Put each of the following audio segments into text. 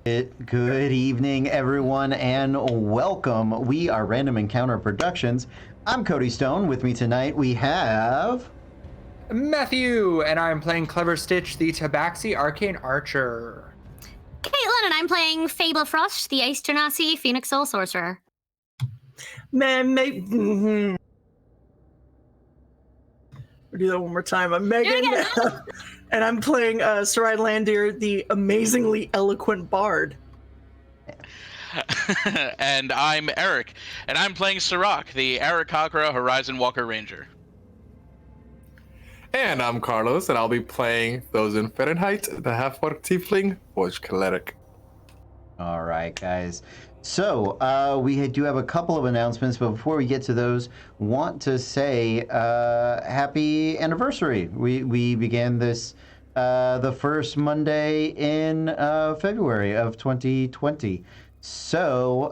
Good evening, everyone, and welcome. We are Random Encounter Productions. I'm Cody Stone. With me tonight, we have Matthew, and I'm playing Clever Stitch, the Tabaxi Arcane Archer. Caitlin, and I'm playing Fable Frost, the Ace Genasi Phoenix Soul Sorcerer. We'll do that one more time. I'm Megan, and I'm playing Sarai Landir, the amazingly eloquent bard. And I'm Eric, and I'm playing Sirach, the Arakakra Horizon Walker Ranger. And I'm Carlos, and I'll be playing those in Fahrenheit, the half-orc tiefling, Forge Cleric. All right, guys. So we do have a couple of announcements, but before we get to those, want to say happy anniversary. We began this the first Monday in February of 2020. So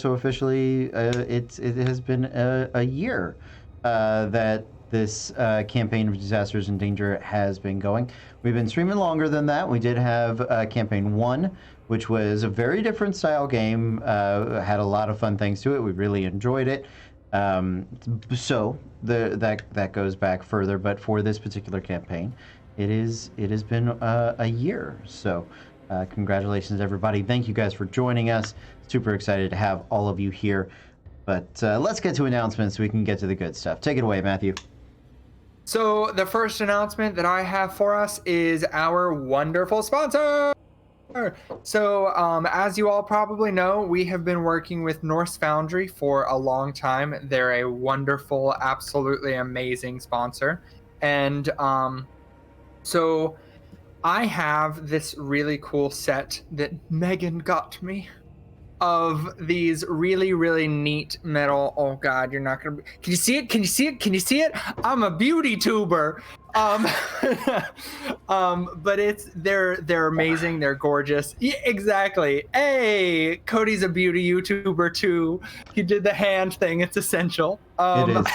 officially, it has been a year that this campaign of Disasters in Danger has been going. We've been streaming longer than that. We did have campaign 1, which was a very different style game. Had a lot of fun things to it. We really enjoyed it. So that goes back further. But for this particular campaign, it has been a year. So congratulations, everybody. Thank you guys for joining us. Super excited to have all of you here. But let's get to announcements so we can get to the good stuff. Take it away, Matthew. So the first announcement that I have for us is our wonderful sponsor. So as you all probably know, we have been working with Norse Foundry for a long time. They're a wonderful, absolutely amazing sponsor. And so I have this really cool set that Megan got me of these really, really neat metal. Oh God, you're not gonna. Can you see it? Can you see it? Can you see it? I'm a beauty tuber. But they're amazing. They're gorgeous. Yeah, exactly. Hey, Cody's a beauty YouTuber too. He did the hand thing. It's essential. It is.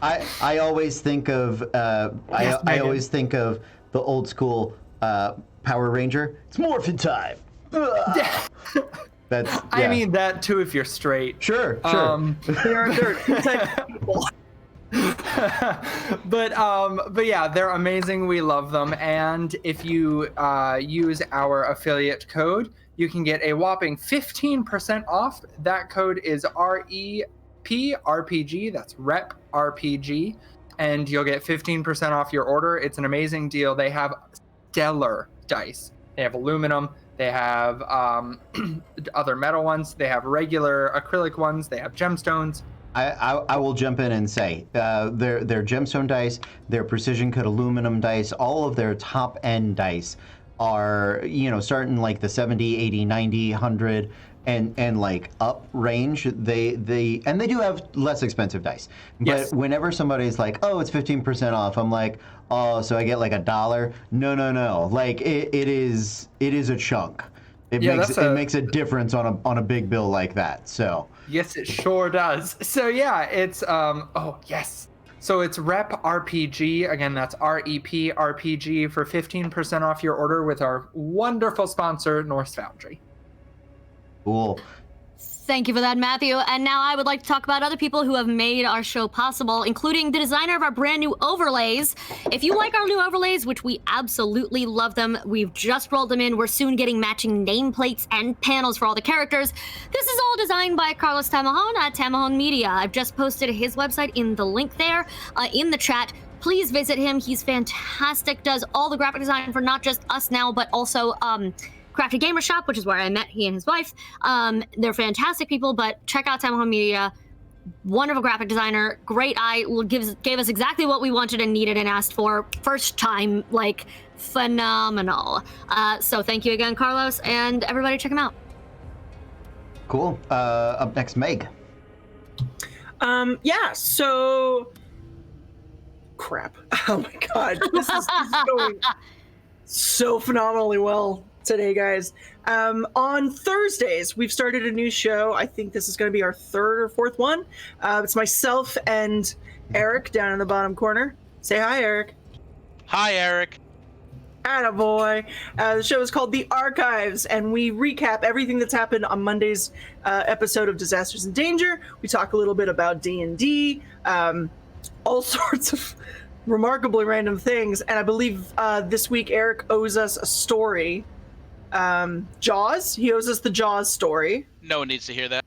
I always think of I always think of the old school Power Ranger. It's morphin' time. That's, yeah. I mean that too if you're straight. Sure. They're type of people. but yeah, they're amazing. We love them. And if you use our affiliate code, you can get a whopping 15% off. That code is REPRPG. That's REP RPG, and you'll get 15% off your order. It's an amazing deal. They have stellar dice. They have aluminum. They have other metal ones. They have regular acrylic ones. They have gemstones. I will jump in and say their gemstone dice, their precision cut aluminum dice, all of their top end dice are, starting like the 70, 80, 90, 100 and like up range. They do have less expensive dice. But yes. Whenever somebody's like, "Oh, it's 15% off," I'm like, "Oh, so I get like $1?" No. Like it is a chunk. It makes a difference on a big bill like that. So yes, it sure does. So yeah, it's oh yes. So it's Rep RPG. Again, that's REP RPG for 15% off your order with our wonderful sponsor, Norse Foundry. Cool. Thank you for that, Matthew. And now I would like to talk about other people who have made our show possible, including the designer of our brand new overlays. If you like our new overlays, which we absolutely love them, we've just rolled them in. We're soon getting matching nameplates and panels for all the characters. This is all designed by Carlos Tamahon at Tamahon Media. I've just posted his website in the link there in the chat. Please visit him. He's fantastic, does all the graphic design for not just us now, but also Crafty Gamer Shop, which is where I met he and his wife. They're fantastic people, but check out Tamahon Media. Wonderful graphic designer, great eye, gave us exactly what we wanted and needed and asked for. First time, like, phenomenal. So thank you again, Carlos, and everybody check him out. Cool. Up next, Meg. So crap. Oh my God, this is going so phenomenally well today, guys. On Thursdays, we've started a new show. I think this is going to be our third or fourth one. It's myself and Eric down in the bottom corner. Say hi, Eric. Hi, Eric. Attaboy. The show is called The Archives, and we recap everything that's happened on Monday's episode of Disasters in Danger. We talk a little bit about D&D, all sorts of remarkably random things. And I believe this week Eric owes us a story. Jaws. He owes us the Jaws story. No one needs to hear that.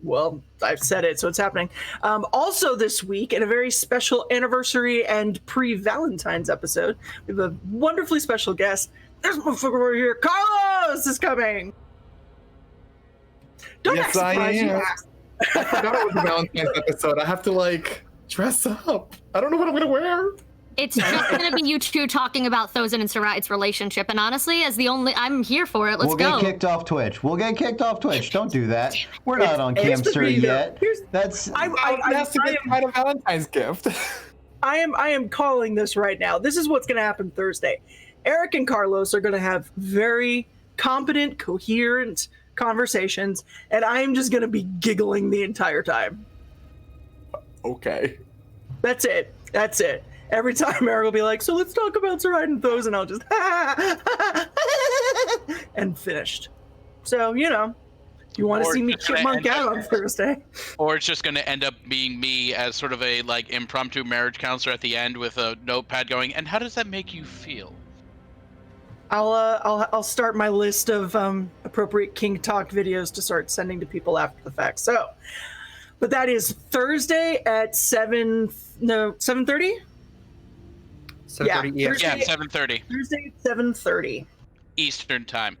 Well, I've said it, so it's happening. Also this week, in a very special anniversary and pre-Valentine's episode, we have a wonderfully special guest. There's motherfucker over here. Carlos is coming. Don't Yes, act surprised, I am. you asked. I forgot it was a Valentine's episode. I have to like dress up. I don't know what I'm gonna wear. It's just gonna be you two talking about Thosin and Sarat's relationship, and honestly, I'm here for it. Let's we'll go. get kicked off Twitch. We'll get kicked off Twitch. Don't do that. We're not on Here's the Camster thing, though. yet. Here's- I has to get quite a Valentine's gift. I am calling this right now. This is what's going to happen Thursday. Eric and Carlos are going to have very competent, coherent conversations, and I am just going to be giggling the entire time. Okay. That's it. That's it. Every time Eric will be like, so let's talk about Sarat and Thos, and I'll just and finished. So, you know, you want to Or see me just gonna chipmunk end out up- on Thursday. Or it's just going to end up being me as sort of a like impromptu marriage counselor at the end with a notepad going, and how does that make you feel? I'll start my list of appropriate King Talk videos to start sending to people after the fact. So, but that is Thursday at 7:30? 7:30 Yeah, EST. Yeah, Thursday- 7:30 Thursday at 7:30. Eastern time.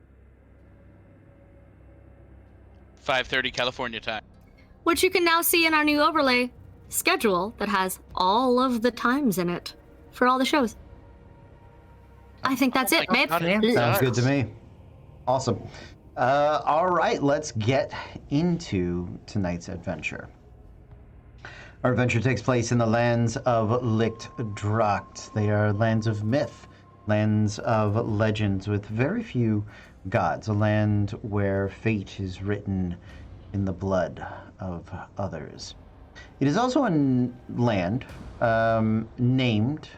5:30 California time. Which you can now see in our new overlay schedule that has all of the times in it for all the shows. I think that's it, babe. Sounds good to me. Awesome. All right, let's get into tonight's adventure. Our adventure takes place in the lands of Lichtdracht. They are lands of myth, lands of legends with very few gods, a land where fate is written in the blood of others. It is also a land named,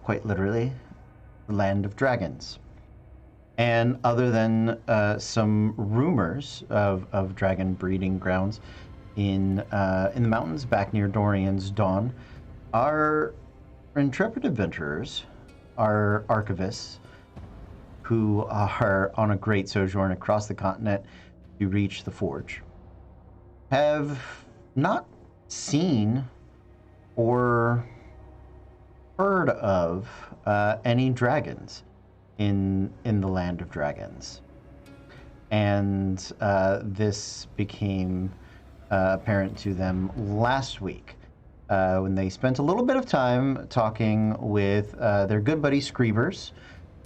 quite literally, the Land of Dragons. And other than some rumors of dragon breeding grounds in the mountains back near Dorian's Dawn, our intrepid adventurers, our archivists, who are on a great sojourn across the continent to reach the Forge, have not seen or heard of any dragons in the Land of Dragons. And this became apparent to them last week when they spent a little bit of time talking with their good buddy Screebers,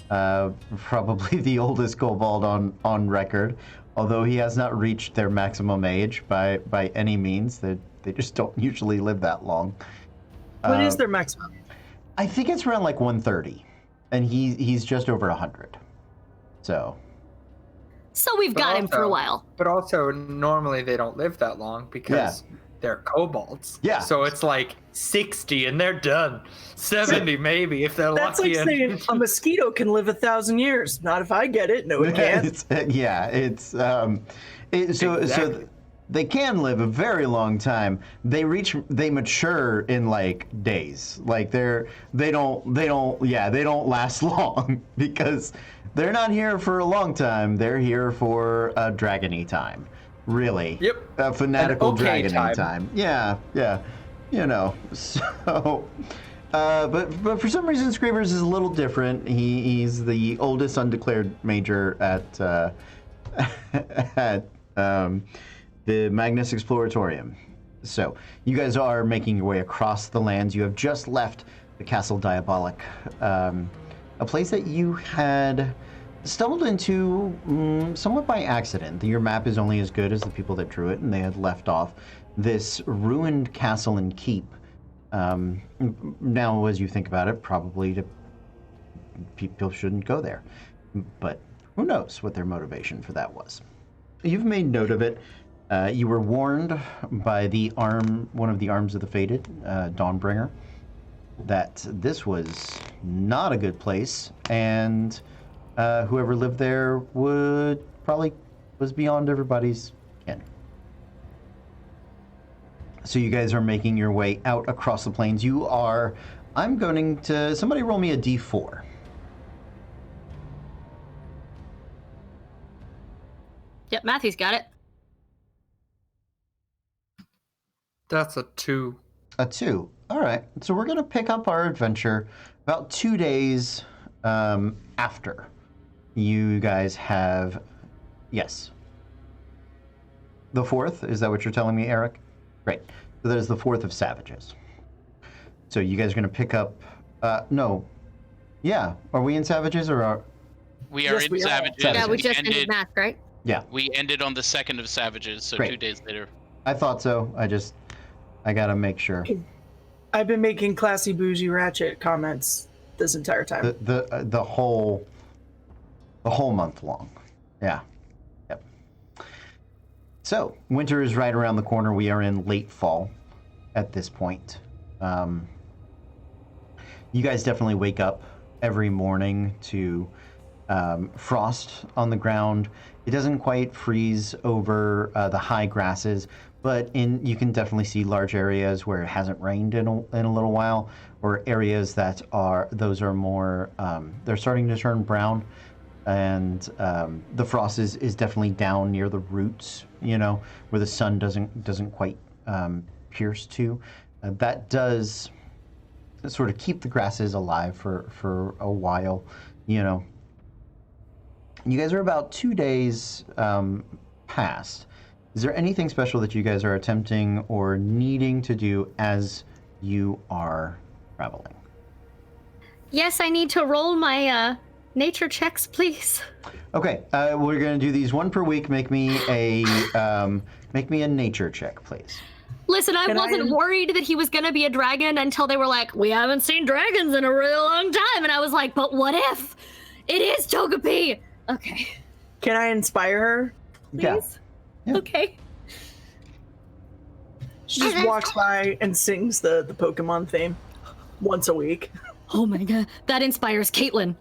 probably the oldest kobold on record, although he has not reached their maximum age by any means. They just don't usually live that long. What is their maximum? I think it's around like 130, and he's just over 100. So we've got him for a while. But also, normally they don't live that long because they're kobolds. Yeah. So it's like 60 and they're done. 70 maybe if they're That's lucky. like saying a mosquito can live 1,000 years. Not if I get it. No, it can't. So Exactly. they can live a very long time. They mature in like days. Like they don't last long because they're not here for a long time. They're here for a dragony time. Really. Yep. A fanatical An okay dragony time. Yeah. You know. So but for some reason Screebers is a little different. He's the oldest undeclared major at the Magnus Exploratorium. So, you guys are making your way across the lands. You have just left the Castle Diabolic, a place that you had stumbled into somewhat by accident. Your map is only as good as the people that drew it, and they had left off this ruined castle and keep. Now, as you think about it, probably people shouldn't go there. But who knows what their motivation for that was. You've made note of it. You were warned by one of the arms of the Fated, Dawnbringer, that this was not a good place, and whoever lived there was beyond everybody's ken. So you guys are making your way out across the plains. I'm going to, somebody roll me a d4. Yep, Matthew's got it. That's a 2. A 2. All right. So we're going to pick up our adventure about 2 days after you guys have... Yes. The 4th? Is that what you're telling me, Eric? Great. So that is the 4th of Savages. So you guys are going to pick up... no. Yeah. Are we in Savages or are... We are Yes, in we are. Savages. Yeah, we We just ended ended, math, right? Yeah. we ended on the 2nd of Savages, so Great. 2 days later. I thought so. I got to make sure. I've been making classy bougie ratchet comments this entire time. The whole month long. Yeah. Yep. So winter is right around the corner. We are in late fall at this point. You guys definitely wake up every morning to frost on the ground. It doesn't quite freeze over the high grasses, but you can definitely see large areas where it hasn't rained in a little while, or areas that are more they're starting to turn brown, and the frost is definitely down near the roots, where the sun doesn't quite pierce to. That does sort of keep the grasses alive for a while, You guys are about 2 days past. Is there anything special that you guys are attempting or needing to do as you are traveling? Yes, I need to roll my nature checks, please. Okay, we're going to do these one per week. Make me a nature check, please. Listen, I wasn't worried that he was going to be a dragon until they were like, we haven't seen dragons in a really long time. And I was like, but what if it is Togepi? Okay. Can I inspire her? Please? Yeah. Okay. She just walks by and sings the Pokemon theme once a week. Oh my god, that inspires Caitlin.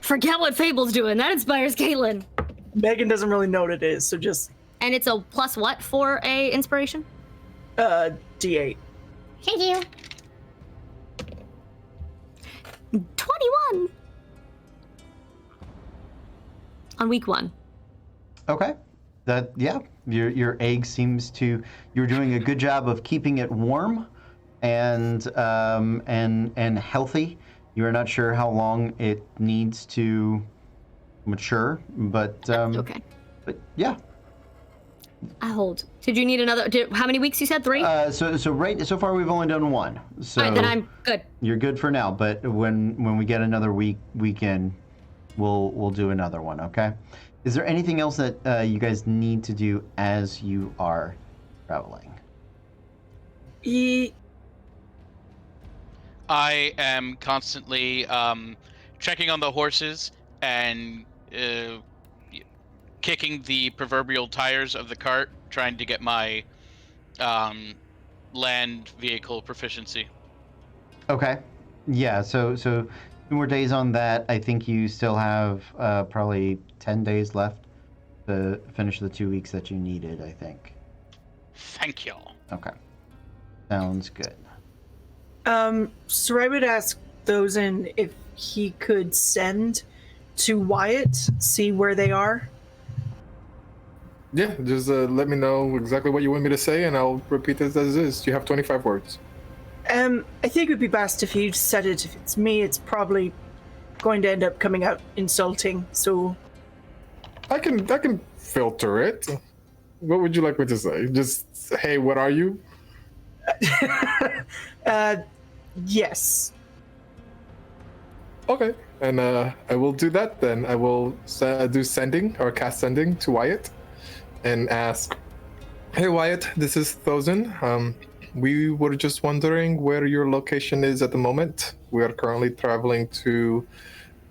Forget what Fable's doing. That inspires Caitlin. Megan doesn't really know what it is, so just And it's a plus what for a inspiration? D8. Thank you. 21 on week 1. Okay. Your egg seems to, you're doing a good job of keeping it warm and healthy. You're not sure how long it needs to mature, but Okay. But yeah. I hold. Did you need another? How many weeks you said? 3? So far we've only done 1. So All right, then I'm good. You're good for now, but when we get another weekend, we'll do another one, okay? Is there anything else that you guys need to do as you are traveling? I am constantly checking on the horses and kicking the proverbial tires of the cart, trying to get my land vehicle proficiency. Okay. Yeah, so 2 more days on that. I think you still have probably 10 days left to finish the 2 weeks that you needed, I think. Thank you. Okay. Sounds good. So I would ask Thozen if he could send to Wyatt, see where they are. Yeah, just let me know exactly what you want me to say, and I'll repeat it as is. You have 25 words. I think it would be best if you said it. If it's me, it's probably going to end up coming out insulting. So I can filter it. What would you like me to say? Just, hey, what are you? yes. Okay, and I will do that then. I will do sending or cast sending to Wyatt and ask, hey Wyatt, this is Thozen. We were just wondering where your location is at the moment. We are currently traveling to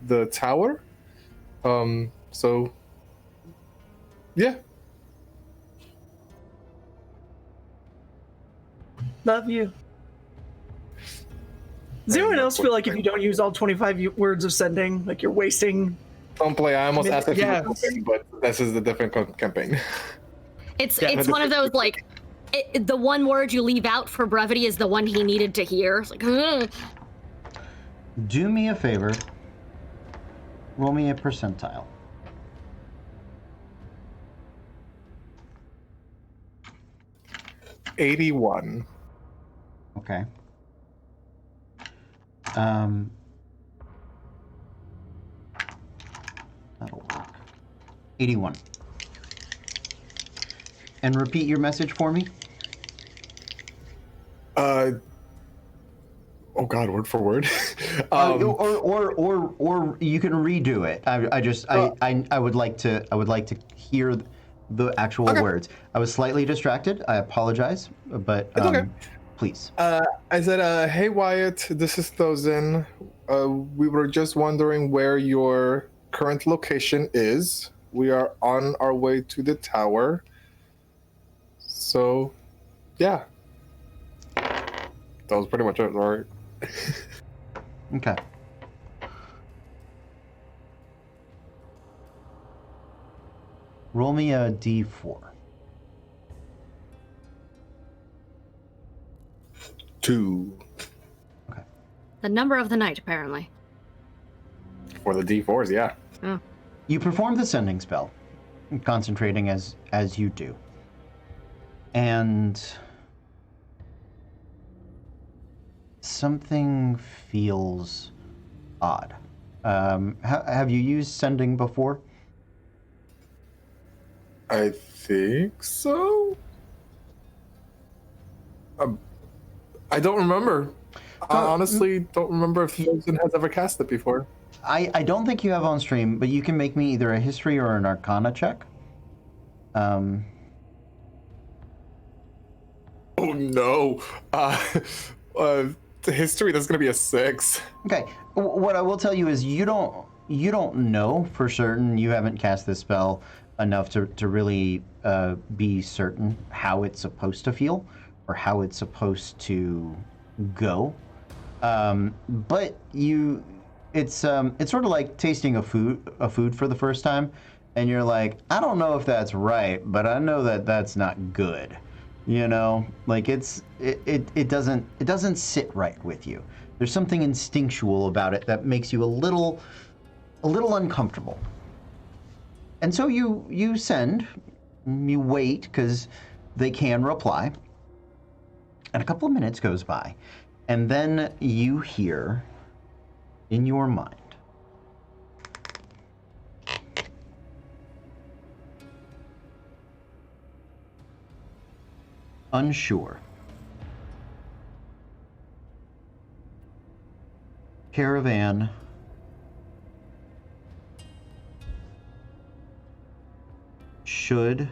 the tower. So, yeah. Love you. Does anyone else feel like if you don't use all 25 words of sending, like you're wasting? Don't play. I almost asked if you yes. were campaign, but this is the different campaign. It's Yeah. it's one of those like the one word you leave out for brevity is the one he needed to hear. It's like, ugh. Do me a favor. Roll me a percentile. $81. Okay. That'll work. 81. And repeat your message for me. Oh God, word for word. Or you can redo it. I would like to hear the actual words. I was slightly distracted. I apologize, but It's okay. Please. I said, hey Wyatt, this is Thozen. We were just wondering where your current location is. We are on our way to the tower. So, yeah. That was pretty much it, right? Okay. Roll me a d4. 2 The number of the night, apparently. for the D4s, yeah. Oh. You perform the sending spell, concentrating as you do. And something feels odd. Have you used sending before? I think so. I don't remember. I honestly don't remember if Thozen has ever cast it before. I don't think you have on stream, but you can make me either a history or an arcana check. Oh no. The history, that's gonna be a 6. Okay. What I will tell you is you don't know for certain. You haven't cast this spell enough to really be certain how it's supposed to feel or how it's supposed to go. But it's sort of like tasting a food for the first time, and you're like, I don't know if that's right, but I know that that's not good. You know, like it doesn't sit right with you. There's something instinctual about it that makes you a little uncomfortable. And so you send, you wait because they can reply. And a couple of minutes goes by, and then you hear in your mind, unsure. Caravan. Should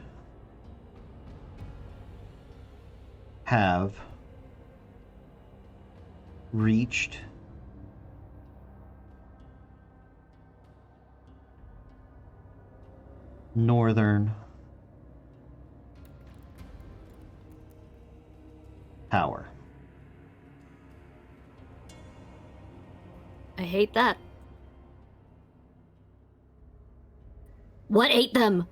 have reached northern tower. I hate that. What ate them?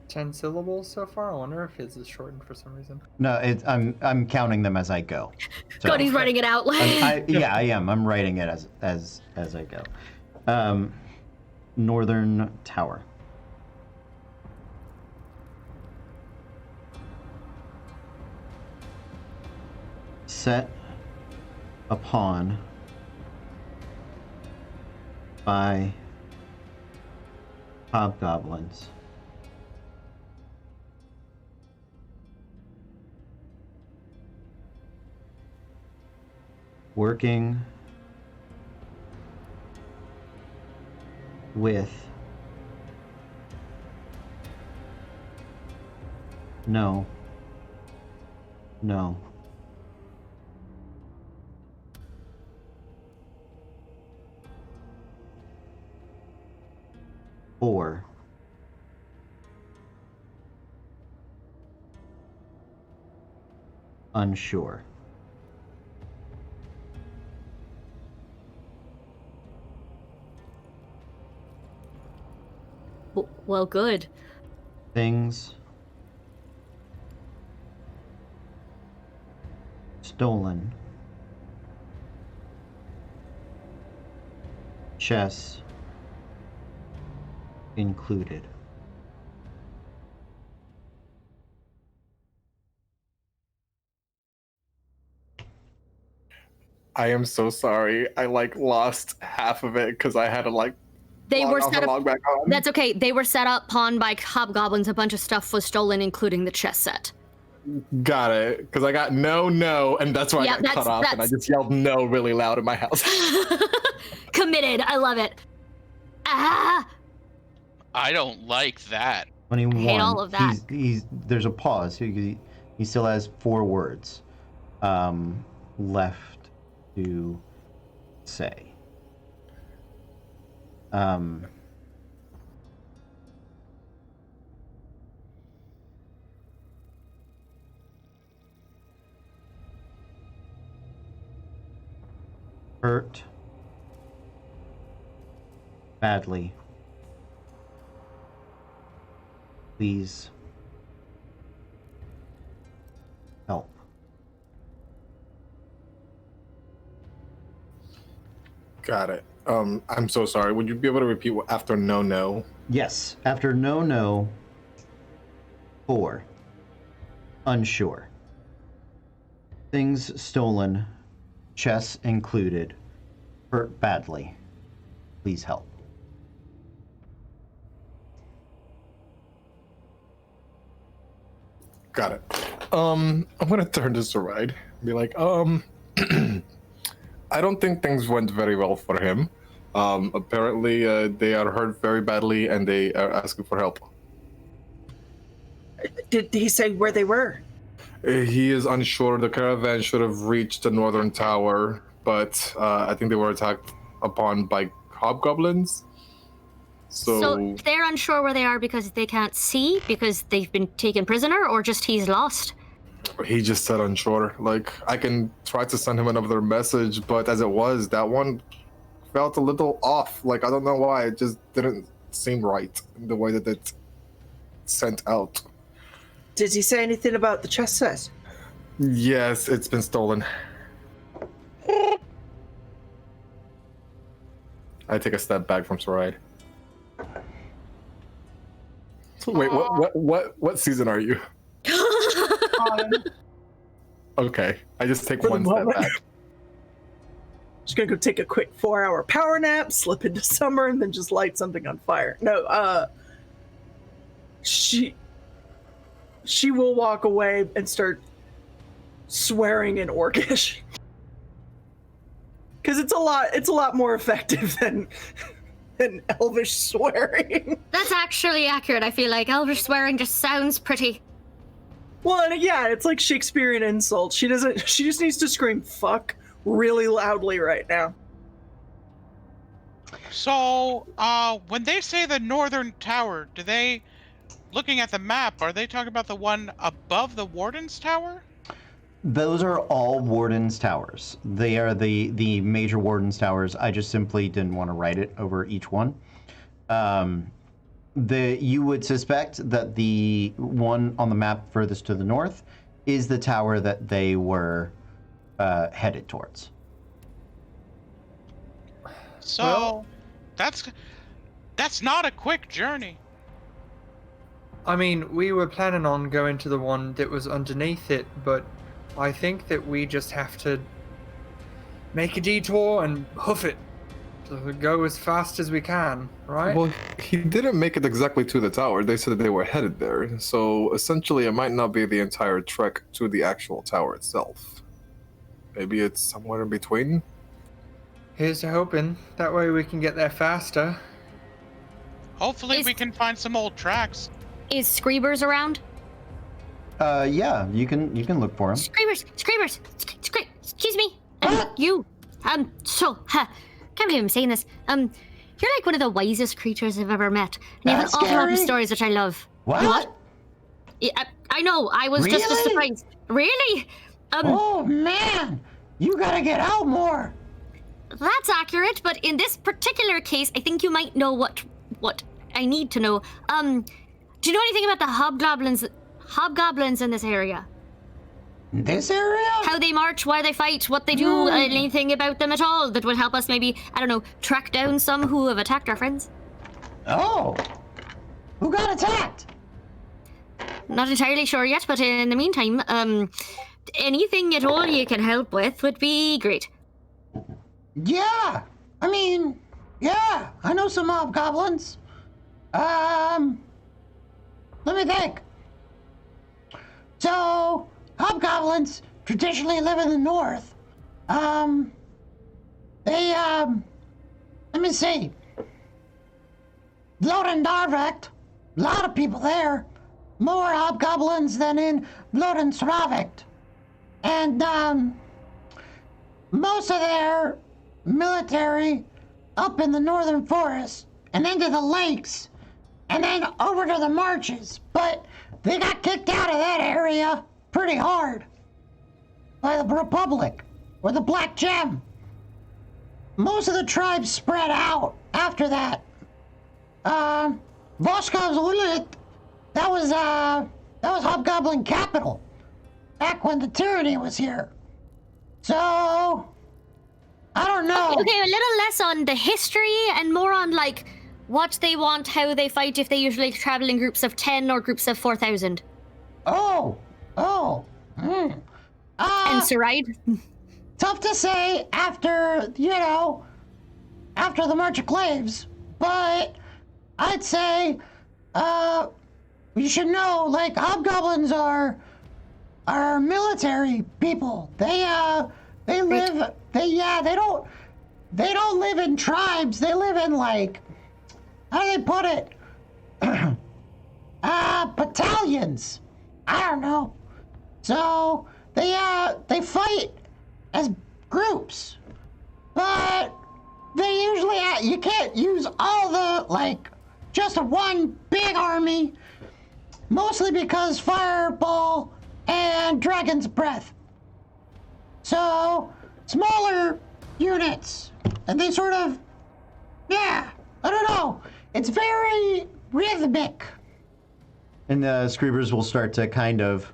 10 syllables so far. I wonder if his is shortened for some reason. No, I'm counting them as I go. So, God, he's writing it out. I am. I'm writing it as I go. Northern Tower. Set upon by hobgoblins. Working with no or unsure. Well, good. Things stolen. Chess included. I am so sorry. I lost half of it because I had to They log were off set and up. log back on. That's okay. They were set up, pawned by hobgoblins. A bunch of stuff was stolen, including the chess set. Got it. Because I got no, and that's why Yeah, I got cut off, and I that's- just yelled no really loud in my house. Committed. I love it. Ah! I don't like that. 21. I hate all of that. He's there's a pause. He still has 4 words left to say. Hurt badly. Please help. Got it. I'm so sorry. Would you be able to repeat after no? Yes. After no. 4. Unsure. Things stolen. Chess included. Hurt badly. Please help. Got it. I'm gonna turn this to Ride. Be like, I don't think things went very well for him. Apparently, they are hurt very badly, and they are asking for help. Did he say where they were? He is unsure. The caravan should have reached the northern tower, but I think they were attacked upon by hobgoblins. So they're unsure where they are because they can't see, because they've been taken prisoner, or just he's lost? He just said unsure. I can try to send him another message, but as it was, that one felt a little off. I don't know why. It just didn't seem right in the way that it sent out. Did he say anything about the chess set? Yes, it's been stolen. I take a step back from Saride. Wait, what season are you? Okay, I just take one step back. Just gonna go take a quick 4-hour power nap, slip into summer, and then just light something on fire. No, she will walk away and start swearing in Orcish. Because it's a lot more effective than Elvish swearing. That's actually accurate. I feel like Elvish swearing just sounds pretty. Well, and yeah, it's like Shakespearean insult. She just needs to scream "fuck" really loudly right now. So, when they say the northern tower, looking at the map, are they talking about the one above the Warden's Tower? Those are all Warden's Towers. They are the major Warden's Towers. I just simply didn't want to write it over each one. You would suspect that the one on the map furthest to the north is the tower that they were headed towards. So, Well- that's not a quick journey. I mean, we were planning on going to the one that was underneath it, but I think that we just have to make a detour and hoof it. So go as fast as we can, right? Well, he didn't make it exactly to the tower. They said they were headed there. So essentially, it might not be the entire trek to the actual tower itself. Maybe it's somewhere in between. Here's to hoping. That way we can get there faster. Hopefully we can find some old tracks. Is Screebers around? Yeah, you can look for him. Screebers! Excuse me. Can't believe I'm saying this. You're like one of the wisest creatures I've ever met. And you have an awful lot of stories, which I love. What? Yeah, I know, I was just as Really? surprised. Really? Oh man, you gotta get out more. That's accurate, but in this particular case, I think you might know what I need to know. Do you know anything about the hobgoblins in this area? This area? How they march, why they fight, what they do, anything about them at all that would help us maybe, I don't know, track down some who have attacked our friends? Oh. Who got attacked? Not entirely sure yet, but in the meantime, anything at all you can help with would be great. Yeah. I mean, yeah. I know some hobgoblins. Let me think. So, hobgoblins traditionally live in the north. Let me see. Lodendarvekt, a lot of people there. More hobgoblins than in Lodensravekt. And, most of their military up in the northern forest and into the lakes and then over to the marches. But they got kicked out of that area pretty hard by the Republic or the Black Gem. Most of the tribes spread out after that. Voskov's Ulit, that was Hobgoblin capital back when the tyranny was here. So, I don't know. Okay, a little less on the history and more on, like, what they want, how they fight, if they usually travel in groups of 10 or groups of 4,000. And Saride? Tough to say after the March of Claves, but I'd say, you should know, like, hobgoblins are military people. They don't live in tribes. They live in, like, how do they put it? Battalions. I don't know. So they fight as groups, but they usually you can't use all the, like, just one big army. Mostly because Fireball and Dragon's Breath. So, smaller units. And they sort of, I don't know. It's very rhythmic. And the Screebers will start to kind of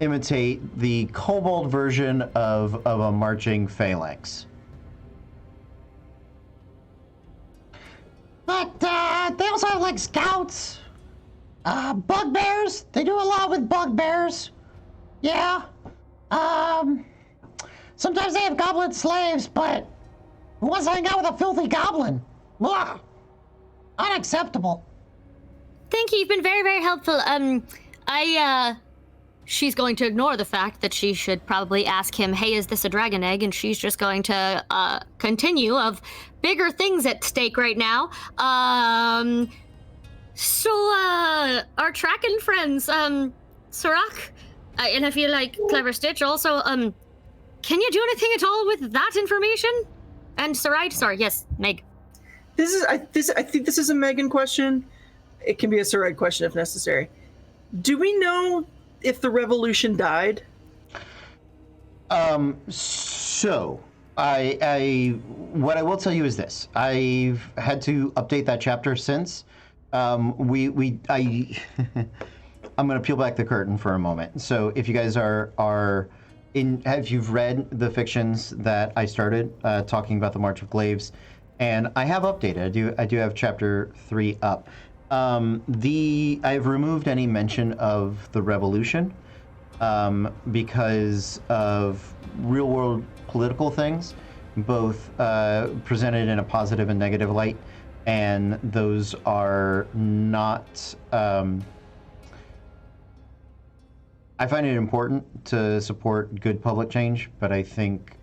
imitate the kobold version of a marching phalanx. But they also have, like, scouts. Bugbears. They do a lot with bugbears. Yeah. Sometimes they have goblin slaves, but who wants to hang out with a filthy goblin? Ugh. Unacceptable. Thank you, you've been very, very helpful. She's going to ignore the fact that she should probably ask him, hey, is this a dragon egg? And she's just going to, continue of bigger things at stake right now. So, our tracking friends, Sarak, and I feel like Clever Stitch also, can you do anything at all with that information? And Saride, sorry, yes, Meg. I think this is a Megan question. It can be a Saride question if necessary. Do we know if the revolution died? So, what I will tell you is this. I've had to update that chapter since. I'm going to peel back the curtain for a moment. So if you guys if you've read the fictions that I started talking about the March of Glaives, and I have updated. I do have chapter 3 up. I've removed any mention of the revolution because of real world political things, both presented in a positive and negative light. And those are not, I find it important to support good public change, but I think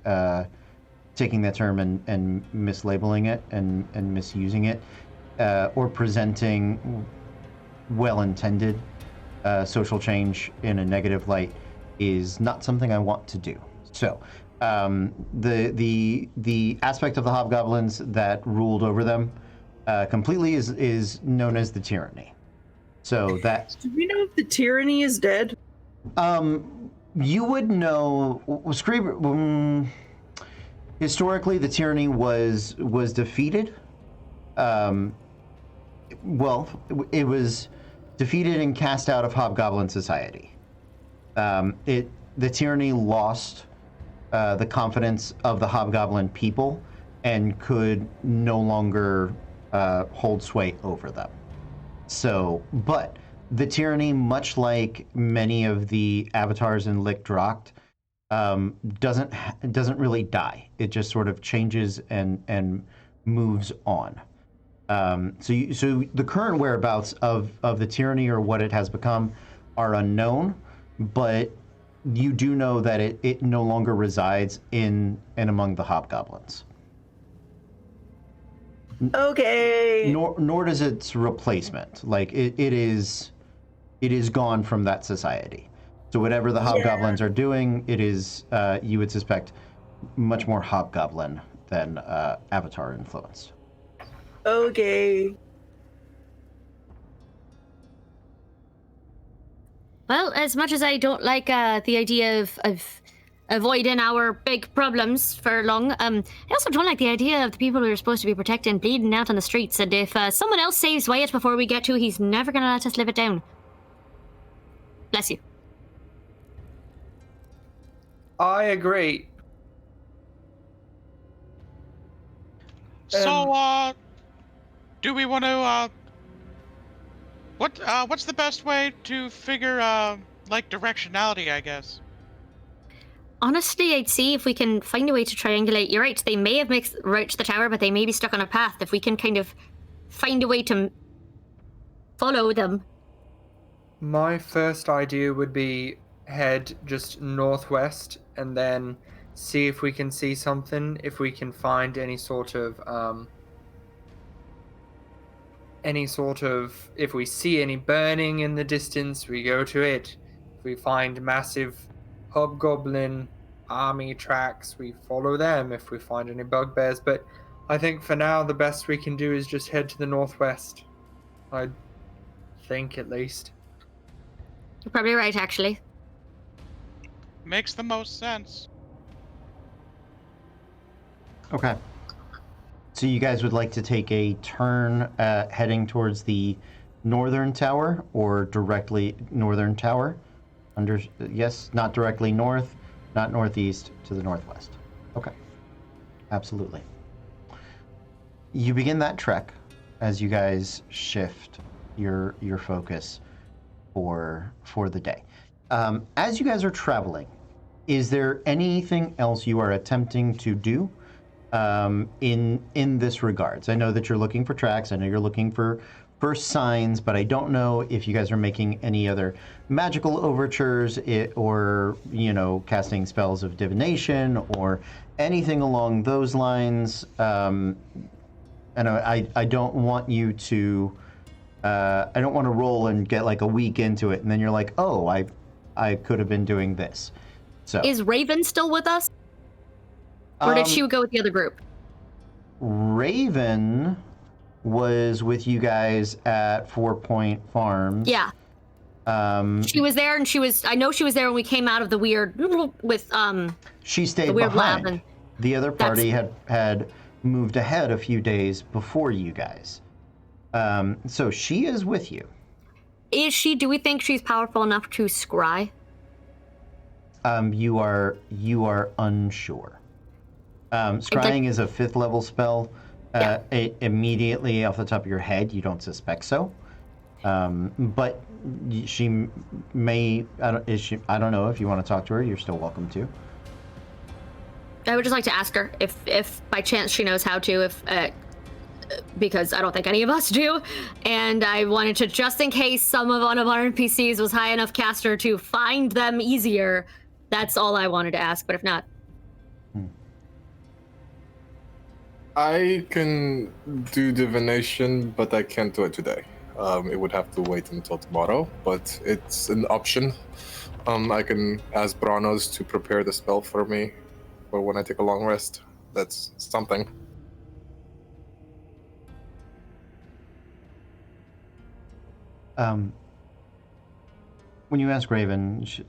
taking that term and mislabeling it and misusing it, or presenting well-intended social change in a negative light is not something I want to do. So the aspect of the hobgoblins that ruled over them completely is known as the tyranny. So that. Do we know if the tyranny is dead? You would know. Historically, the tyranny was defeated. Well, it was defeated and cast out of Hobgoblin society. The tyranny lost the confidence of the Hobgoblin people and could no longer hold sway over them. So, but the tyranny, much like many of the avatars in Lick Droct, doesn't really die. It just sort of changes and moves on. So the current whereabouts of the tyranny or what it has become are unknown, but you do know that it no longer resides in and among the hobgoblins. Okay. Nor does its replacement. Like it is gone from that society. So whatever the hobgoblins are doing, it is you would suspect much more hobgoblin than avatar influenced. Okay. Well, as much as I don't like the idea of avoiding our big problems for long, I also don't like the idea of the people we are supposed to be protecting bleeding out on the streets. And if someone else saves Wyatt before we get to, he's never going to let us live it down. Bless you. I agree. So, do we want to, what's the best way to figure, like, directionality, I guess? Honestly, I'd see if we can find a way to triangulate. You're right, they may have made route to the tower, but they may be stuck on a path. If we can kind of find a way to follow them. My first idea would be head just northwest and then see if we can see something, if we can find any sort of, if we see any burning in the distance, we go to it. If we find massive hobgoblin army tracks, we follow them if we find any bugbears. But I think for now, the best we can do is just head to the northwest. I think, at least. You're probably right, actually. Makes the most sense. Okay. So you guys would like to take a turn heading towards the northern tower or directly northern tower? Yes, not directly north, not northeast, to the northwest. Okay. Absolutely. You begin that trek as you guys shift your focus for the day. As you guys are traveling, is there anything else you are attempting to do in this regards? I know that you're looking for tracks. I know you're looking for signs, but I don't know if you guys are making any other magical overtures or, casting spells of divination or anything along those lines. And I don't want you to, I don't want to roll and get like a week into it and then you're like, oh, I could have been doing this. So Is Raven still with us? Or did she go with the other group? Raven was with you guys at 4 Point Farms. Yeah. She was there, and I know she was there when we came out of the weird with She stayed the weird behind. lab. And the other party had moved ahead a few days before you guys. So she is with you. Is she? Do we think she's powerful enough to scry? You are unsure. Scrying is a 5th level spell. Immediately off the top of your head, you don't suspect so. But she may. I don't know if you want to talk to her. You're still welcome to. I would just like to ask her if by chance she knows how to. Because I don't think any of us do, and I wanted to, just in case one of our NPCs was high enough caster to find them easier. That's all I wanted to ask, but if not. I can do divination, but I can't do it today. It would have to wait until tomorrow, but it's an option. I can ask Branos to prepare the spell for me for when I take a long rest. That's something. When you ask Raven, sorry.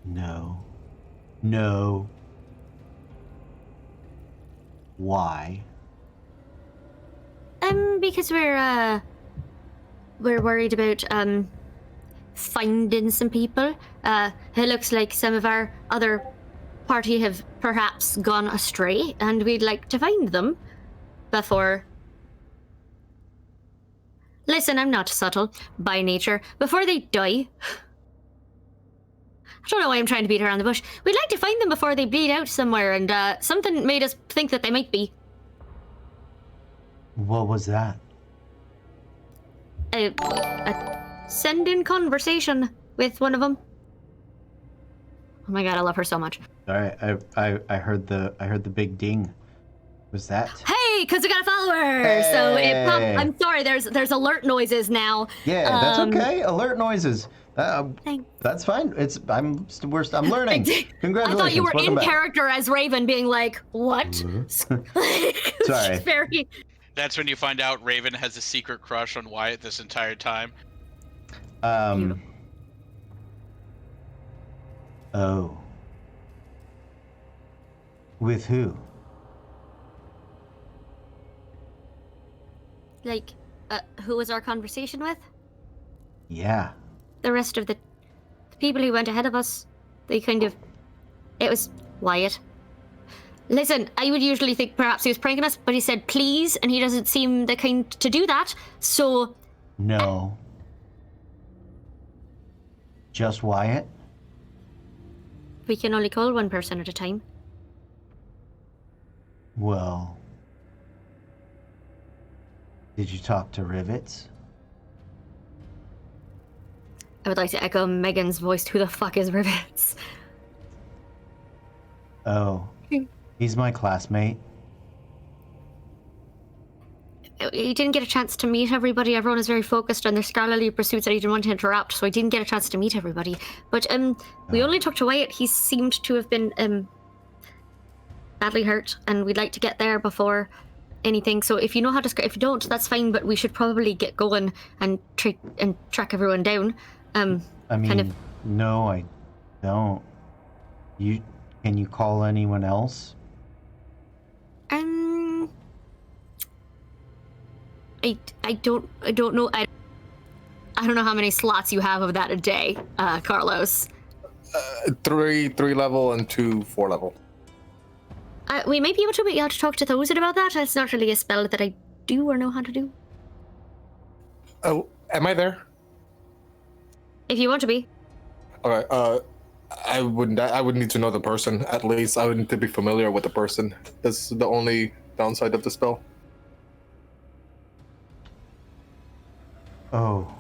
No. Why? Because we're worried about finding some people. It looks like some of our other party have perhaps gone astray, and we'd like to find them before. Listen, I'm not subtle by nature. Before they die. I don't know why I'm trying to beat around the bush. We'd like to find them before they bleed out somewhere, and something made us think that they might be. What was that? A send-in conversation with one of them. Oh my god, I love her so much. Sorry, I heard the big ding. Was that? Hey, because we got a follower! So it popped. I'm sorry, there's alert noises now. Yeah, that's okay. Alert noises. That's fine. I'm learning. Congratulations. I thought you were Welcome in back. character as Raven, being like, "What?" Sorry. Very. That's when you find out Raven has a secret crush on Wyatt this entire time. Oh. With who? Like, who was our conversation with? Yeah. The rest of the people who went ahead of us. They kind of. It was Wyatt. Listen, I would usually think perhaps he was pranking us, but he said please, and he doesn't seem the kind to do that, so... No. Just Wyatt? We can only call one person at a time. Well... Did you talk to Rivets? I would like to echo Megan's voice. Who the fuck is Rivets? Oh. He's my classmate. He didn't get a chance to meet everybody. Everyone is very focused on their scholarly pursuits and he didn't want to interrupt, so I didn't get a chance to meet everybody. But we only talked to Wyatt. He seemed to have been badly hurt, and we'd like to get there before anything. So if you know how to, if you don't, that's fine. But we should probably get going and track everyone down. I mean, kind of. No, I don't. Can you call anyone else? I don't know. I don't know how many slots you have of that a day, Carlos. 3 level and 2 4 level. We might be able to, but you have to talk to Thousand about that. It's not really a spell that I do or know how to do. Oh, am I there? If you want to be. Okay. I would need to know the person at least. I would need to be familiar with the person. That's the only downside of the spell. Oh.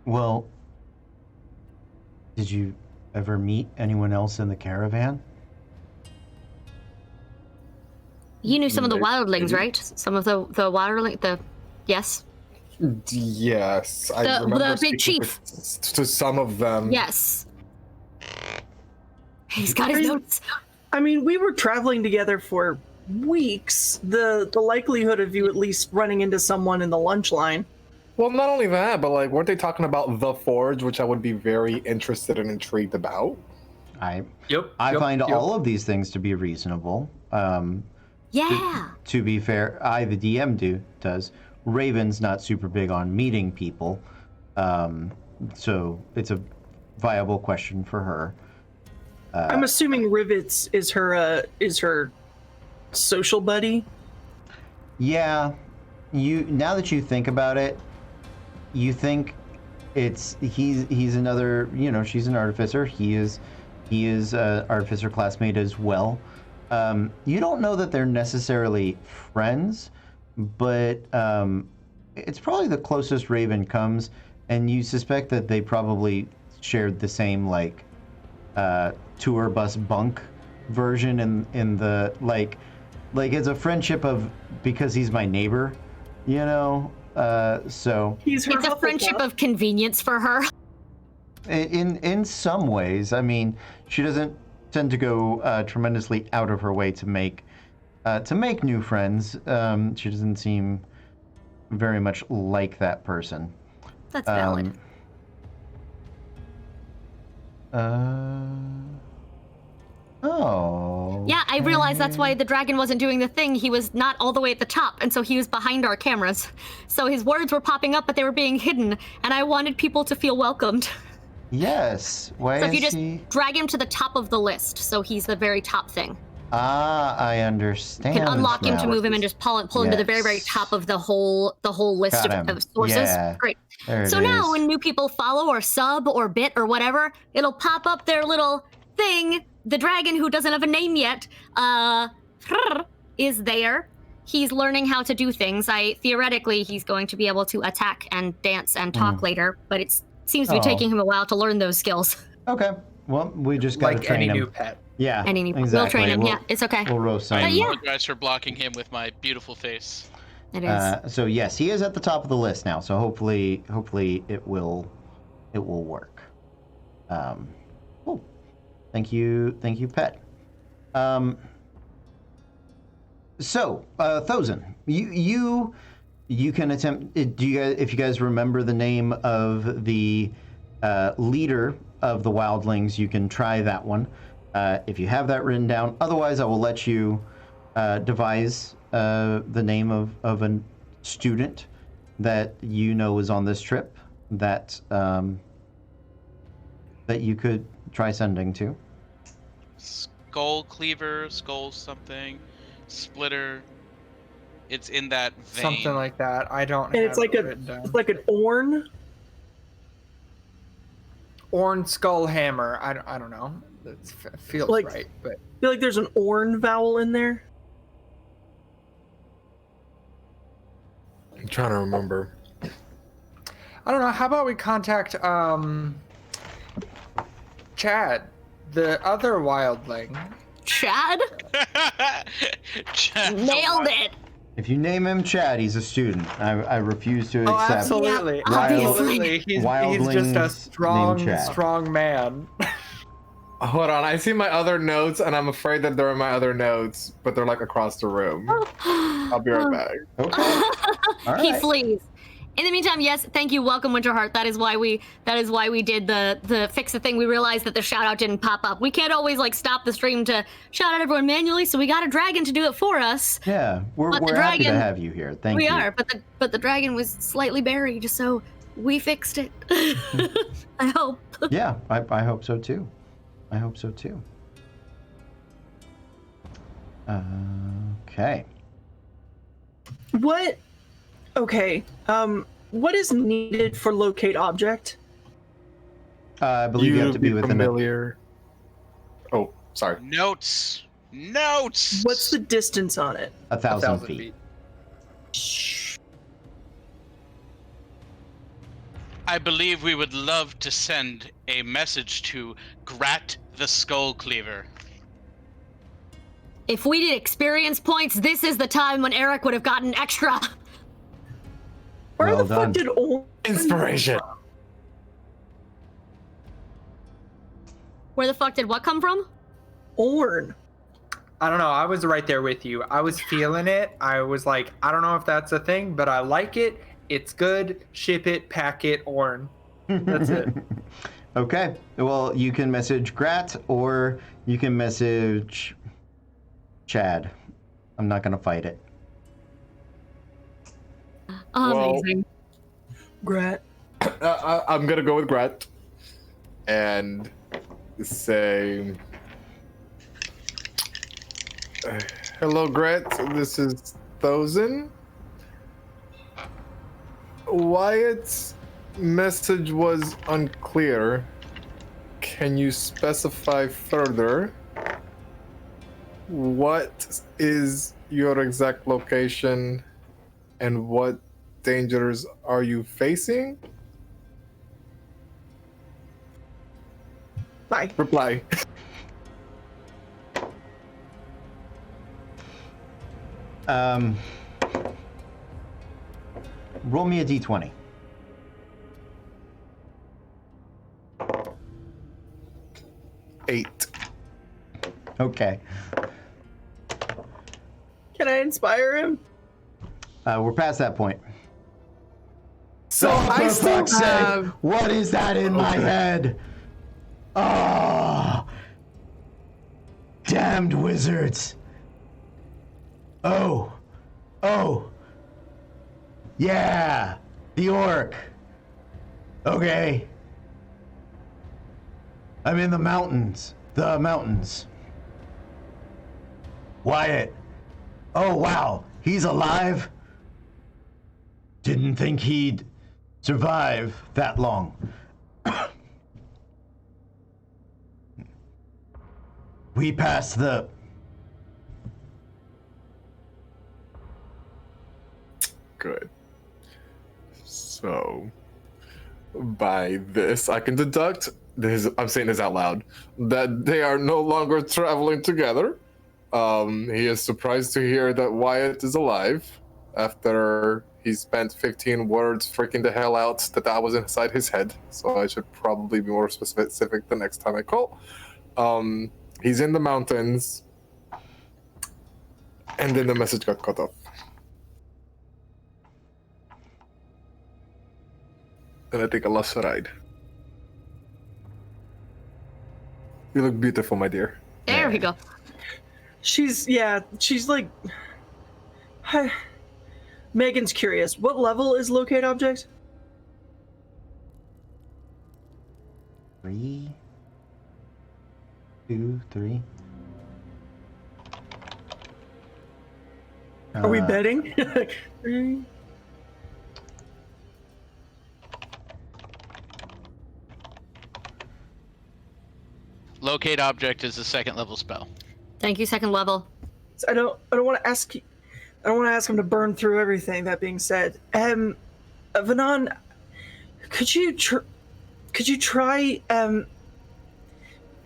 Well, did you ever meet anyone else in the caravan? You knew some of the wildlings, right? Some of the wildling, yes? Yes. I remember the big speaking chief. to some of them. Yes. He's got his notes. I mean, we were traveling together for weeks. The likelihood of you at least running into someone in the lunch line. Well, not only that, but like, weren't they talking about the Forge, which I would be very interested and intrigued about? I find all of these things to be reasonable. Yeah. To be fair, the DM does. Raven's not super big on meeting people, so it's a viable question for her. I'm assuming Rivets is her social buddy. Yeah, now that you think about it, you think he's another, she's an artificer. He is an artificer classmate as well. You don't know that they're necessarily friends, but it's probably the closest Raven comes, and you suspect that they probably shared the same tour bus bunk version in the like it's a friendship of because he's my neighbor, so It's a friendship of convenience for her. in some ways. I mean, she doesn't tend to go tremendously out of her way to make new friends. She doesn't seem very much like that person. That's valid. Oh. Yeah, I realized that's why the dragon wasn't doing the thing. He was not all the way at the top, and so he was behind our cameras. So his words were popping up, but they were being hidden, and I wanted people to feel welcomed. Yes. Why So if is you just he? drag him to the top of the list, so he's the very top thing. Ah, I understand. You can unlock him now. to move him and just pull him to the very, very Yes. top of the whole list Got him. of sources. Yeah. Great. There So it now is. when new people follow or sub or bit or whatever, it'll pop up their little thing. The dragon, who doesn't have a name yet, is there. He's learning how to do things. Theoretically, he's going to be able to attack and dance and talk later, but it seems to be Oh. taking him a while to learn those skills. Okay. Well, we just gotta Like train any him. new pet. Yeah. And exactly. we'll train him. Yeah, it's okay. We'll roast him. But yeah. I apologize for blocking him with my beautiful face. It is. So yes, he is at the top of the list now. So hopefully it will work. Cool. Thank you, Pet. So Thozen, you can attempt. Do you guys, if you guys remember the name of the leader of the wildlings, you can try that one. If you have that written down, otherwise I will let you devise the name of a student that you know is on this trip that that you could try sending to. Skull Cleaver, Skull something, Splitter. It's in that vein. Something like that. I don't And have it's like it written down. like an Orn. Orn Skull Hammer. I don't know. It feels Like- right, but I feel like there's an Orn vowel in there. I'm trying to remember. I don't know. How about we contact Chad, the other wildling? Chad? Chad, Nailed it! If you name him Chad, he's a student. I refuse to Oh, accept. absolutely. Yeah, obviously. Absolutely. He's Wildlings just a named strong, Chad. strong man. Hold on, I see my other notes, and I'm afraid that they're in my other notes, but they're like across the room. I'll be right back. Okay. All He right. flees. In the meantime, yes, thank you, welcome Winterheart. That is why we did the fix the thing. We realized that the shout out didn't pop up. We can't always like stop the stream to shout out everyone manually, so we got a dragon to do it for us. Yeah, we're But the happy to dragon- have you here. Thank We you. are, but the dragon was slightly buried, so we fixed it. I hope. Yeah, I hope so too. I hope so too. Okay. What? Okay. What is needed for locate object? I believe you have to be within a, familiar. Oh, sorry. Notes. Notes. What's the distance on it? 1,000 feet. I believe we would love to send a message to Grat the Skull Cleaver. If we did experience points, this is the time when Eric would have gotten extra. Where Well the fuck done. did Orn? Inspiration. Where the fuck did what come from? Orn. I don't know. I was right there with you. I was feeling it. I was like, I don't know if that's a thing, but I like it. It's good. Ship it, pack it, Orn. That's it. Okay. Well, you can message Grat or you can message Chad. I'm not gonna fight it. Amazing. Grat. I'm gonna go with Grat and say, "Hello, Grat. This is Thozen. Wyatt's message was unclear. Can you specify further? What is your exact location, and what dangers are you facing?" Bye. Reply. Roll me a d20. Eight. Okay. Can I inspire him? We're past that point. So I For still fuck's sake, have. what is that in my head? Oh. damned wizards. Oh. Yeah, the orc. Okay. I'm in the mountains. Wyatt. Oh, wow. He's alive? Didn't think he'd survive that long. We passed the... Good. So, by this, I can deduct, I'm saying this out loud, that they are no longer traveling together. He is surprised to hear that Wyatt is alive after he spent 15 words freaking the hell out that was inside his head. So I should probably be more specific the next time I call. He's in the mountains, and then the message got cut off. And I think I lost a ride. You look beautiful, my dear. There we go. She's like... Hi. Megan's curious. What level is locate object? 3, 2, 3. Are we betting? 3. Locate object is a second level spell. Thank you, second level. I don't want to ask. I don't want to ask him to burn through everything. That being said, Vanon, could you try?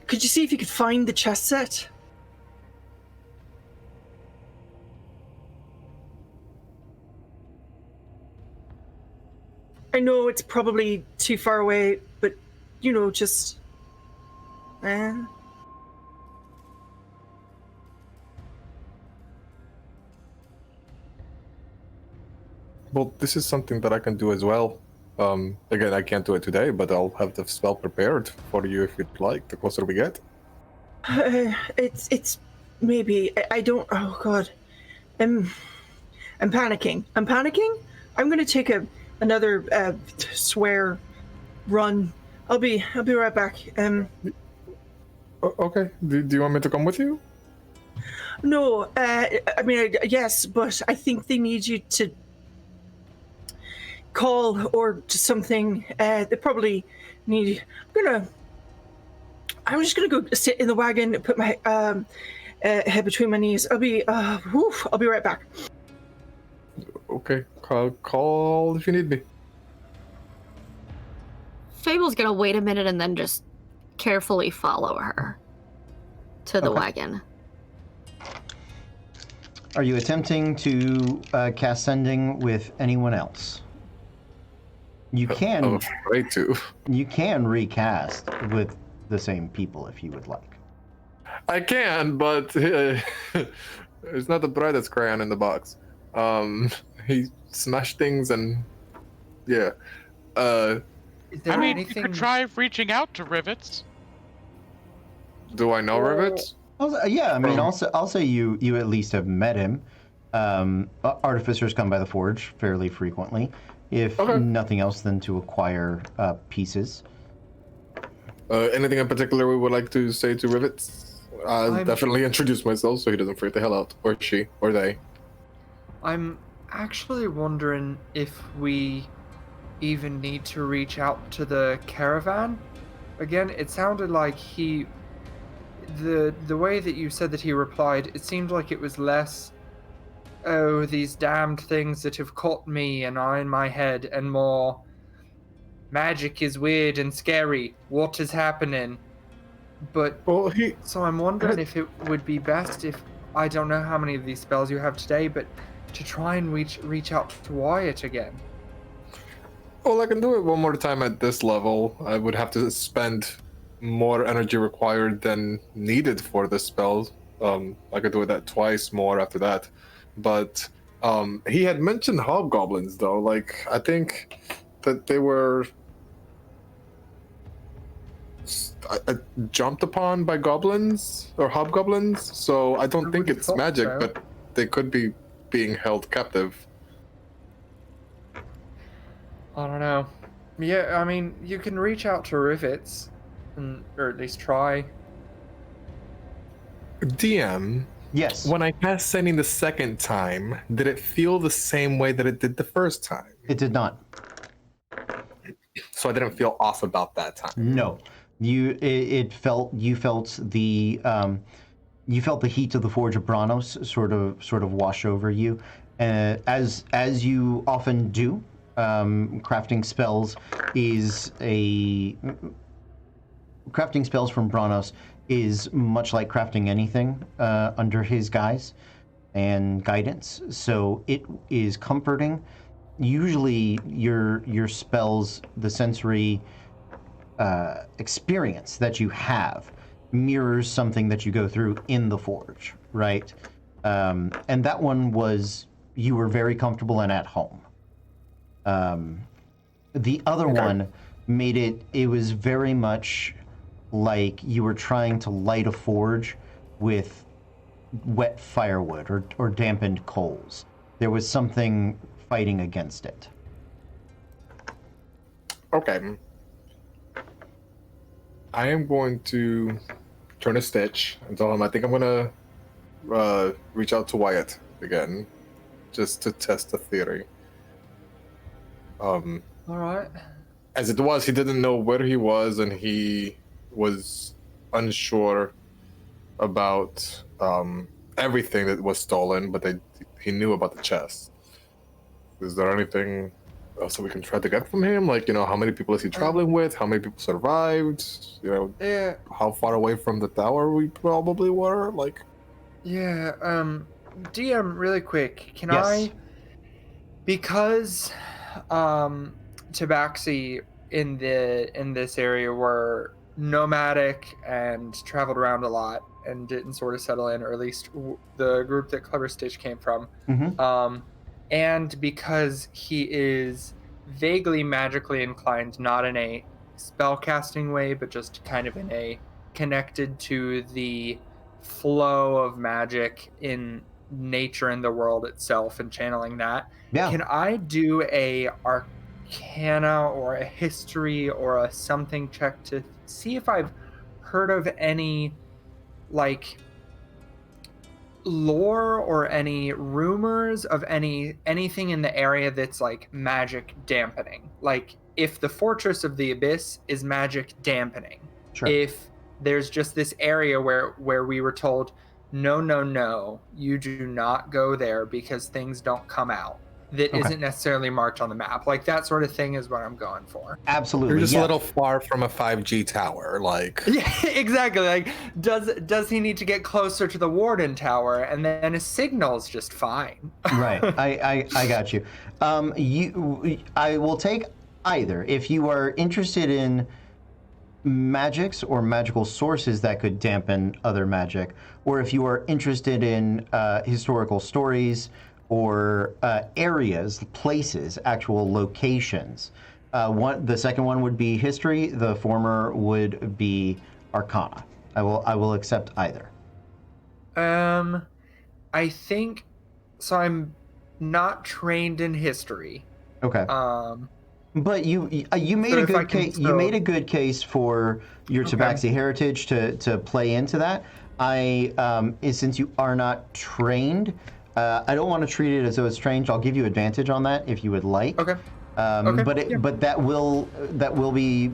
Could you see if you could find the chess set? I know it's probably too far away, but just. Well, this is something that I can do as well. Again, I can't do it today, but I'll have the spell prepared for you if you'd like, the closer we get. It's maybe, I don't, oh god. I'm panicking. I'm gonna take another swear run. I'll be right back. Okay, do you want me to come with you? No, I mean, yes, but I think they need you to call or something. They probably need. I'm just gonna go sit in the wagon, put my head between my knees. I'll be right back. Okay, call if you need me. Fable's gonna wait a minute and then just carefully follow her to the wagon. Are you attempting to cast sending with anyone else? You can. I'm afraid to. You can recast with the same people if you would like. I can, but it's not the brightest crayon in the box. He smashed things and yeah. Is there I mean, anything? you could try reaching out to Rivets. Do I know Rivets? Yeah, I mean, I'll say you at least have met him. Artificers come by the forge fairly frequently. If nothing else than to acquire pieces. Anything in particular we would like to say to Rivets? I'll definitely introduce myself so he doesn't freak the hell out. Or she, or they. I'm actually wondering if we even need to reach out to the caravan. Again, it sounded like the way that you said that he replied, it seemed like it was less, oh, these damned things that have caught me and are in my head, and more, magic is weird and scary. What is happening? But, so I'm wondering if it would be best if, I don't know how many of these spells you have today, but to try and reach out to Wyatt again. Well, I can do it one more time at this level. I would have to spend more energy required than needed for the spell. I could do that twice more after that. But he had mentioned hobgoblins, though. Like, I think that they were... jumped upon by goblins or hobgoblins, so I don't think it's magic, but they could be being held captive. I don't know. Yeah, I mean, you can reach out to Rivets, or at least try. DM, Yes. when I cast sending the second time, did it feel the same way that it did the first time? It did not. So I didn't feel off about that time. No. You felt the heat of the Forge of Branos sort of wash over you, as you often do. Crafting spells from Branos is much like crafting anything under his guise and guidance. So it is comforting. Usually, your spells, the sensory experience that you have, mirrors something that you go through in the Forge, right? And that one was, you were very comfortable and at home. The other one made it was very much like you were trying to light a forge with wet firewood or dampened coals. There was something fighting against it. Okay. I am going to turn a stitch and tell him I think I'm going to reach out to Wyatt again just to test the theory. All right. As it was, he didn't know where he was, and he was unsure about everything that was stolen, but he knew about the chest. Is there anything else that we can try to get from him? Like, how many people is he traveling with? How many people survived? Yeah. How far away from the tower we probably were? Like, yeah. DM, really quick, can Yes. I? Because Tabaxi in this area were nomadic and traveled around a lot and didn't sort of settle in, or at least the group that Clever Stitch came from. Mm-hmm. And because he is vaguely magically inclined, not in a spellcasting way, but just kind of in a connected to the flow of magic in nature and the world itself and channeling that. Yeah. Can I do a Arcana or a history or a something check to see if I've heard of any like lore or any rumors of anything in the area that's like magic dampening? Like if the Fortress of the Abyss is magic dampening, Sure. if there's just this area where we were told no, you do not go there because things don't come out, that Okay. isn't necessarily marked on the map. Like that sort of thing is what I'm going for. Absolutely. you're just yeah. a little far from a 5G tower. Like, Yeah, exactly. Like, does he need to get closer to the Warden Tower, and then his signal's just fine? Right. I got you. I will take either. If you are interested in magics or magical sources that could dampen other magic, or if you are interested in historical stories or areas, places, actual locations. The second one would be history. The former would be Arcana. I will accept either. I think so. I'm not trained in history. Okay. But you made So a if I good can case. You still- made a good case for your Okay. Tabaxi heritage to play into that. Since you are not trained, I don't want to treat it as though it's strange. I'll give you advantage on that if you would like. Okay. Okay, But that will be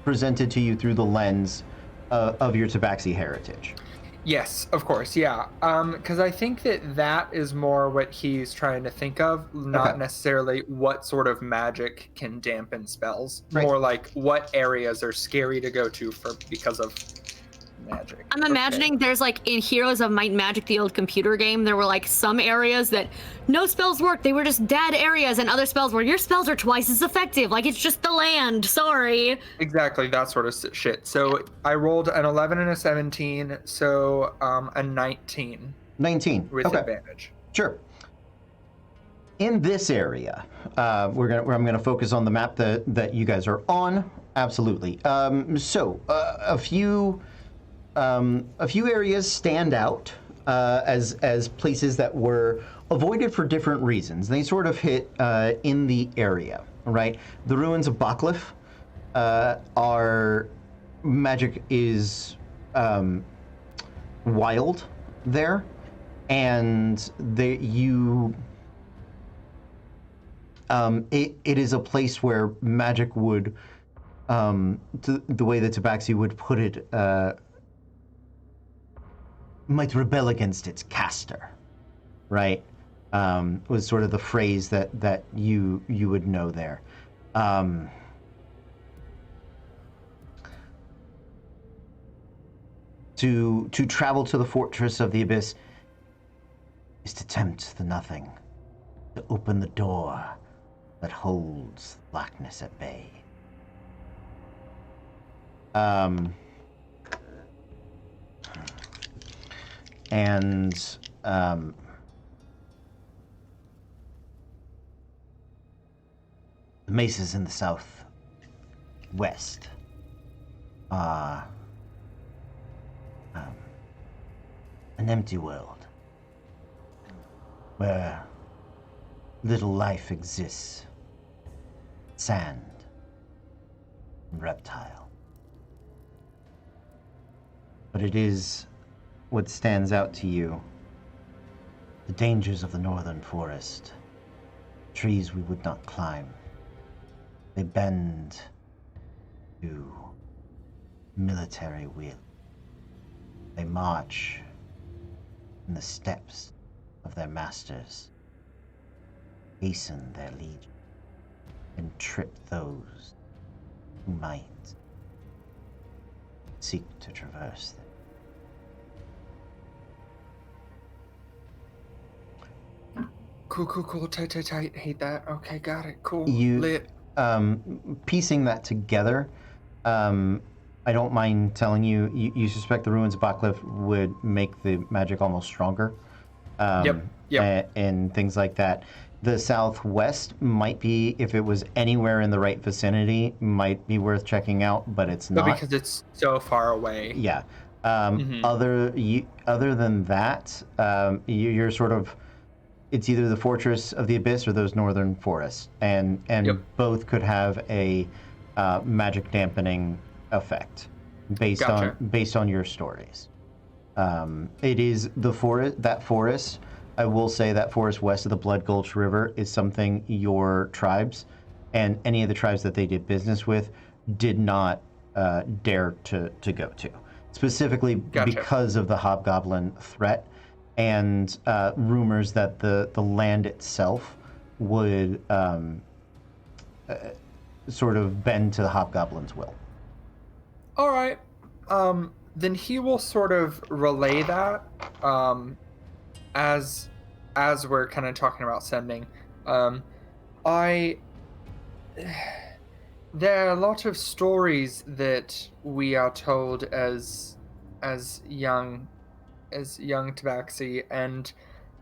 presented to you through the lens of your Tabaxi heritage. Yes, of course. Yeah. Because I think that is more what he's trying to think of, not Okay. necessarily what sort of magic can dampen spells. Right. More like what areas are scary to go to because of magic. I'm imagining there's like in Heroes of Might and Magic, the old computer game, there were like some areas that no spells worked. They were just dead areas, and other spells where your spells are twice as effective. Like it's just the land. Sorry. Exactly, that sort of shit. So I rolled an 11 and a 17, so a 19 19. with Okay. advantage. Sure. In this area, I'm going to focus on the map that you guys are on. Absolutely. So a few areas stand out as places that were avoided for different reasons. They sort of hit in the area, right? The ruins of Baklif are magic is wild there, and it is a place where magic would, the way that Tabaxi would put it, might rebel against its caster, right? Was sort of the phrase that you would know there. To travel to the Fortress of the Abyss is to tempt the nothing, to open the door that holds blackness at bay. The mesas in the southwest are an empty world where little life exists. Sand and reptile. But it is what stands out to you. The dangers of the northern forest. Trees we would not climb. They bend to military will. They march in the steps of their masters, hasten their legion, and trip those who might seek to traverse them. Cool. Tight. Hate that. Okay, got it. Cool. You, Lit. Piecing that together, I don't mind telling you, you suspect the ruins of Baklif would make the magic almost stronger. Yep. And things like that. The southwest might be, if it was anywhere in the right vicinity, might be worth checking out, but it's not. But because it's so far away. Yeah. Other than that, you're sort of, it's either the Fortress of the Abyss or those northern forests, and Yep. both could have a magic dampening effect based on your stories. It is the forest. I will say that forest west of the Blood Gulch River is something your tribes and any of the tribes that they did business with did not dare to go to, specifically because of the hobgoblin threat and rumors that the land itself would sort of bend to the hobgoblin's will. All right. Then he will sort of relay that as we're kind of talking about sending. There are a lot of stories that we are told as young Tabaxi, and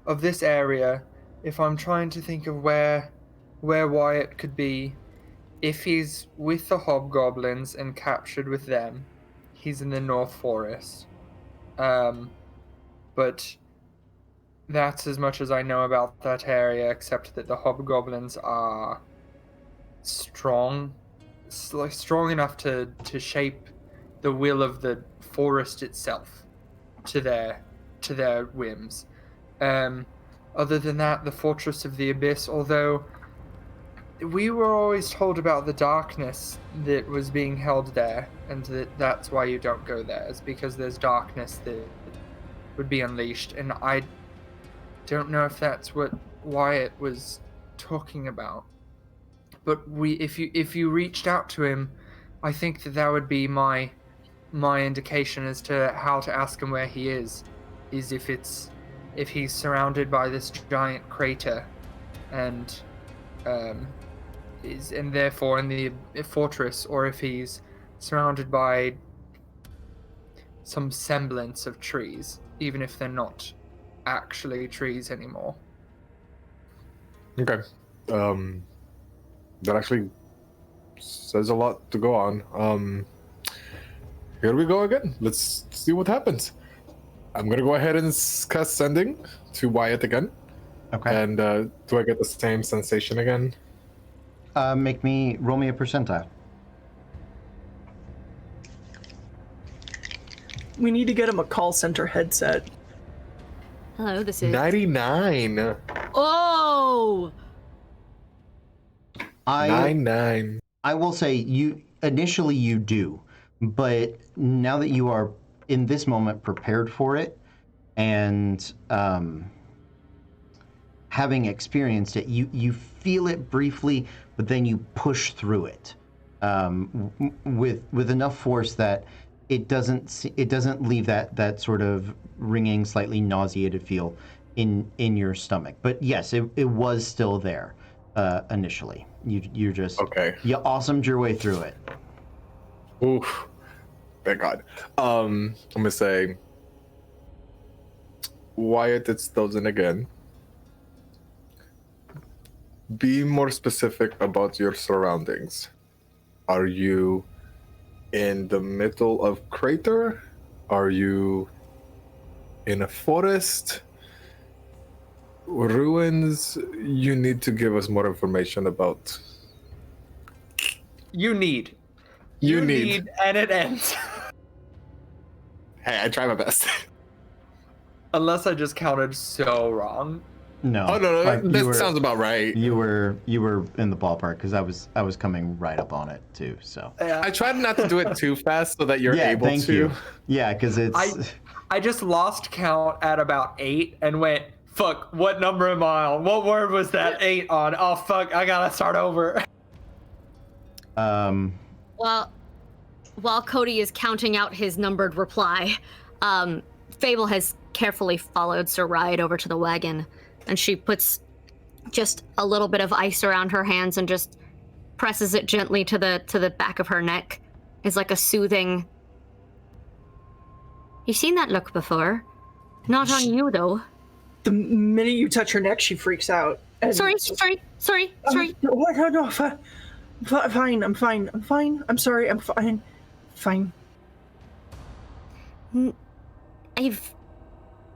of this area. If I'm trying to think of where Wyatt could be, if he's with the hobgoblins and captured with them, he's in the North Forest. But that's as much as I know about that area, except that the hobgoblins are strong enough to shape the will of the forest itself to their whims. Other than that, the Fortress of the Abyss, although we were always told about the darkness that was being held there, and that's why you don't go there, is because there's darkness that would be unleashed, and I don't know if that's what Wyatt was talking about. But if you reached out to him, I think that would be my indication as to how to ask him where he is if he's surrounded by this giant crater, and therefore in the fortress, or if he's surrounded by some semblance of trees, even if they're not actually trees anymore. Okay. That actually says a lot to go on. Here we go again. Let's see what happens. I'm gonna go ahead and cast Sending to Wyatt again. Okay. And do I get the same sensation again? Roll me a percentile. We need to get him a call center headset. Hello, this is 99. Oh! 99. I will say initially you do, but now that you are in this moment prepared for it and having experienced it, you feel it briefly, but then you push through it with enough force that it doesn't leave that sort of ringing, slightly nauseated feel in your stomach. But yes, it was still there initially. You're just Okay. You awesomed your way through it. Oof. Thank God. I'm gonna say Wyatt, it's Dozen again. Be more specific about your surroundings. Are you in the middle of crater? Are you in a forest? Ruins? You need to give us more information about. You need. You need. And it ends. Hey, I try my best. Unless I just counted so wrong. No. Oh no, like, that sounds about right. You were in the ballpark because I was coming right up on it too. So I tried not to do it too fast so that you're able thank to. you. Yeah, because it's. I just lost count at about 8 and went, fuck, what number am I on? What word was that 8 on? Oh fuck, I gotta start over. Well, while Cody is counting out his numbered reply, Fable has carefully followed Sir Riot over to the wagon, and she puts just a little bit of ice around her hands and just presses it gently to the back of her neck. It's like a soothing. You've seen that look before. Not on you, though. The minute you touch her neck, she freaks out. And Sorry. No, fine. I'm fine. I'm sorry. I'm fine. Fine.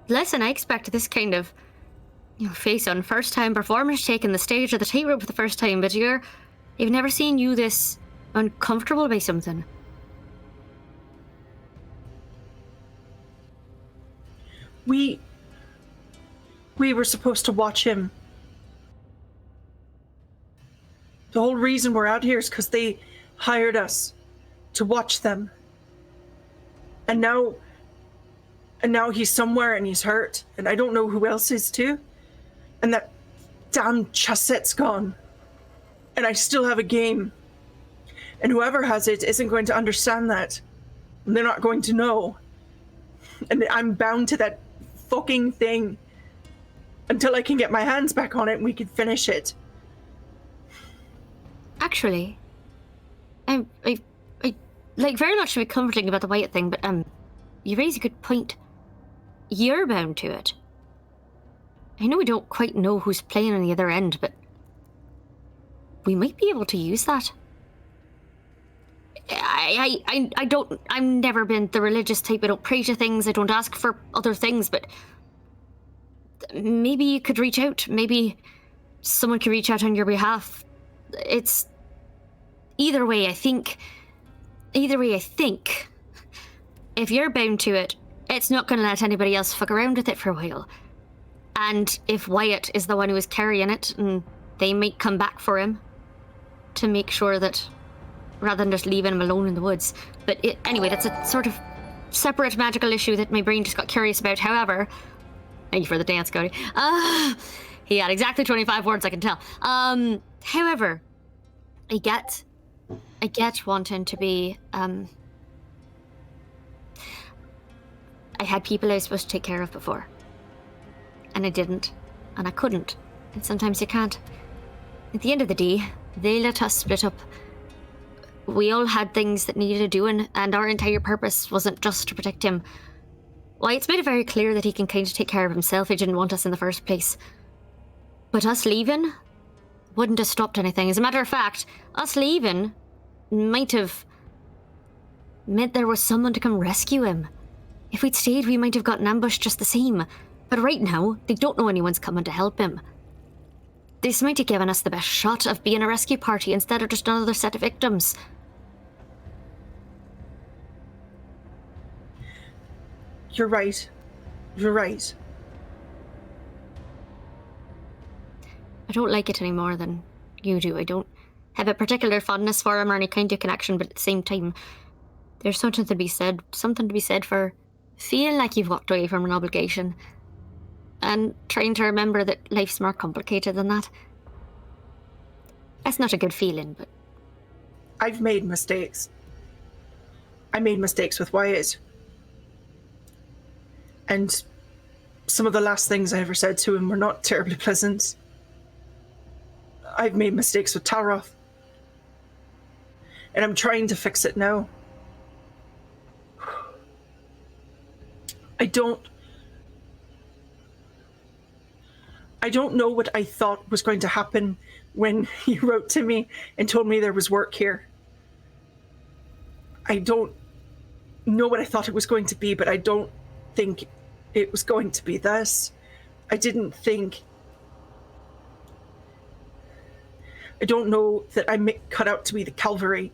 Listen, I expect this kind of face on first time performers taking the stage or the tightrope for the first time, but you've never seen you this uncomfortable by something. We were supposed to watch him. The whole reason we're out here is because they hired us to watch them. And now he's somewhere and he's hurt, and I don't know who else is too. And that damn chassette's gone. And I still have a game. And whoever has it isn't going to understand that. And they're not going to know. And I'm bound to that fucking thing until I can get my hands back on it and we can finish it. Actually, I like very much to be comforting about the Wyatt thing, but you raise a good point. You're bound to it. I know we don't quite know who's playing on the other end, but we might be able to use that. I've never been the religious type. I don't pray to things. I don't ask for other things, but maybe you could reach out. Maybe someone could reach out on your behalf. It's either way, I think, if you're bound to it, it's not going to let anybody else fuck around with it for a while. And if Wyatt is the one who is carrying it, and they might come back for him to make sure that, rather than just leaving him alone in the woods. But anyway, that's a sort of separate magical issue that my brain just got curious about. However, thank you for the dance, Cody. He had exactly 25 words, I can tell. However, I get wanting to be, I had people I was supposed to take care of before. And I didn't. And I couldn't. And sometimes you can't. At the end of the day, they let us split up. We all had things that needed doing, and our entire purpose wasn't just to protect him. Why, it's made it very clear that he can kind of take care of himself. He didn't want us in the first place. But us leaving wouldn't have stopped anything. As a matter of fact, us leaving might have meant there was someone to come rescue him. If we'd stayed, we might have gotten ambushed just the same. But right now, they don't know anyone's coming to help him. This might have given us the best shot of being a rescue party instead of just another set of victims. You're right. You're right. I don't like it any more than you do. I don't have a particular fondness for him or any kind of connection, but at the same time, there's something to be said for feeling like you've walked away from an obligation and trying to remember that life's more complicated than that. That's not a good feeling, but... I've made mistakes. I made mistakes with Wyatt. And some of the last things I ever said to him were not terribly pleasant. I've made mistakes with Talroth. And I'm trying to fix it now. I don't know what I thought was going to happen when you wrote to me and told me there was work here. I don't know what I thought it was going to be, but I don't think it was going to be this. I don't know that I'm cut out to be the cavalry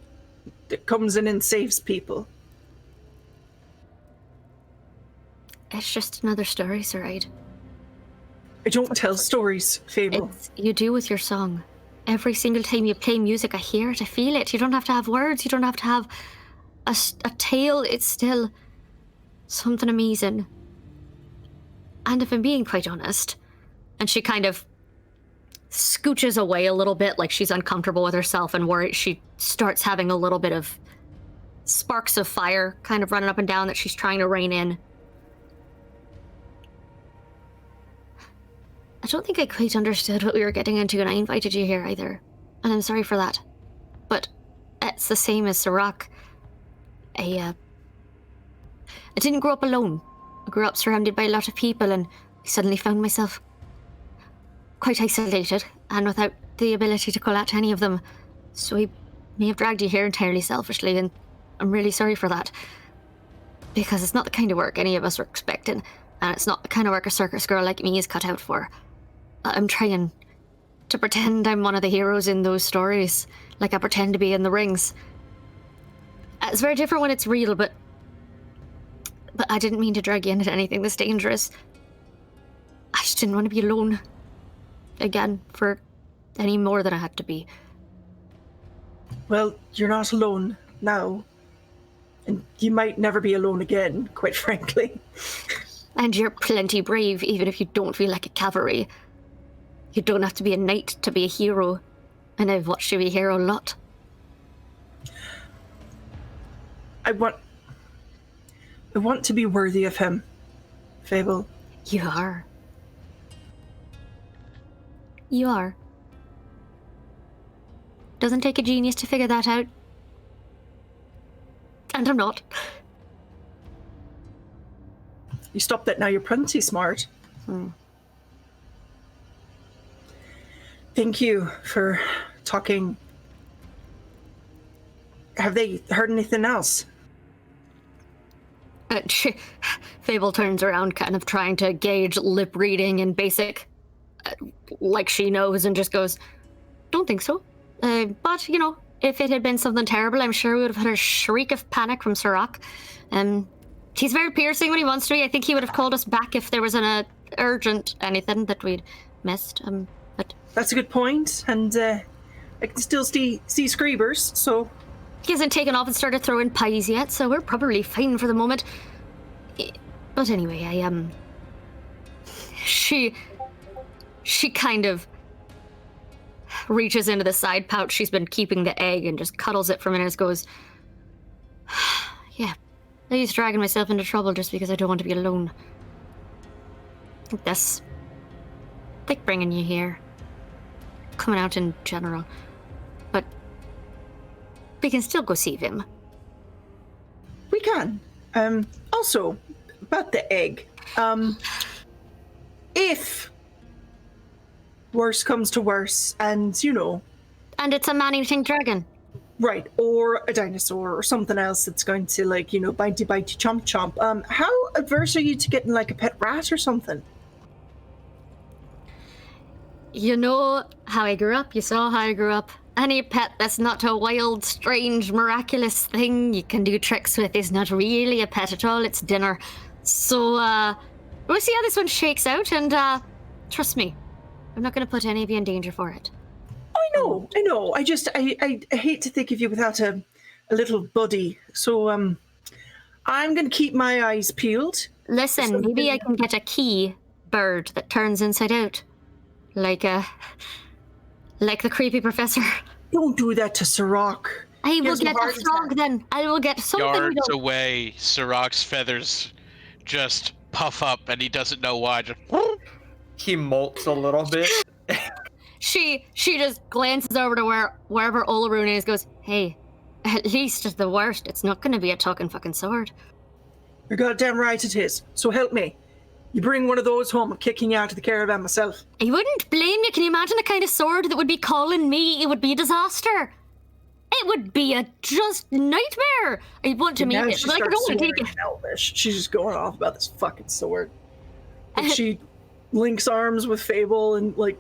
that comes in and saves people. It's just another story, Sir Aid. I don't tell stories, Fable. You do with your song. Every single time you play music, I hear it, I feel it. You don't have to have words, you don't have to have a tale. It's still something amazing. And if I'm being quite honest, and she kind of scooches away a little bit, like she's uncomfortable with herself and worried, she starts having a little bit of sparks of fire kind of running up and down that she's trying to rein in. I don't think I quite understood what we were getting into, and I invited you here either. And I'm sorry for that. But it's the same as Sirach. I didn't grow up alone. I grew up surrounded by a lot of people, and I suddenly found myself quite isolated, and without the ability to call out to any of them. So I may have dragged you here entirely selfishly, and I'm really sorry for that. Because it's not the kind of work any of us were expecting, and it's not the kind of work a circus girl like me is cut out for. I'm trying to pretend I'm one of the heroes in those stories, like I pretend to be in the rings. It's very different when it's real, but I didn't mean to drag you into anything this dangerous. I just didn't want to be alone. Again, for any more than I had to be. Well, you're not alone now. And you might never be alone again, quite frankly. And you're plenty brave, even if you don't feel like a cavalry. You don't have to be a knight to be a hero. And I've watched you be a hero a lot. I want to be worthy of him, Fable. You are. You are. Doesn't take a genius to figure that out. And I'm not. You stop that now, you're plenty smart. Thank you for talking. Have they heard anything else? Fable turns around, kind of trying to gauge lip reading and basic, like she knows, and just goes, "Don't think so. But, you know, if it had been something terrible, I'm sure we would have had a shriek of panic from Sirach. He's very piercing when he wants to be. I think he would have called us back if there was an urgent anything that we'd missed. But that's a good point, and I can still see Screebers, so... He hasn't taken off and started throwing pies yet, so we're probably fine for the moment. But anyway, She kind of reaches into the side pouch she's been keeping the egg and just cuddles it for a minute and goes, "Yeah, I used dragging myself into trouble just because I don't want to be alone. This, like bringing you here, coming out in general, but we can still go save him." We can. Also, about the egg, if worse comes to worse, and, you know... And it's a man-eating dragon. Right, or a dinosaur or something else that's going to, like, bitey bitey chomp chomp. How adverse are you to getting like a pet rat or something? You know how I grew up. You saw how I grew up. Any pet that's not a wild, strange, miraculous thing you can do tricks with is not really a pet at all. It's dinner. So, we'll see how this one shakes out, and, trust me, I'm not gonna put any of you in danger for it. I know. I hate to think of you without a little buddy. So, I'm gonna keep my eyes peeled. Listen, maybe I can get a key bird that turns inside out. Like the creepy professor. Don't do that to Sirach. I will has a get heart a frog attack. then. I will get something. Yards away, Sirach's feathers just puff up, and he doesn't know why. Just He molts a little bit. She just glances over to wherever Olaroon is, goes, hey, at least at the worst, it's not gonna be a talking fucking sword. You're goddamn right it is. So help me. You bring one of those home, I'm kicking you out of the caravan myself. I wouldn't blame you. Can you imagine the kind of sword that would be calling me? It would be a disaster. It would be a just nightmare. I want to meet Now it, she but I could starts only take swearing it. in Elvish. She's just going off about this fucking sword. And she links arms with Fable and, like,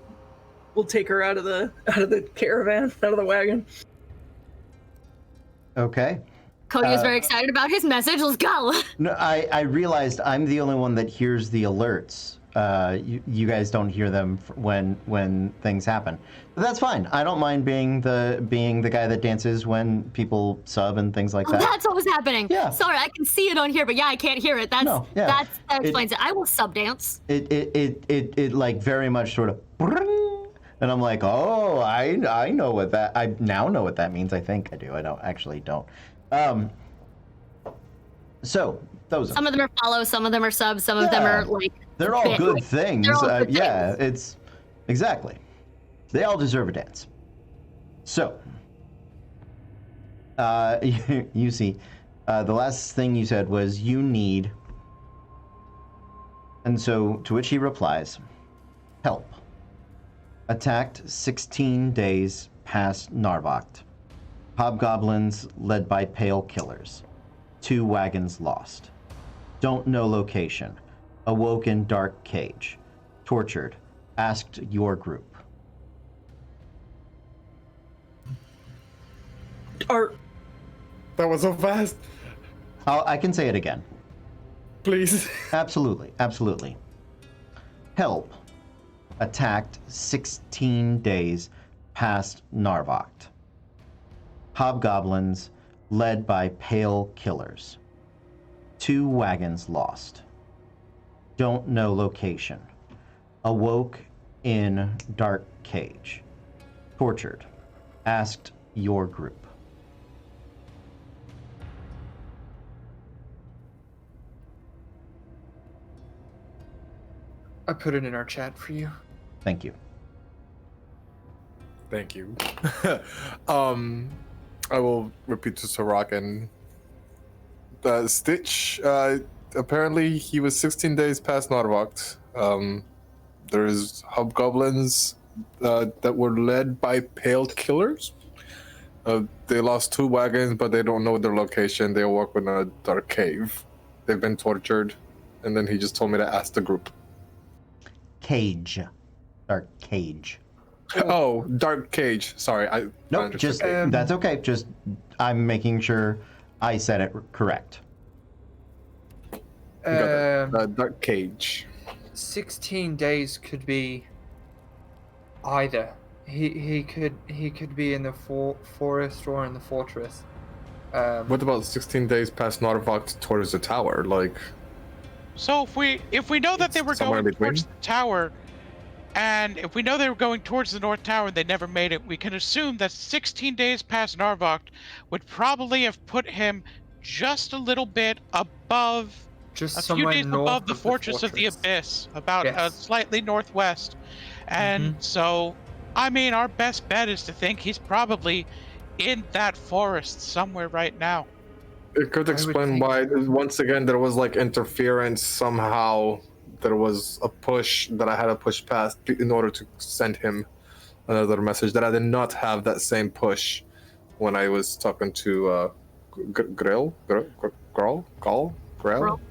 will take her out of the caravan, out of the wagon. Okay. Koya's very excited about his message. Let's go. No, I realized I'm the only one that hears the alerts. You guys don't hear them when things happen. But that's fine. I don't mind being the guy that dances when people sub and things like that. That's what was happening. Yeah. Sorry, I can see it on here, but yeah, I can't hear it. That explains it. I will sub dance. It like very much sort of, and I'm like, oh, I know what that. I now know what that means. I think I do. I don't. So those. Some of them are follows, some of them are subs, some of them are like. They're all good things. They're all good yeah, things. it's exactly. They all deserve a dance. So, you see, the last thing you said was you need, and so to which he replies, help. Attacked 16 days past Narvoct. Hobgoblins led by Pale Killers. 2 wagons lost. Don't know location. Awoke in dark cage. Tortured. Asked your group. That was so fast. I can say it again. Please. Absolutely. Help. Attacked 16 days past Narvoct. Hobgoblins led by Pale Killers. 2 wagons lost. Don't know location. Awoke in dark cage. Tortured. Asked your group. I put it in our chat for you. Thank you. Thank you. I will repeat to Sirach and Stitch. Apparently, he was 16 days past Narvoct. There's hobgoblins that were led by Pale Killers. They lost 2 wagons, but they don't know their location. They walk in a dark cave. They've been tortured, and then he just told me to ask the group. Cage. Dark cage. Oh, dark cage. Sorry, I Nope, just that's okay. Just I'm making sure I said it correct. Dark cage. 16 days could be either. He could be in the forest or in the fortress. What about 16 days past Narvoct towards the tower? Like, So if we know that they were somewhere going in between? towards the tower, and if we know they were going towards the North Tower and they never made it, we can assume that 16 days past Narvoct would probably have put him just a little bit above, Just a few somewhere days north above the Fortress of the Abyss, about Yes. slightly northwest. And so, I mean, our best bet is to think he's probably in that forest somewhere right now. it could I would explain think- why, once again, there was like interference somehow. There was a push that I had to push past in order to send him another message that I did not have that same push when I was talking to Grell.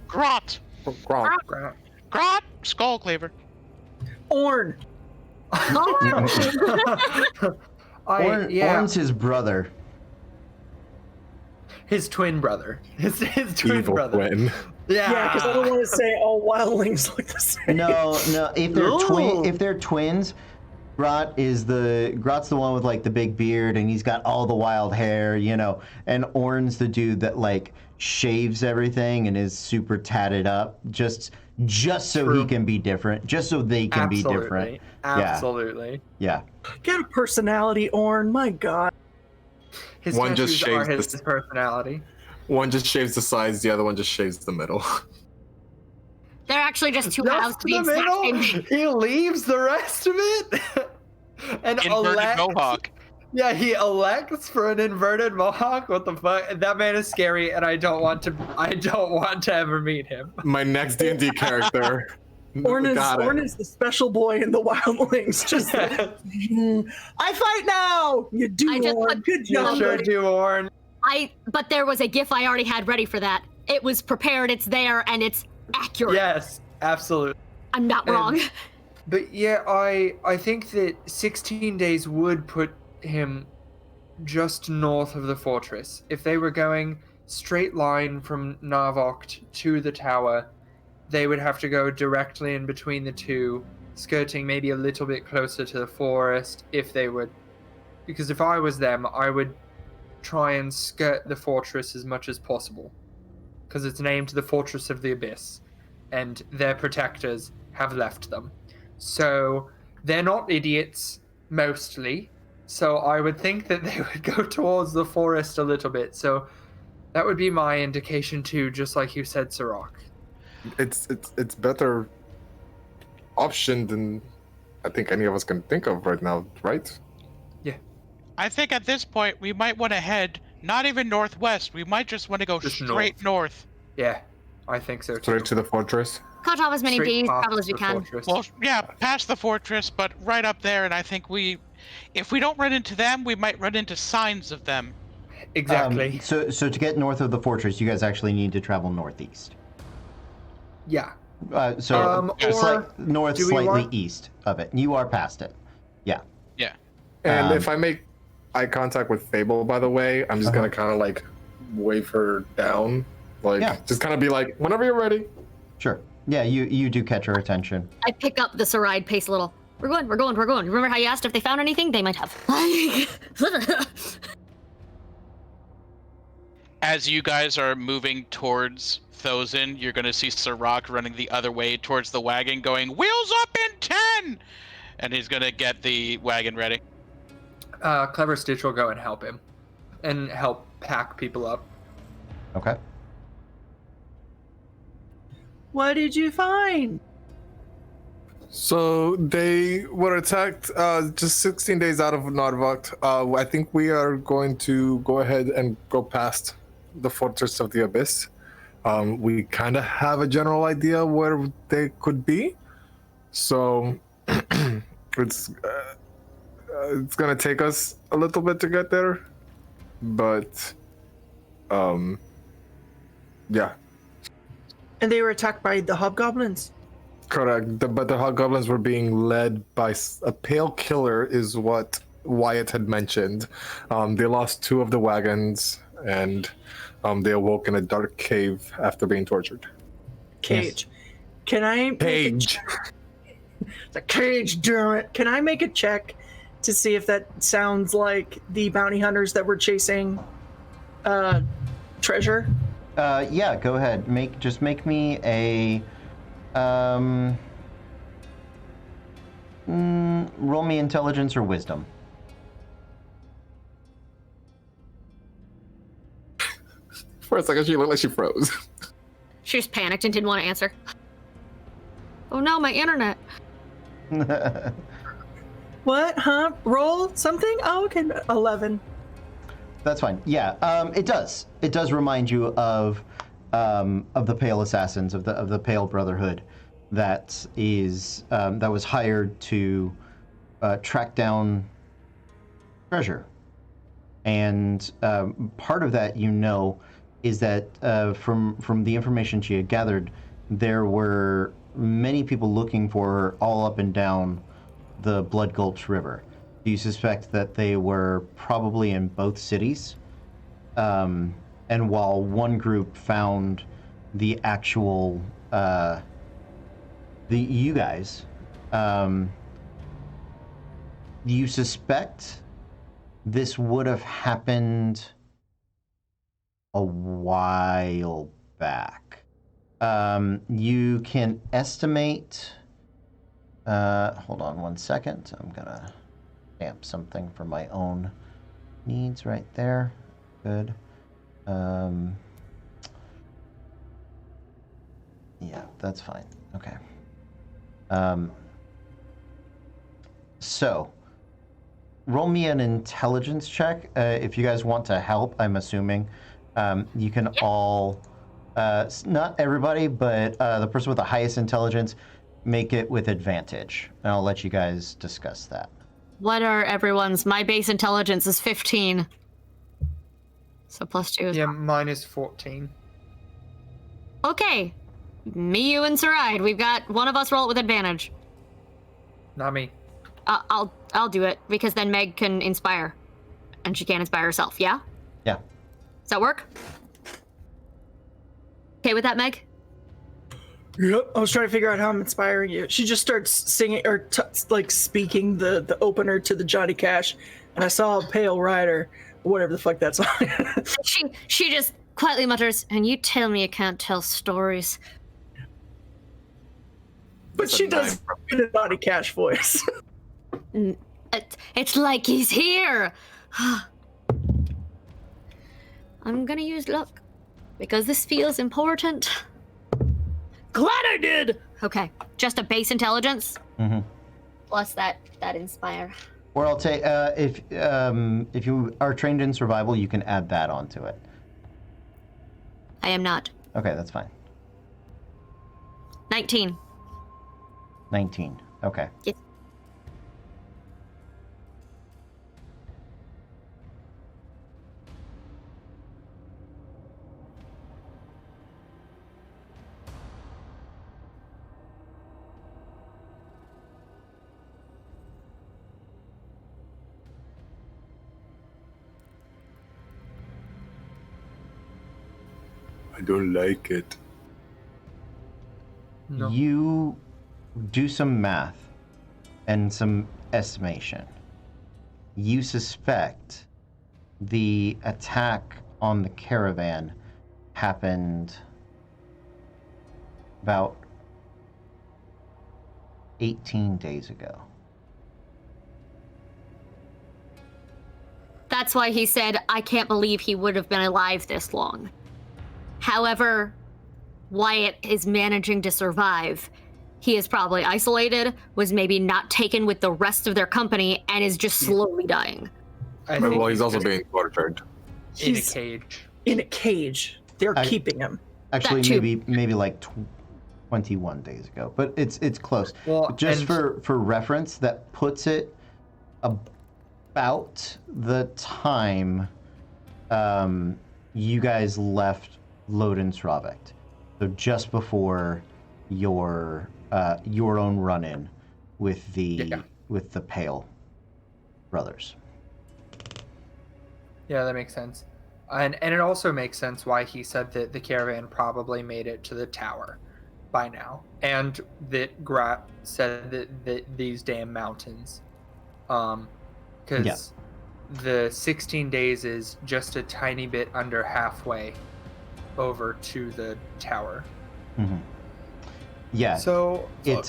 Grot! Grot! Skull Cleaver. Orn. Orn's his brother. His twin brother. His twin Evil brother. twin. Yeah, because I don't want to say all wildlings look the same. No. If they're twins, Grot's the one with like the big beard and he's got all the wild hair, you know. And Orn's the dude that like shaves everything and is super tatted up, just so he can be different, just so they can be different. Absolutely. Yeah. Get a personality, Orn. My God. His One just tattoos are shaves his personality. One just shaves the sides, the other one just shaves the middle. They're actually just two halves Just to the the exact middle. same thing. He leaves the rest of it. And Inverted mohawk. Yeah, he elects for an inverted mohawk. What the fuck? That man is scary, and I don't want to ever meet him. My next D&D character. Orn is the special boy in the wildlings. Just I fight now. You do, I just Orn. put- Good You job. sure buddy. do, Orn. But there was a GIF I already had ready for that. It was prepared, it's there, and it's accurate. Yes, absolutely. I'm not wrong. But yeah, I think that 16 days would put him just north of the fortress. If they were going straight line from Narvokt to the tower, they would have to go directly in between the two, skirting maybe a little bit closer to the forest if they would. Because if I was them, I would try and skirt the fortress as much as possible. Because it's named the Fortress of the Abyss, and their protectors have left them. So they're not idiots, mostly. So I would think that they would go towards the forest a little bit. So that would be my indication too, just like you said, Sirach. It's better option than I think any of us can think of right now, right? I think at this point we might want to head not even northwest. We might just want to go Just straight north. Yeah, I think so too. Straight to the fortress. Cut off as many Straight days past travel as we the can. fortress. Well, yeah, past the fortress, but right up there. And I think if we don't run into them, we might run into signs of them. Exactly. So to get north of the fortress, you guys actually need to travel northeast. Yeah. North, do we slightly want- east of it. You are past it. Yeah. Yeah. And if I make eye contact with Fable, by the way, I'm just gonna kind of like wave her down, like just kind of be like, whenever you're ready. Sure. Yeah, you do catch her attention. I pick up the Saride pace a little. We're going. Remember how you asked if they found anything? They might have. As you guys are moving towards Thosin, you're going to see Sirach running the other way towards the wagon going, "Wheels up in 10!" And he's going to get the wagon ready. Clever Stitch will go and help him, and help pack people up. Okay. What did you find? So they were attacked just 16 days out of Narvokt. I think we are going to go ahead and go past the Fortress of the Abyss. We kind of have a general idea where they could be. So it's going to take us a little bit to get there. But, yeah. And they were attacked by the hobgoblins. Correct, but the hobgoblins were being led by a pale killer, is what Wyatt had mentioned. They lost 2 of the wagons, and they awoke in a dark cave after being tortured. Cage. Can I? Cage. It's a cage, damn it. Can I make a check to see if that sounds like the bounty hunters that were chasing treasure? Yeah, go ahead. Make me a roll me intelligence or wisdom. For a second, she looked like she froze. She just panicked and didn't want to answer. Oh no, my internet. What? Huh? Roll something? Oh, okay. 11. That's fine. Yeah, it does. It does remind you of the Pale Assassins, of the Pale Brotherhood, that was hired to track down treasure, And part of that, is that from the information she had gathered, there were many people looking for her all up and down the Blood Gulch River. Do you suspect that they were probably in both cities? And while one group found the actual, you guys, you suspect this would have happened a while back. You can estimate, hold on one second. I'm gonna stamp something for my own needs right there. Good. Yeah, that's fine. Okay. So, roll me an intelligence check. If you guys want to help, I'm assuming. You can all, not everybody, but the person with the highest intelligence, make it with advantage. And I'll let you guys discuss that. What are everyone's? My base intelligence is 15. So +2 is... Yeah, mine is 14. Okay. Me, you, and Saride. We've got one of us roll it with advantage. Not me. I'll do it, because then Meg can inspire. And she can't inspire herself, yeah? Yeah. Does that work? Okay with that, Meg? Yep. I was trying to figure out how I'm inspiring you. She just starts singing or speaking the opener to the Johnny Cash, and I saw a Pale Rider, whatever the fuck that song. She just quietly mutters, "And you tell me you can't tell stories." But she does in a Johnny Cash voice. It's like he's here. I'm gonna use luck because this feels important. Glad I did. Okay, just a base intelligence. Mm-hmm. Plus that inspire. Or I'll take if you are trained in survival, you can add that onto it. I am not. Okay, that's fine. 19. 19. Okay. Yes. I don't like it. No. You do some math and some estimation. You suspect the attack on the caravan happened about 18 days ago. That's why he said, I can't believe he would have been alive this long. However, Wyatt is managing to survive. He is probably isolated, was maybe not taken with the rest of their company, and is just slowly dying. Well, he's also being tortured. In a He's cage. in a cage. They're keeping him. Actually, That too. maybe like 21 days ago, but it's close. Well, Just and- for reference, that puts it about the time you guys left Loden Sravekt. So just before your own run-in with the Pale brothers. Yeah, that makes sense. And it also makes sense why he said that the caravan probably made it to the tower by now. And that Grat said that these damn mountains. Because the 16 days is just a tiny bit under halfway over to the tower. Mm-hmm. Yeah. So It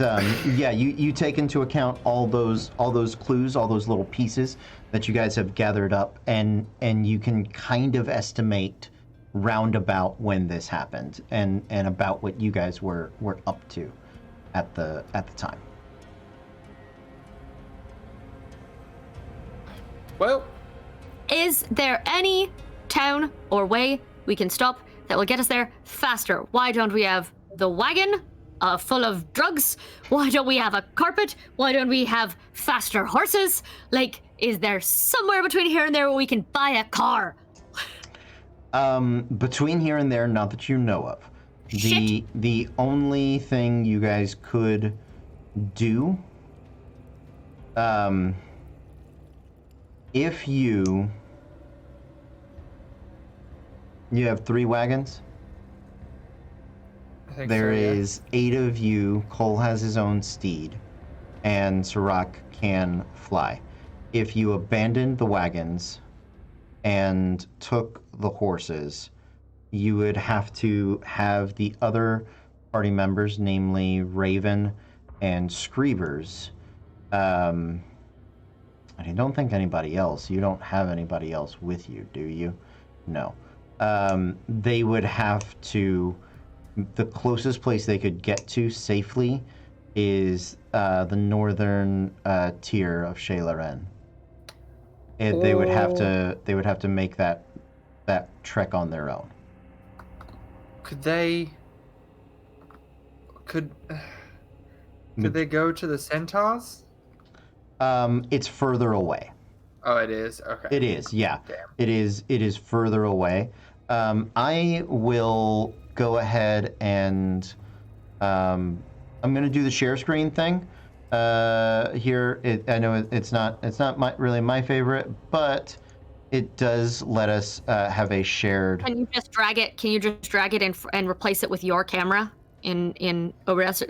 you take into account all those clues, all those little pieces that you guys have gathered up, and you can kind of estimate roundabout when this happened and about what you guys were up to at the time. well, Is there any town or way we can stop that will get us there faster? Why don't we have the wagon full of drugs? Why don't we have a carpet? Why don't we have faster horses? Like, Is there somewhere between here and there where we can buy a car? Between here and there, not that you know of. Shit. The only thing you guys could do, if you have 3 wagons. I think There so, yeah. is 8 of you. Cole has his own steed, and Sirach can fly. If you abandoned the wagons and took the horses, you would have to have the other party members, namely Raven and Screebers. I don't think anybody else. You don't have anybody else with you, do you? No. They would have to. The closest place they could get to safely is the northern tier of Shaylaren. They would have to make that trek on their own. Could they go to the Centaurs? It's further away. Oh, it is? Okay. It is, yeah. Damn. It is further away. I will go ahead and I'm going to do the share screen thing. Here, I know it's not really my favorite, but it does let us have a shared. Can you just drag it? Can you just drag it and replace it with your camera in OBS?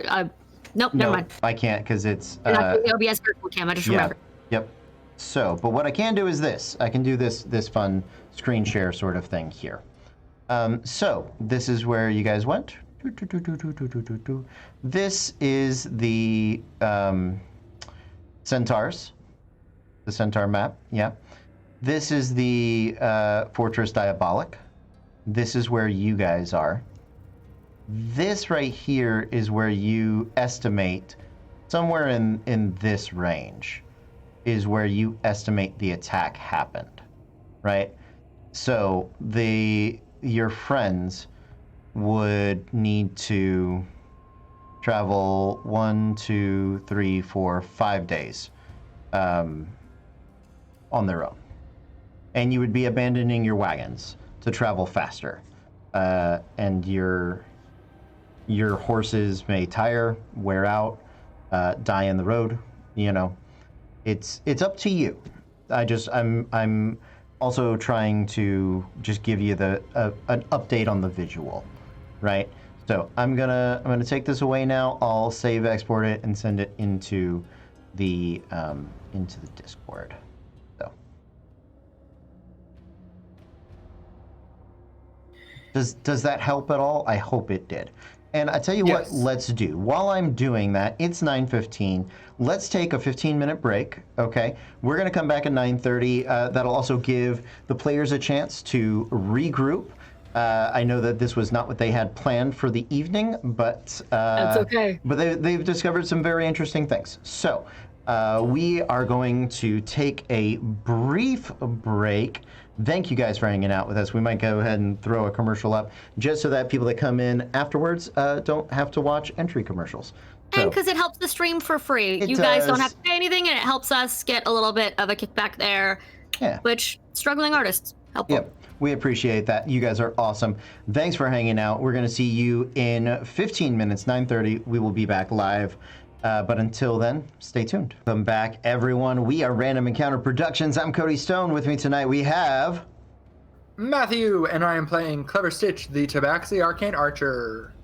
Nope, never mind. I can't because it's. You're not doing the OBS virtual cam. I just remembered. Yep. So, but what I can do is this. I can do this fun screen share sort of thing here. So this is where you guys went. This is the Centaurs, the Centaur map. Yeah. This is the Fortress Diabolic. This is where you guys are. This right here is where you estimate somewhere in this range is where you estimate the attack happened, right? So your friends would need to travel 1, 2, 3, 4, 5 days on their own. And you would be abandoning your wagons to travel faster. And your horses may tire, wear out, die in the road. You know, it's up to you. I'm also trying to just give you an update on the visual, right? So I'm gonna take this away now. I'll save, export it, and send it into the Discord. So does that help at all? I hope it did. And I tell you what, let's do. While I'm doing that, it's 9:15. Let's take a 15-minute break, okay? We're going to come back at 9:30. That'll also give the players a chance to regroup. I know that this was not what they had planned for the evening, but That's okay. But they've discovered some very interesting things. So we are going to take a brief break. Thank you guys for hanging out with us. We might go ahead and throw a commercial up just so that people that come in afterwards don't have to watch entry commercials. And because it helps the stream for free. You guys don't have to pay anything, and it helps us get a little bit of a kickback there. Yeah. Which, struggling artists, helpful. Yep. We appreciate that. You guys are awesome. Thanks for hanging out. We're going to see you in 15 minutes, 9:30. We will be back live. But until then, stay tuned. Welcome back, everyone. We are Random Encounter Productions. I'm Cody Stone. With me tonight, we have Matthew, and I am playing Clever Stitch, the Tabaxi Arcane Archer.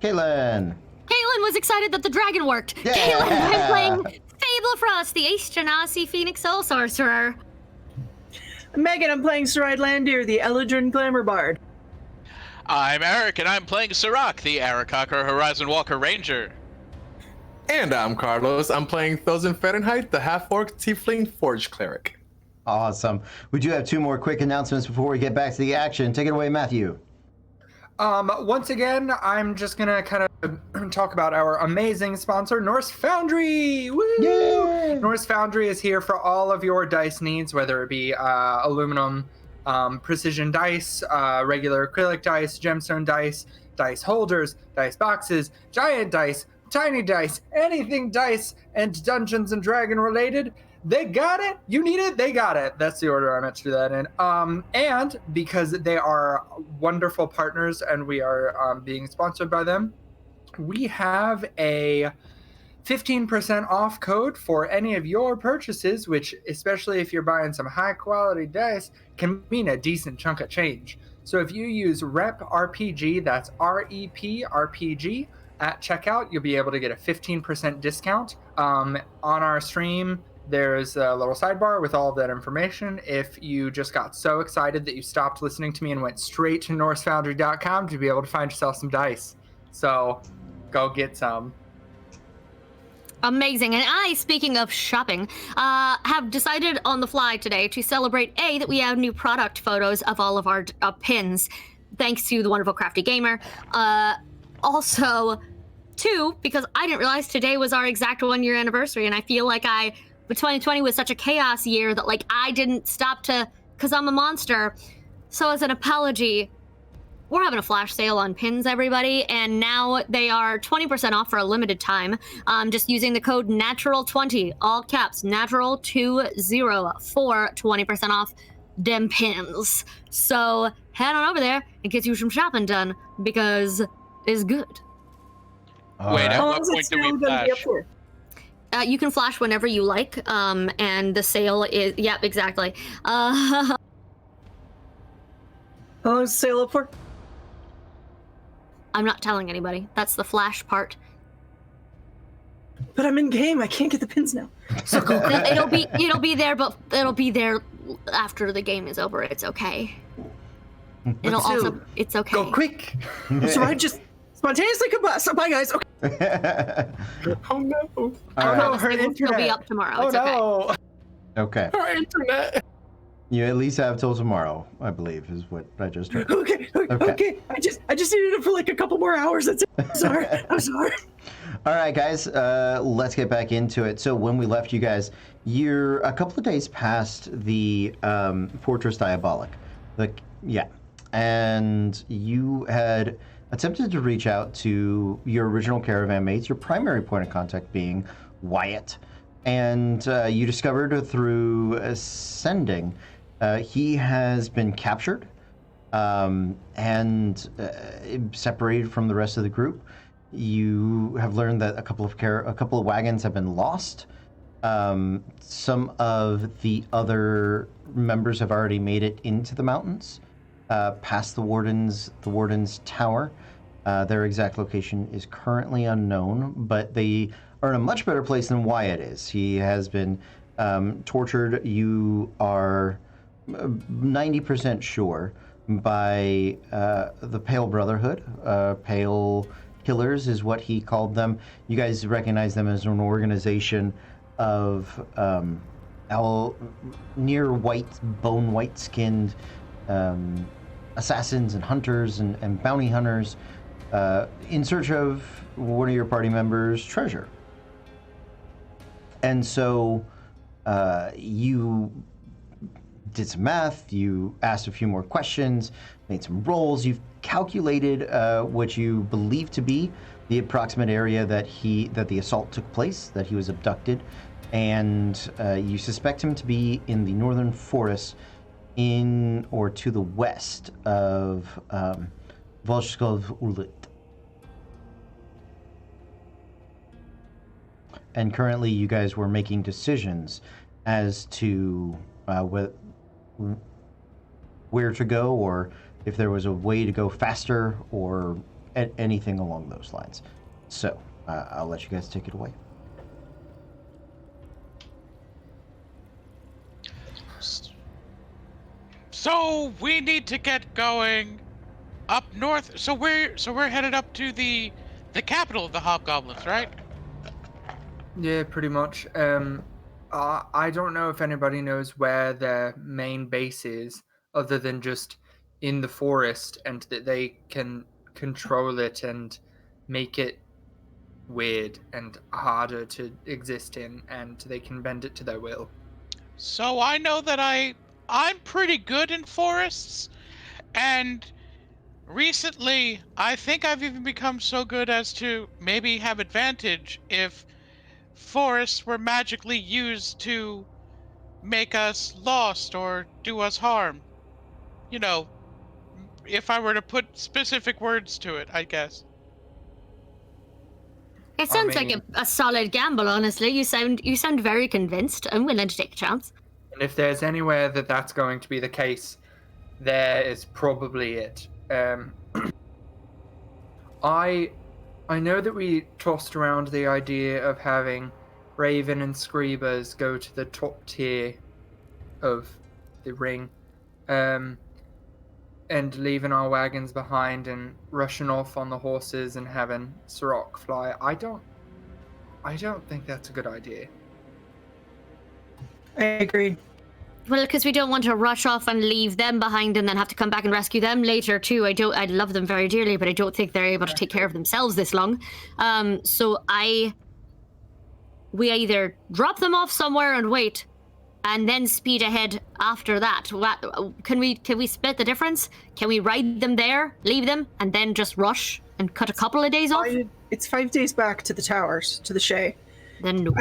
Caitlin. Caitlin was excited that the dragon worked. Yeah. Caitlin, I'm playing Fable Frost, the Ace Genasi Phoenix Soul Sorcerer. Megan, I'm playing Saride Landir, the Eladrin Glamour Bard. I'm Eric, and I'm playing Sirach, the Arakakra Horizon Walker Ranger. And I'm Carlos. I'm playing Thousand Fahrenheit, the half-orc tiefling forge cleric. Awesome. We do have 2 more quick announcements before we get back to the action. Take it away, Matthew. Once again, I'm just gonna kind of talk about our amazing sponsor, Norse Foundry. Woo! Yay! Norse Foundry is here for all of your dice needs, whether it be aluminum, precision dice, regular acrylic dice, gemstone dice, dice holders, dice boxes, giant dice, tiny dice, anything dice and Dungeons and Dragon related, they got it. You need it, they got it. That's the order I meant to do that in. And because they are wonderful partners and we are being sponsored by them, we have a 15% off code for any of your purchases, which, especially if you're buying some high quality dice, can mean a decent chunk of change. So if you use REP RPG, that's REP RPG, at checkout, you'll be able to get a 15% discount. On our stream, there's a little sidebar with all of that information. If you just got so excited that you stopped listening to me and went straight to NorseFoundry.com to be able to find yourself some dice. So go get some. Amazing. And I, speaking of shopping, have decided on the fly today to celebrate, A, that we have new product photos of all of our pins, thanks to the wonderful Crafty Gamer. Also, 2, because I didn't realize today was our exact 1-year anniversary, and I feel like 2020 was such a chaos year that, like, I didn't stop because I'm a monster. So as an apology, we're having a flash sale on pins, everybody, and now they are 20% off for a limited time. Just using the code NATURAL20, all caps, NATURAL20 for 20% off dem pins. So head on over there and get you some shopping done, because it's good. Wait, at what point do we flash? You can flash whenever you like, and the sale is, yep, exactly. How long is the sale up for? I'm not telling anybody. That's the flash part. But I'm in game. I can't get the pins now. So it'll be there, but it'll be there after the game is over. It's okay. It's okay. Go quick. So I just spontaneously combust. Bye, guys. Okay. Oh no. Oh no, her internet will be up tomorrow. Oh it's okay. no. Okay. Our internet. You at least have till tomorrow, I believe, is what I just heard. Okay. I just needed it for like a couple more hours. That's it. I'm sorry. All right, guys, let's get back into it. So when we left you guys, you're a couple of days past the Fortress Diabolic. And you had attempted to reach out to your original caravan mates, your primary point of contact being Wyatt. And you discovered through sending, he has been captured and separated from the rest of the group. You have learned that a couple of wagons have been lost. Some of the other members have already made it into the mountains, past the warden's tower. Their exact location is currently unknown, but they are in a much better place than Wyatt is. He has been tortured. You are 90% sure by the Pale Brotherhood. Pale Killers is what he called them. You guys recognize them as an organization of near white-skinned assassins and hunters and bounty hunters in search of one of your party members' treasure. And so you did some math, you asked a few more questions, made some rolls, you've calculated what you believe to be the approximate area that the assault took place, that he was abducted, and you suspect him to be in the northern forest in or to the west of Volskov Ulit. And currently you guys were making decisions as to where to go, or if there was a way to go faster, or anything along those lines. So I'll let you guys take it away. So we need to get going up north. So we're headed up to the capital of the Hobgoblins, right? Yeah, pretty much. I don't know if anybody knows where their main base is, other than just in the forest, and that they can control it and make it weird and harder to exist in, and they can bend it to their will. So I know that I'm pretty good in forests, and recently, I think I've even become so good as to maybe have advantage if forests were magically used to make us lost or do us harm. You know, if I were to put specific words to it, I guess. It sounds like mean- a solid gamble, honestly. You sound very convinced. I'm willing to take a chance. And if there's anywhere that that's going to be the case, there is probably it. I know that we tossed around the idea of having Raven and Screebers go to the top tier of the ring, and leaving our wagons behind and rushing off on the horses and having Sirach fly. I don't think that's a good idea. I agree. Well, because we don't want to rush off and leave them behind and then have to come back and rescue them later too. I love them very dearly, but I don't think they're able to take care of themselves this long. We either drop them off somewhere and wait, and then speed ahead after that. Can we split the difference? Can we ride them there, leave them, and then just rush and cut a couple of days off? It's 5 days back to the towers, to the Shay. Then no.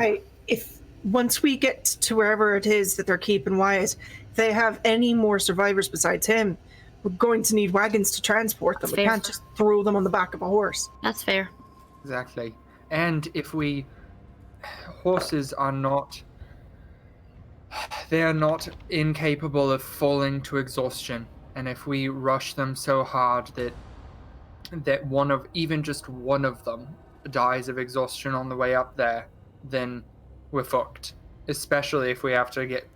Once we get to wherever it is that they're keeping Wyatt, if they have any more survivors besides him, we're going to need wagons to transport them. That's We fair. can't just throw them on the back of a horse. That's fair. Exactly. And if horses are not, they are not incapable of falling to exhaustion. And if we rush them so hard that even just one of them dies of exhaustion on the way up there, then we're fucked. Especially if we have to get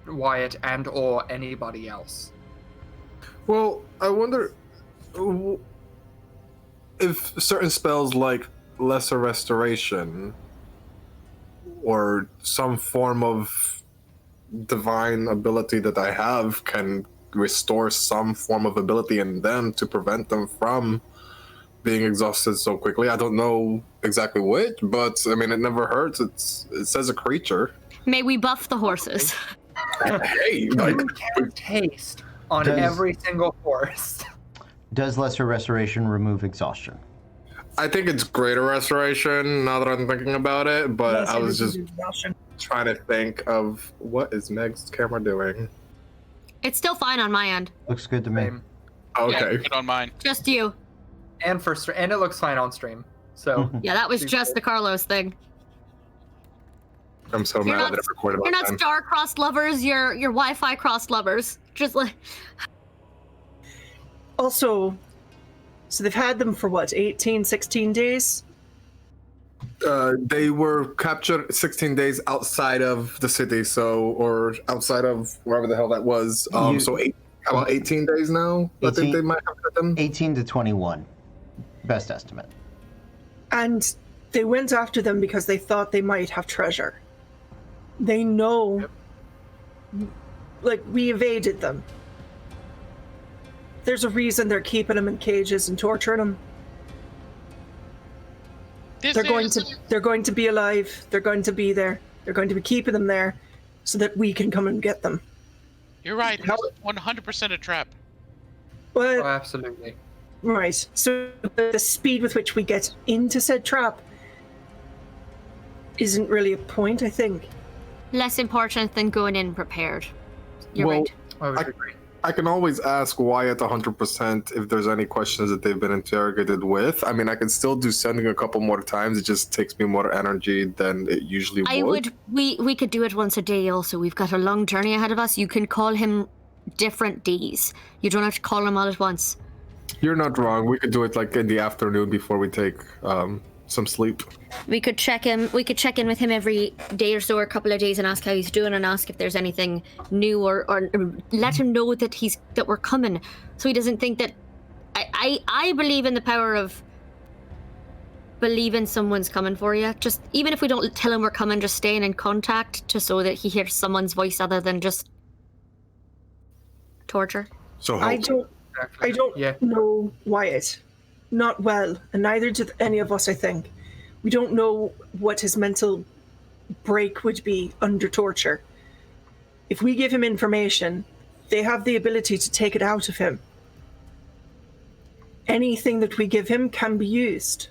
Wyatt and or anybody else. Well, I wonder if certain spells like Lesser Restoration or some form of divine ability that I have can restore some form of ability in them to prevent them from being exhausted so quickly. I don't know exactly which, but I mean, it never hurts. It says a creature. May we buff the horses? Hey, You like, can taste on Does- every single horse. Does Lesser Restoration remove exhaustion? I think it's greater restoration now that I'm thinking about it, but I was just trying to think of what is Meg's camera doing. It's still fine on my end. Looks good to me. Same. Okay. Yeah, good on mine. Just you. And and it looks fine on stream. So Yeah, that was just the Carlos thing. I'm so You're mad not- that I recorded You're about not time. star-crossed lovers, you're Wi-Fi crossed lovers. Just like... Also, so they've had them for what, 18, 16 days? They were captured 16 days outside of the city, or outside of wherever the hell that was. About 18 days now. I 18 think they might have had them. 18 to 21. Best estimate. And they went after them because they thought they might have treasure. They know, like, we evaded them. There's a reason they're keeping them in cages and torturing them. They're going to be alive. They're going to be there. They're going to be keeping them there so that we can come and get them. You're right. How- This is 100% a trap. But oh, absolutely. right, so the speed with which we get into said trap isn't really a point, I think. Less important than going in prepared. You're Well, right. I would I- agree. I can always ask Wyatt 100% if there's any questions that they've been interrogated with. I mean, I can still do sending a couple more times. It just takes me more energy than it usually would. We could do it once a day also. We've got a long journey ahead of us. You can call him different Ds. You don't have to call him all at once. You're not wrong. We could do it like in the afternoon before we take some sleep. We could check in with him every day or so, or a couple of days, and ask how he's doing, and ask if there's anything new, or let him know that we're coming, so he doesn't think that. I believe in the power of believing someone's coming for you. Just even if we don't tell him we're coming, just staying in contact, just so that he hears someone's voice other than just torture. So I don't Yeah. know Wyatt. Not well, and neither do any of us, I think. We don't know what his mental break would be under torture. If we give him information, they have the ability to take it out of him. anything that we give him can be used.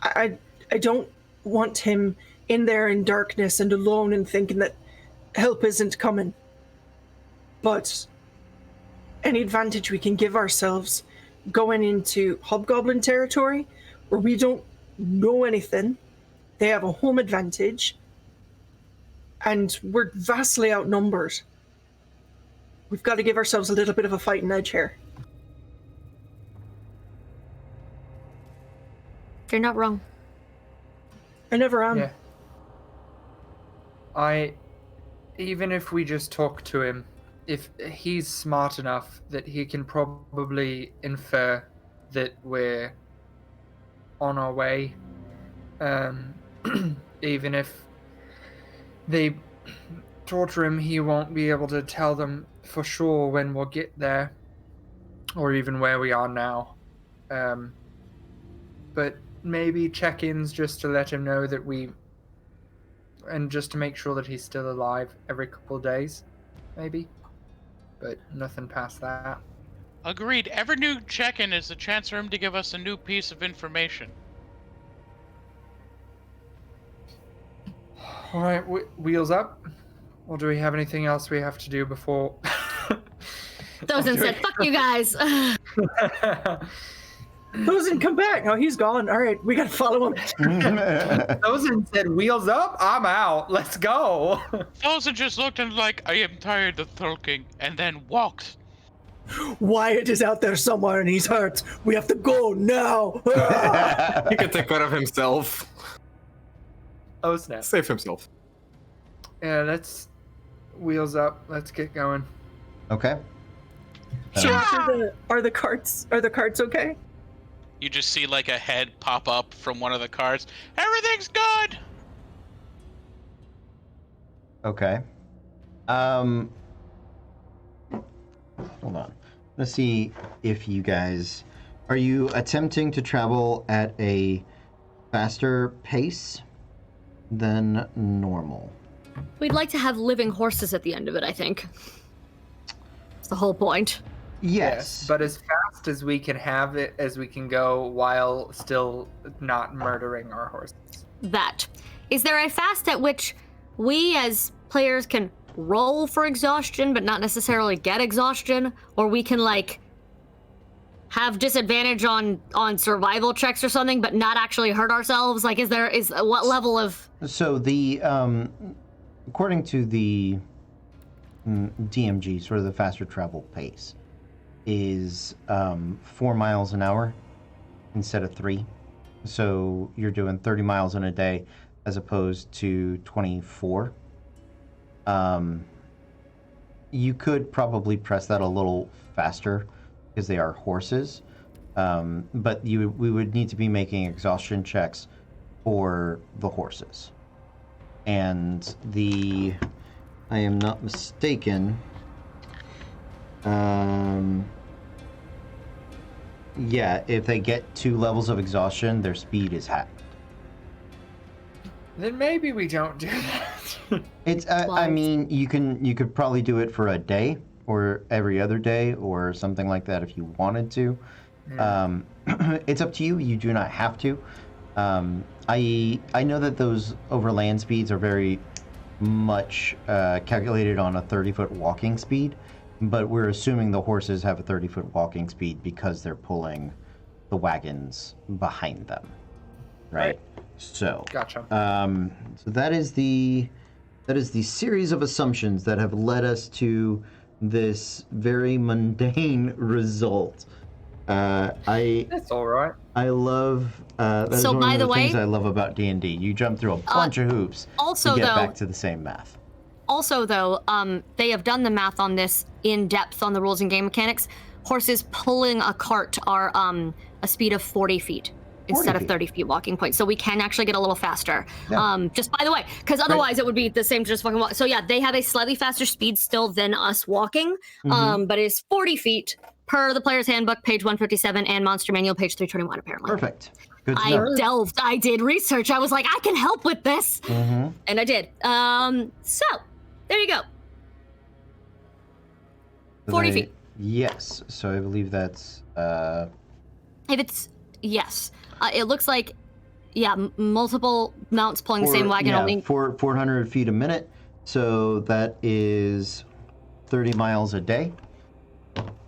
I don't want him in there in darkness and alone and thinking that help isn't coming. But any advantage we can give ourselves going into hobgoblin territory where we don't know anything, they have a home advantage, and we're vastly outnumbered. We've got to give ourselves a little bit of a fighting edge here. You're not wrong. I never am. Yeah. Even if we just talk to him, if he's smart enough that he can probably infer that we're on our way, even if they torture him, he won't be able to tell them for sure when we'll get there, or even where we are now. But maybe check-ins just to let him know that and just to make sure that he's still alive every couple of days, maybe. But nothing past that. Agreed. Every new check-in is a chance for him to give us a new piece of information. All right, wheels up. Or do we have anything else we have to do before? Thosen said, fuck you guys. Thosen, come back. Oh, he's gone. All right, we got to follow him. Thosen said, wheels up, I'm out. Let's go. Thosen just looked and like, I am tired of talking, and then walked. Wyatt is out there somewhere and he's hurt. We have to go now. He can take care of himself. Oh, snap. Save himself. Yeah, let's wheels up. Let's get going. Okay. So are the carts okay? You just see like a head pop up from one of the cars. Everything's good! Okay. Hold on. Let's see if you guys... Are you attempting to travel at a faster pace than normal? We'd like to have living horses at the end of it, I think. That's the whole point. Yes. But as fast as we can have it, as we can go, while still not murdering our horses. That. Is there a fast at which we as players can roll for exhaustion but not necessarily get exhaustion? Or we can, like, have disadvantage on survival checks or something but not actually hurt ourselves? Like, what level of... So the, according to the DMG, sort of the faster travel pace, is 4 miles an hour instead of 3. So you're doing 30 miles in a day as opposed to 24. You could probably press that a little faster because they are horses, but we would need to be making exhaustion checks for the horses. And I am not mistaken, yeah, if they get 2 levels of exhaustion, their speed is halved. Then maybe we don't do that. It's, I mean, you could probably do it for a day or every other day or something like that if you wanted to. Yeah. It's up to you. You do not have to. I know that those overland speeds are very much calculated on a 30-foot walking speed, but we're assuming the horses have a 30-foot walking speed because they're pulling the wagons behind them, right? So, gotcha. So that is the series of assumptions that have led us to this very mundane result. That's all right. I love. That So, is one by of the the way, things I love about D&D. You jump through a bunch of hoops also, to get though, back to the same math. Also, though, they have done the math on this in depth on the rules and game mechanics. Horses pulling a cart are a speed of 40 feet instead of 30 feet walking point. So we can actually get a little faster. Yeah. Just by the way, because otherwise it would be the same just fucking walk. So yeah, they have a slightly faster speed still than us walking, but it is 40 feet per the player's handbook, page 157, and Monster Manual, page 321, apparently. Perfect. Good to know. I did research. I was like, I can help with this. And I did. So, there you go. 40 feet. Yes. So I believe that's If it's yes, it looks like multiple mounts pulling the same wagon. Only 400 feet a minute. So that is 30 miles a day.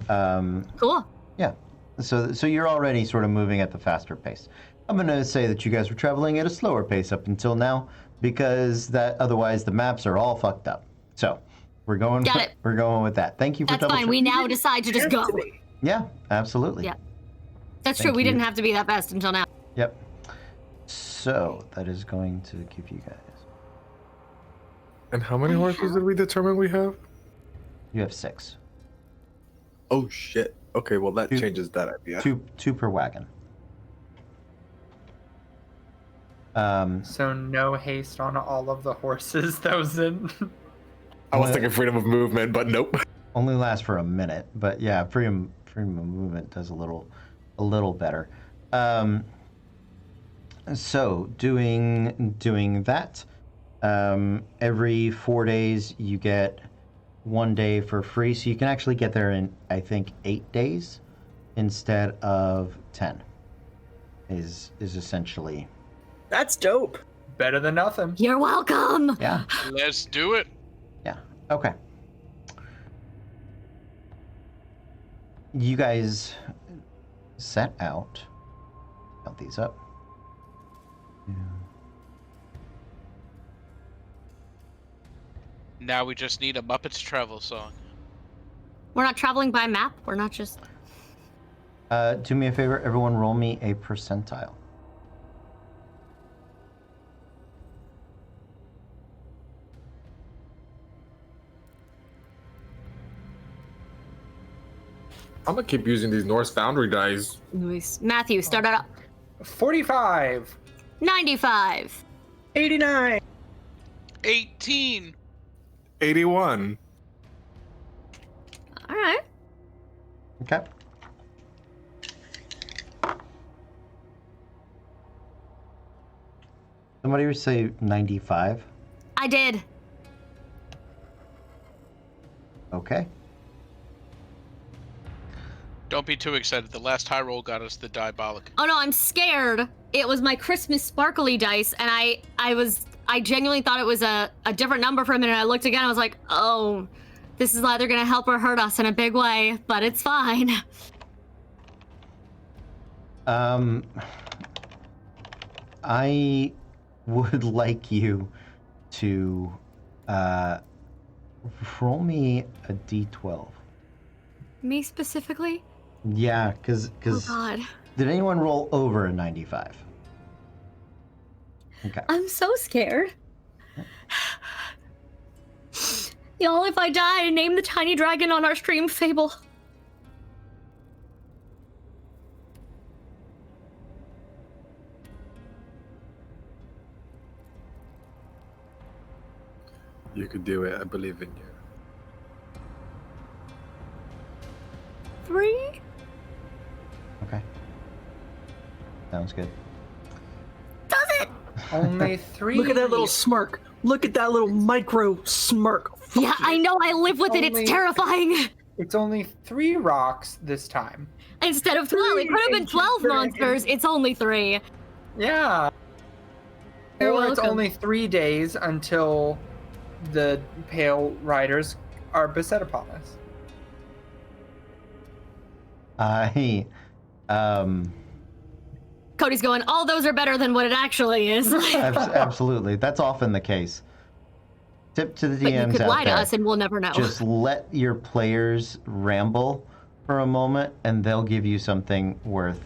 Cool. Yeah. So you're already sort of moving at the faster pace. I'm going to say that you guys were traveling at a slower pace up until now because otherwise the maps are all fucked up. So we're going with that. Thank you for That's fine. We now decide to just go. Yeah, absolutely. Yeah. That's true. We didn't have to be that fast until now. Yep. So that is going to give you guys. And how many horses did we determine we have? You have 6. Oh shit. Okay, well that changes that idea. Two per wagon. So no haste on all of the horses, Thousand. I was thinking freedom of movement, but nope. Only lasts for a minute, but yeah, freedom of movement does a little better. So doing that, every 4 days you get 1 day for free, so you can actually get there in I think 8 days instead of 10. Is essentially. That's dope. Better than nothing. You're welcome. Yeah. Let's do it. Yeah. Okay. You guys set out. Count these up. Yeah. Now we just need a Muppets travel song. We're not traveling by map. We're not just. Do me a favor, everyone. Roll me a percentile. I'm gonna keep using these Norse Foundry dice. Nice. Matthew, start it up. 45. 95. 89. 18. 81. All right. Okay. Somebody would say 95. I did. Okay. Don't be too excited. The last high roll got us the diabolic. Oh no, I'm scared. It was my Christmas sparkly dice, and I genuinely thought it was a different number for a minute. I looked again, I was like, oh, this is either gonna help or hurt us in a big way, but it's fine. I would like you to roll me a d12. Me specifically? Yeah, because Oh god. did anyone roll over a 95? Okay. I'm so scared. Y'all, if I die, name the tiny dragon on our stream Fable. You could do it. I believe in you. 3? Okay. Sounds good. Does it? Only 3. Look at that little smirk. Look at that little micro smirk. Yeah, I know. I live with it. It's Only- terrifying. It's only 3 rocks this time. Instead of 12, it could have been 12 monsters. It's only 3. Yeah. You're Or it's welcome. only 3 days until the Pale Riders are beset upon us. Cody's going, all those are better than what it actually is. Absolutely. That's often the case. Tip to the But you DMs could out lie to there. us and we'll never know. Just let your players ramble for a moment, and they'll give you something worth.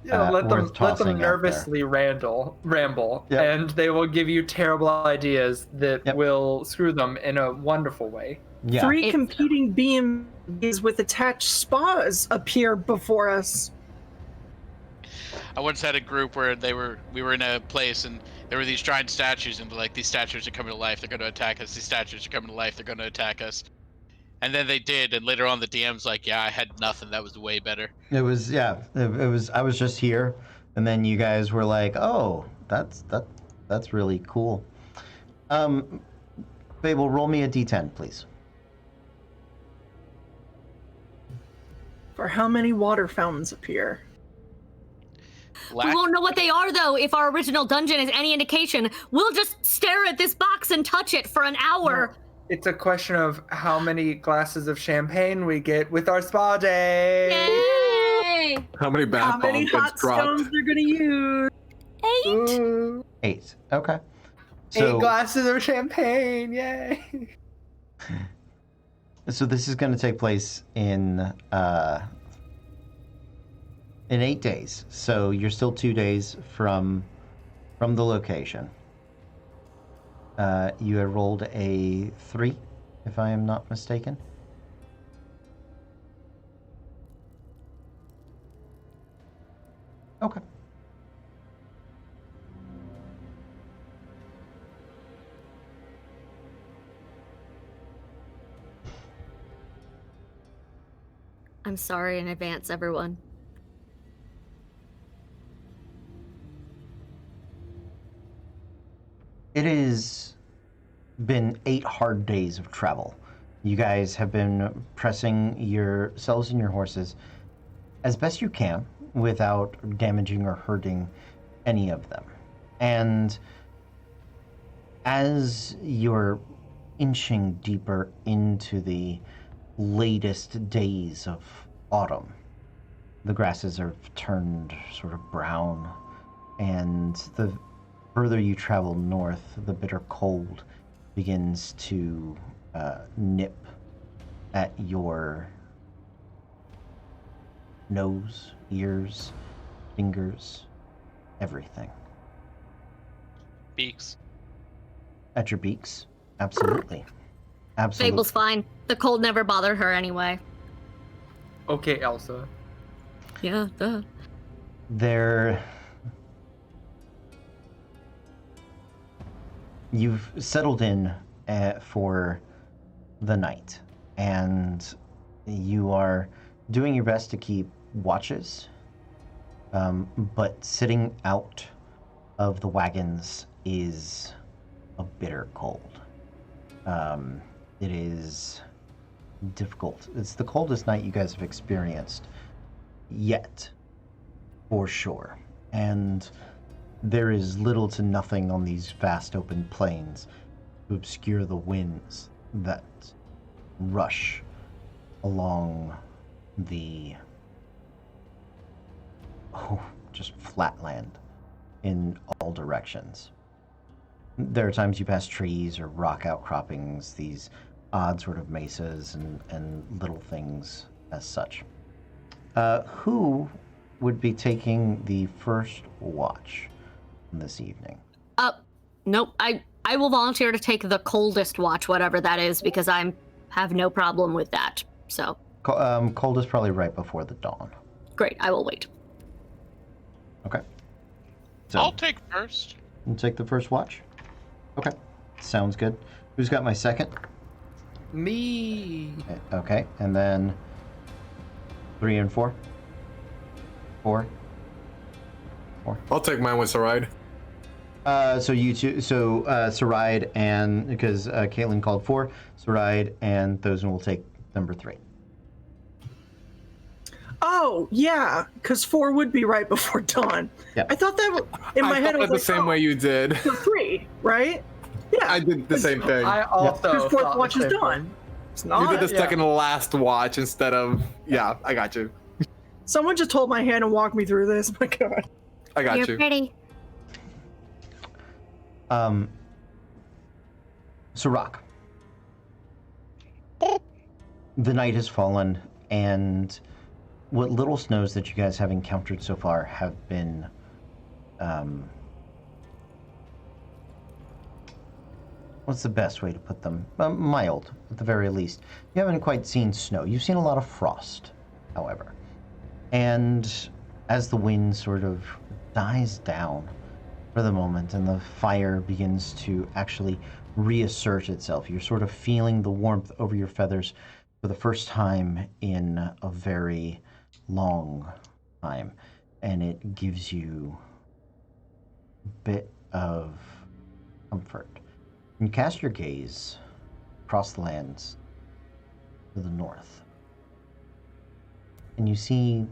Yeah, let worth them tossing out there. nervously ramble, Yep. and they will give you terrible ideas that Yep. will screw them in a wonderful way. Yeah. 3 It's- competing BMs with attached spas appear before us. I once had a group where we were in a place and there were these giant statues and like, these statues are coming to life, they're going to attack us. These statues are coming to life, they're going to attack us. And then they did, and later on the DM's like, yeah, I had nothing. That was way better. It was, yeah. It was. I was just here, and then you guys were like, "Oh, that's really cool." Fable, roll me a d10, please. For how many water fountains appear? We won't know what they are, though, if our original dungeon is any indication. We'll just stare at this box and touch it for an hour. It's a question of how many glasses of champagne we get with our spa day. Yay! How many How bath many bombs hot gets dropped? stones they're gonna use? 8. Ooh, 8. Okay. 8 glasses of champagne. Yay. So this is going to take place in 8 days. So you're still 2 days from the location. You had rolled a 3, if I am not mistaken. Okay. I'm sorry in advance, everyone. It has been 8 hard days of travel. You guys have been pressing yourselves and your horses as best you can without damaging or hurting any of them. And as you're inching deeper into the latest days of autumn, the grasses are turned sort of brown, and the further you travel north, the bitter cold begins to nip at your nose, ears, fingers, everything. Beaks. At your beaks? Absolutely. Absolutely. Fable's fine. The cold never bothered her anyway. Okay, Elsa. Yeah, duh. You've settled in for the night, and you are doing your best to keep watches, but sitting out of the wagons is a bitter cold. It is difficult. It's the coldest night you guys have experienced yet, for sure. And there is little to nothing on these vast open plains to obscure the winds that rush along the just flatland in all directions. There are times you pass trees or rock outcroppings, these odd sort of mesas and little things as such. Who would be taking the first watch this evening? Nope. I will volunteer to take the coldest watch, whatever that is, because I have no problem with that. So. Cold is probably right before the dawn. Great. I will wait. Okay. So I'll take first. you take the first watch. Okay. Sounds good. Who's got my second? Me. Okay, and then 3 and 4. 4. I'll take mine with Saride. So you two, so Saride and, because Caitlin called 4, Saride and Thosen will take number 3. Oh, yeah, because 4 would be right before dawn. Yeah. I thought that in my head. I was the like, same way you did. So 3, right? Yeah. I did the same thing. I also Because 4th thought watch the is same dawn. thing. It's You not. did the yeah. second to last watch instead of. Yeah, I got you. Someone just hold my hand and walk me through this. My God. I got You're you. pretty. So Rock. The night has fallen, and what little snows that you guys have encountered so far have been what's the best way to put them? Mild, at the very least. You haven't quite seen snow. You've seen a lot of frost, however. And as the wind sort of dies down for the moment and the fire begins to actually reassert itself, you're sort of feeling the warmth over your feathers for the first time in a very long time. And it gives you a bit of comfort. You cast your gaze across the lands to the north, and you see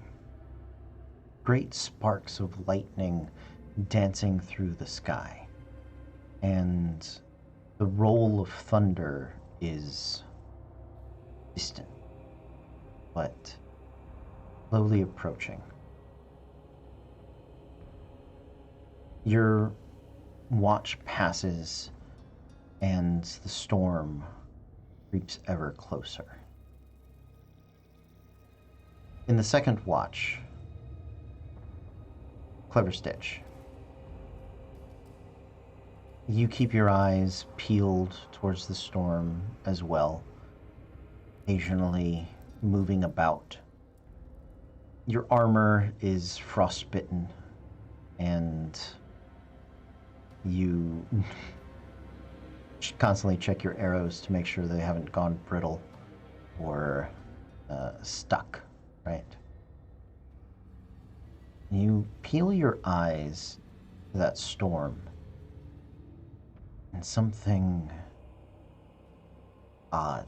great sparks of lightning dancing through the sky. And the roll of thunder is distant, but slowly approaching. Your watch passes, and the storm creeps ever closer. In the second watch, Clever Stitch, you keep your eyes peeled towards the storm as well, occasionally moving about. Your armor is frostbitten, and you constantly check your arrows to make sure they haven't gone brittle or stuck, right? You peel your eyes to that storm, and something odd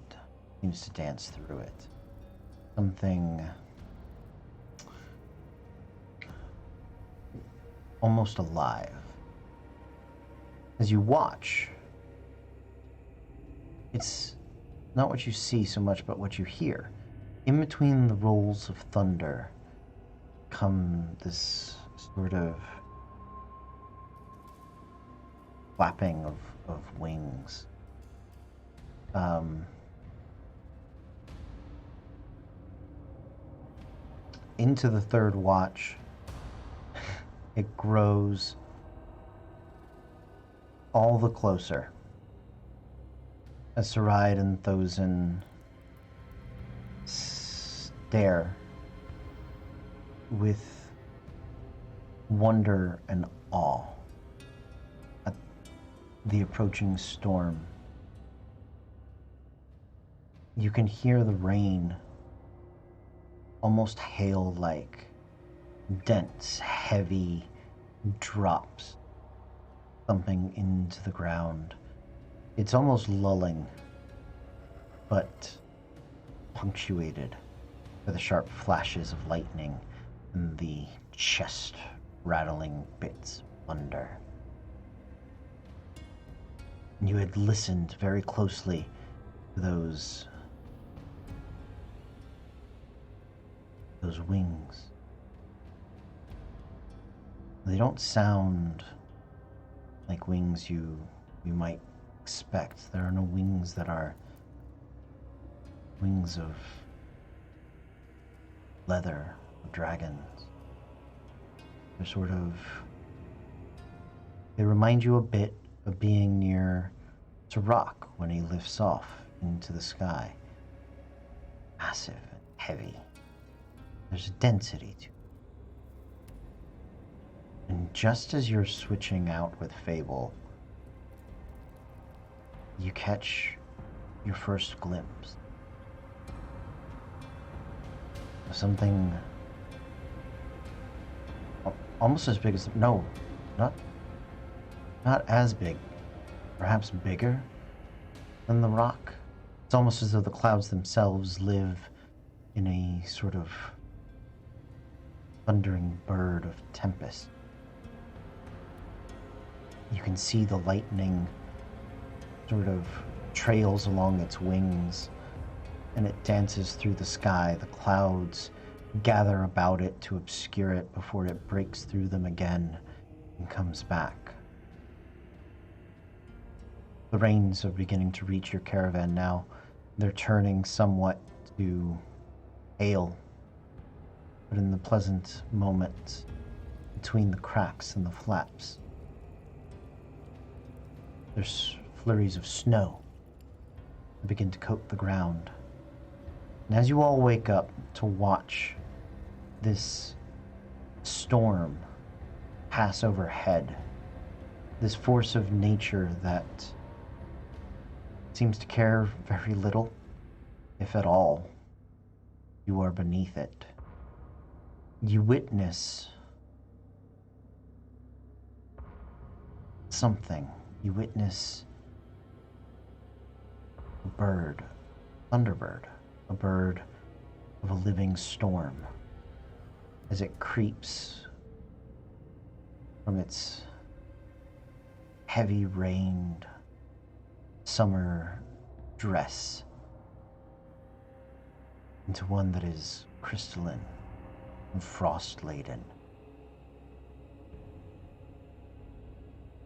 seems to dance through it. Something almost alive. As you watch, it's not what you see so much, but what you hear. In between the rolls of thunder come this sort of flapping of wings. Into the third watch, it grows all the closer as Saride and Thozen stare with wonder and awe at the approaching storm. You can hear the rain, almost hail-like, dense, heavy drops thumping into the ground. It's almost lulling, but punctuated by the sharp flashes of lightning and the chest-rattling bits of thunder. You had listened very closely to those wings. They don't sound like wings you might expect. There are no wings that are wings of leather or dragons. They're sort of... They remind you a bit of being near Rock when he lifts off into the sky. Massive and heavy. There's a density to it. And just as you're switching out with Fable, you catch your first glimpse of something almost as big as... No, not as big. Perhaps bigger than the rock. It's almost as though the clouds themselves live in a sort of thundering bird of tempest. You can see the lightning sort of trails along its wings, and it dances through the sky. The clouds gather about it to obscure it before it breaks through them again and comes back. The rains are beginning to reach your caravan now. They're turning somewhat to hail, but in the pleasant moment between the cracks and the flaps, there's flurries of snow that begin to coat the ground. And as you all wake up to watch this storm pass overhead, this force of nature that seems to care very little, if at all, you are beneath it. You witness something. You witness a bird, Thunderbird, a bird of a living storm. as it creeps from its heavy rained summer dress into one that is crystalline and frost laden.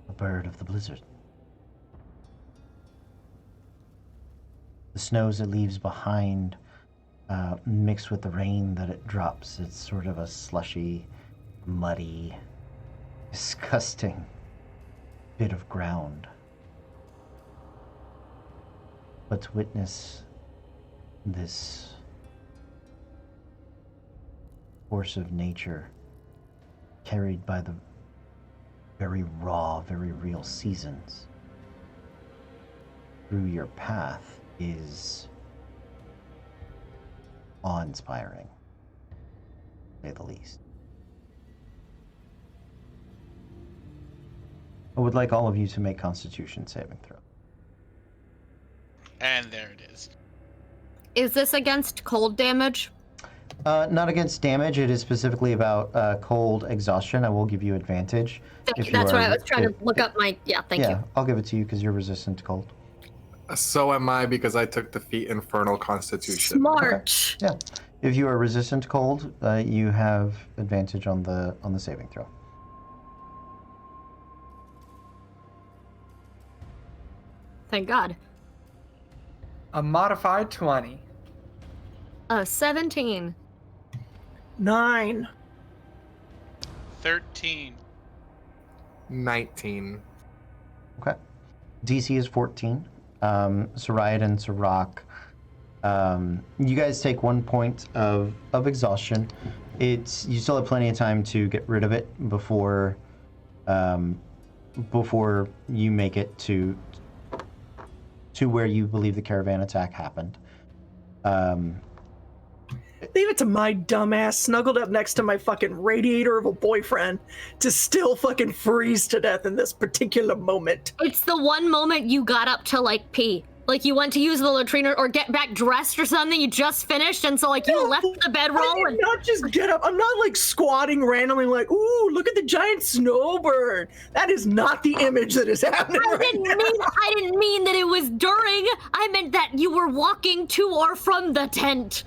A bird of the blizzard. The snows it leaves behind, mixed with the rain that it drops, it's sort of a slushy, muddy, disgusting bit of ground. But to witness this force of nature carried by the very raw, very real seasons through your path is awe-inspiring, to say the least. I would like all of you to make Constitution saving throw. And there it is. Is this against cold damage? Not against damage. It is specifically about cold exhaustion. I will give you advantage. Thank you. That's what I was trying to look up my... Yeah, thank you. Yeah, I'll give it to you because you're resistant to cold. So am I because I took the feat Infernal Constitution. Smart. Okay. Yeah. If you are resistant to cold, you have advantage on the saving throw. Thank God. A modified 20. 17. 9. 13. 19. Okay. DC is 14. Sarayat and Sirach, you guys take 1 point of exhaustion. You still have plenty of time to get rid of it before you make it to where you believe the caravan attack happened. Leave it to my dumbass snuggled up next to my fucking radiator of a boyfriend to still fucking freeze to death in this particular moment. It's the one moment you got up to, like, pee. Like, you went to use the latrine or get back dressed or something, you just finished, and so, like, you left the bedroll I did not just get up. I'm not, like, squatting randomly like, ooh, look at the giant snowbird. That is not the image that is happening I didn't mean that it was during. I meant that you were walking to or from the tent.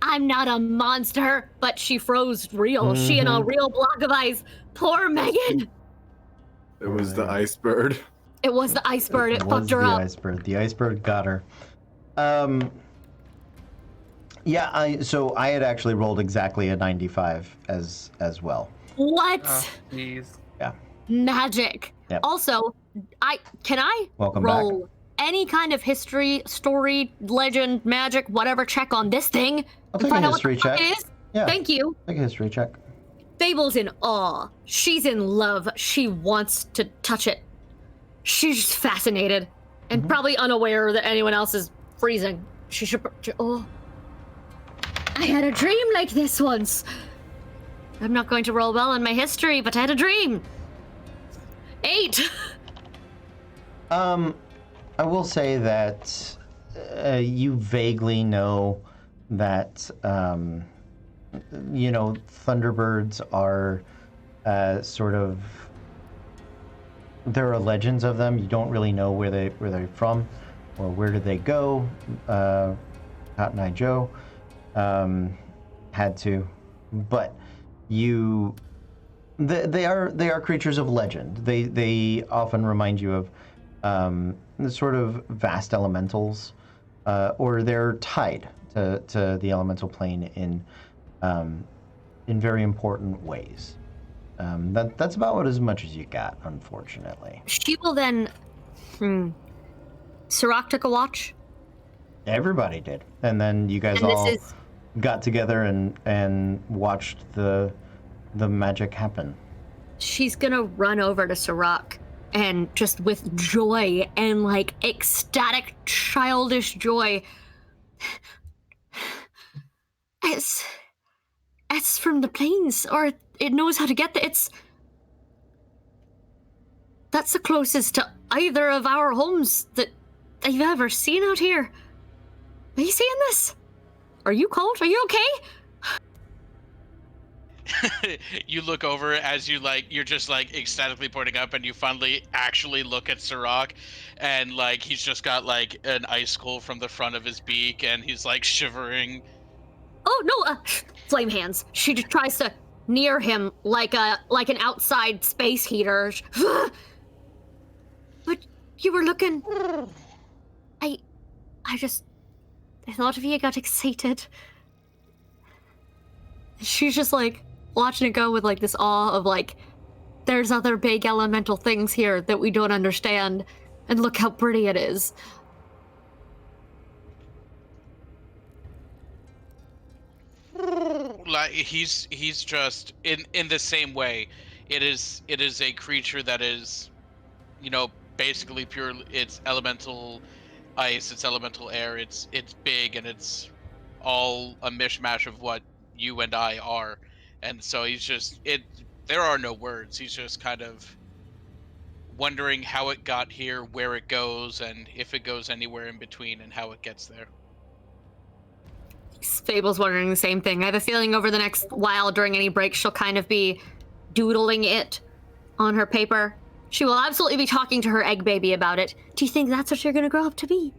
I'm not a monster, but she froze real. Mm-hmm. She in a real block of ice. Poor Megan. It was the ice bird. It was the ice bird. It fucked her up. The ice bird got her. Yeah, so I had actually rolled exactly a 95 as well. What? Jeez. Yeah. Magic. Yep. Also, can I Welcome roll back. Any kind of history, story, legend, magic, whatever check on this thing? I'll take find a out history what the fuck check. it is? Yeah. Thank you. Take a history check. Fable's in awe. She's in love. She wants to touch it. She's just fascinated and probably unaware that anyone else is freezing. She should. Oh. I had a dream like this once. I'm not going to roll well in my history, but I had a dream. 8. I will say that you vaguely know that, Thunderbirds are sort of... There are legends of them. You don't really know where they're from or where did they go. Cotton Eye Joe had to, but they are creatures of legend. They often remind you of the sort of vast elementals, or they're tied to the elemental plane in very important ways. That's about as much as you got, unfortunately. She will then. Sirach took a watch. Everybody did, and then you guys all got together and watched the magic happen. She's gonna run over to Sirach and just with joy and like ecstatic, childish joy. It's from the plains, or it knows how to get there. That's the closest to either of our homes that I've ever seen out here. Are you seeing this? Are you cold? Are you okay? you look over as you're just like ecstatically pointing up, and you finally actually look at Sirach, and like he's just got like an icicle from the front of his beak, and he's like shivering. Oh no! Flame hands. She just tries to near him like an outside space heater. But you were looking. I thought of you, got excited. She's just like watching it go with like this awe of like, there's other big elemental things here that we don't understand, and look how pretty it is. Like he's just in the same way. It is a creature that is, basically pure. It's elemental ice, it's elemental air, it's big, and it's all a mishmash of what you and I are. And so he's just there are no words. He's just kind of wondering how it got here, where it goes, and if it goes anywhere in between, and how it gets there. Fable's wondering the same thing. I have a feeling over the next while, during any break, she'll kind of be doodling it on her paper. She will absolutely be talking to her egg baby about it. Do you think that's what you're going to grow up to be?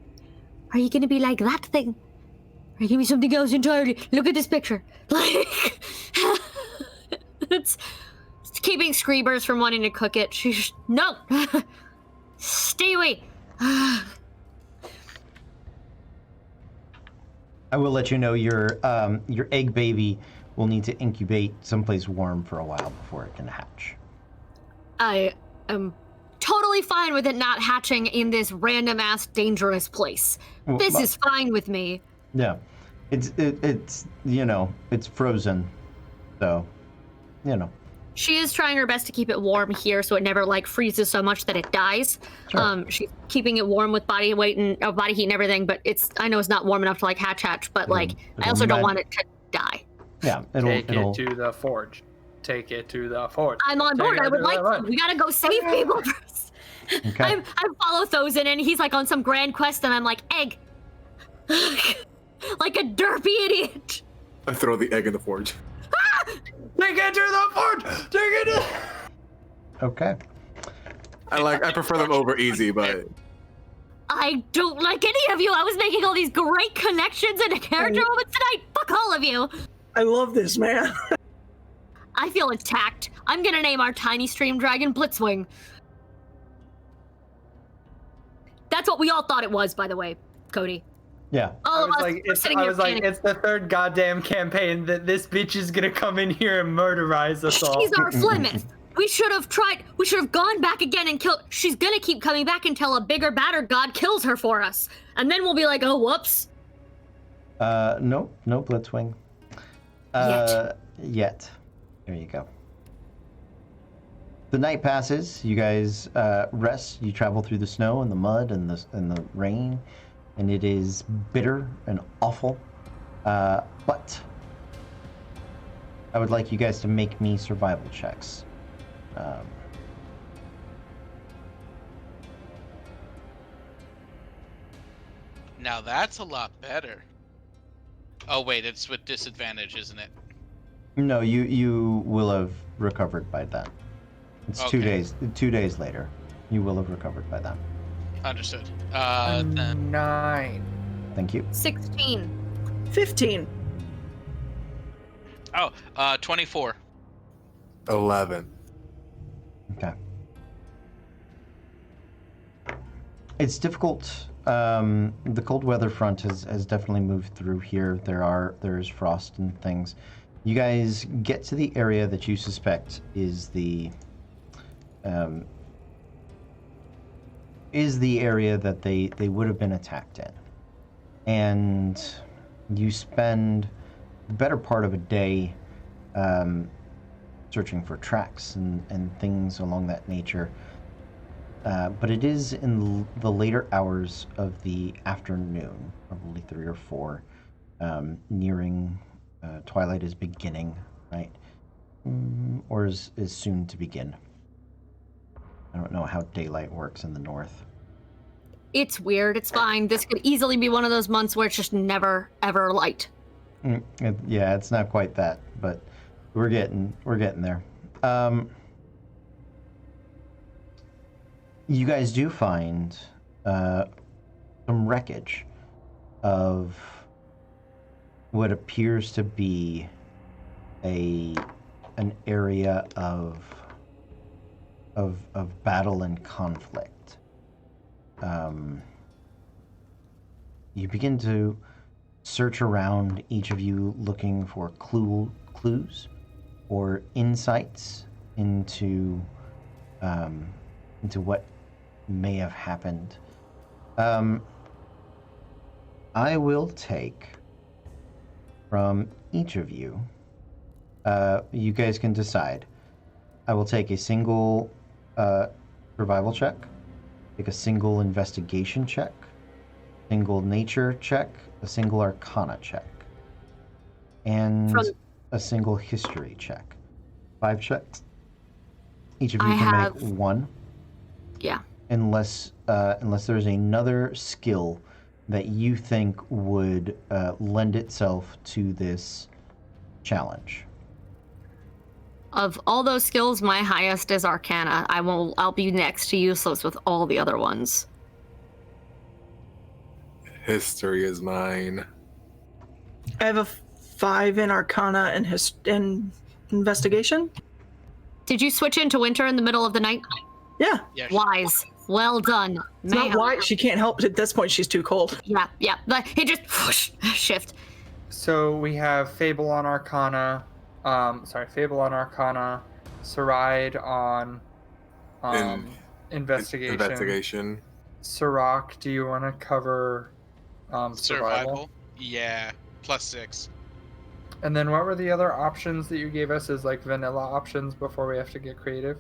Are you going to be like that thing? Are you going to be something else entirely? Look at this picture. Like, it's keeping Screebers from wanting to cook it. She's no, stay away. I will let you know your egg baby will need to incubate someplace warm for a while before it can hatch. I am totally fine with it not hatching in this random-ass dangerous place. This is fine with me. Yeah. It's it's frozen. So, She is trying her best to keep it warm here so it never like freezes so much that it dies. Sure. She's keeping it warm with body weight and body heat and everything, but I know it's not warm enough to like hatch, but like I also don't want it to die. Yeah, Take it to the forge. Take it to the forge. I'm on board. I would like to. We gotta go save people first. Okay. I follow Thozen and he's like on some grand quest and I'm like, egg. Like a derpy idiot. I throw the egg in the forge. Take it to the forge. Take it to. Okay. I prefer them over easy, but I don't like any of you. I was making all these great connections and character moments tonight. Fuck all of you. I love this, man. I feel attacked. I'm gonna name our tiny stream dragon Blitzwing. That's what we all thought it was, by the way, Cody. Yeah. All of us were sitting here panicking. It's the third goddamn campaign that this bitch is gonna come in here and murderize us all. She's our Flemeth. We should have gone back again and killed. She's gonna keep coming back until a bigger, badder god kills her for us. And then we'll be like, oh, whoops. No Blitzwing. Yet. There you go. The night passes. You guys rest. You travel through the snow and the mud and the rain, and it is bitter and awful. But I would like you guys to make me survival checks. Now that's a lot better. Oh wait, it's with disadvantage, isn't it? No, you will have recovered by then. It's Okay. 2 days later. You will have recovered by then. Understood. Then 9. Thank you. 16. 15. 24. 11. Okay. It's difficult. The cold weather front has definitely moved through here. There's frost and things. You guys get to the area that you suspect is the area that they would have been attacked in. And you spend the better part of a day searching for tracks and things along that nature. But it is in the later hours of the afternoon, probably 3 or 4, nearing twilight is beginning, right? Or is soon to begin. I don't know how daylight works in the north. It's weird. It's fine. This could easily be one of those months where it's just never, ever light. Yeah, it's not quite that, but We're getting there. You guys do find some wreckage of what appears to be an area of battle and conflict. You begin to search around, each of you looking for clues or insights into what may have happened. I will take from each of you. You guys can decide. I will take a single survival check, take a single investigation check, single nature check, a single arcana check, and a single history check. 5 checks. Each of you can make one. Yeah. Unless there's another skill that you think would lend itself to this challenge. Of all those skills, my highest is Arcana. I'll be next to useless with all the other ones. History is mine. I have a 5 in Arcana and investigation. Did you switch into winter in the middle of the night? Yeah. Wise. Well done. It's not why she can't help it. At this point, she's too cold. Yeah. But he just shift. So we have Fable on Arcana. Fable on Arcana. Saride on Investigation. Sirach, do you want to cover survival? Yeah, +6. And then what were the other options that you gave us as like vanilla options before we have to get creative?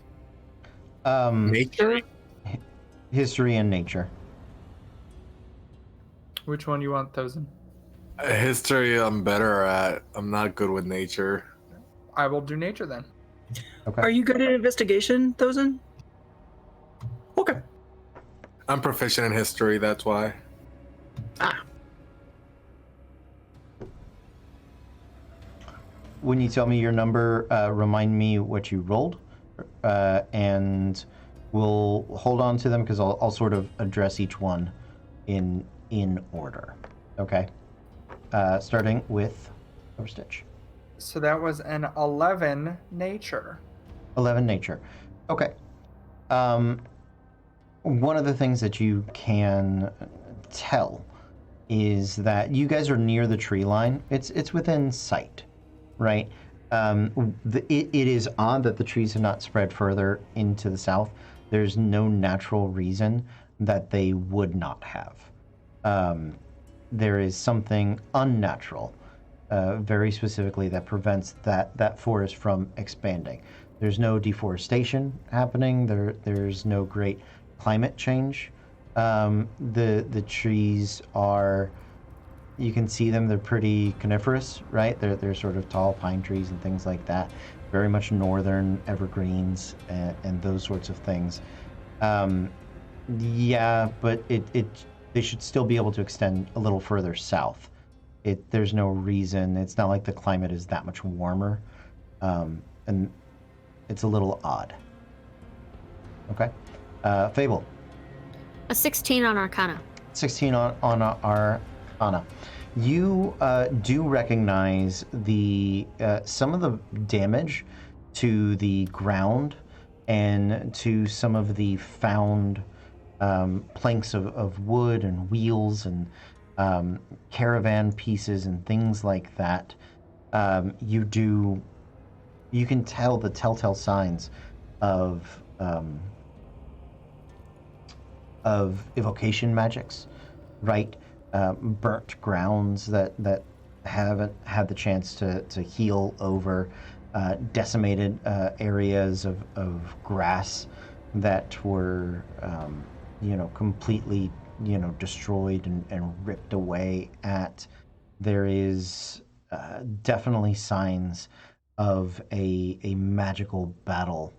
Nature? History and nature. Which one you want those in? History I'm better at. I'm not good with nature. I will do nature then. Okay. Are you good at investigation, Thozen? Okay. I'm proficient in history, that's why. When you tell me your number, remind me what you rolled, and we'll hold on to them because I'll sort of address each one in order. Okay. Starting with Overstitch. So that was an 11 nature. 11 nature. Okay. One of the things that you can tell is that you guys are near the tree line. It's within sight, right? It is odd that the trees have not spread further into the south. There's no natural reason that they would not have. There is something unnatural, very specifically, that prevents that forest from expanding. There's no deforestation happening. There's no great climate change. The trees are, you can see them, they're pretty coniferous, right? They're sort of tall pine trees and things like that. Very much northern evergreens and those sorts of things. Yeah, but they should still be able to extend a little further south. There's no reason. It's not like the climate is that much warmer, and it's a little odd. Okay, Fable. A 16 on Arcana. 16 on Arcana. You do recognize some of the damage to the ground and to some of the found planks of wood and wheels and caravan pieces and things like that. You can tell the telltale signs of evocation magics, right? Burnt grounds that haven't had the chance to heal over, decimated areas of grass that were completely destroyed and ripped away at. There is definitely signs of a magical battle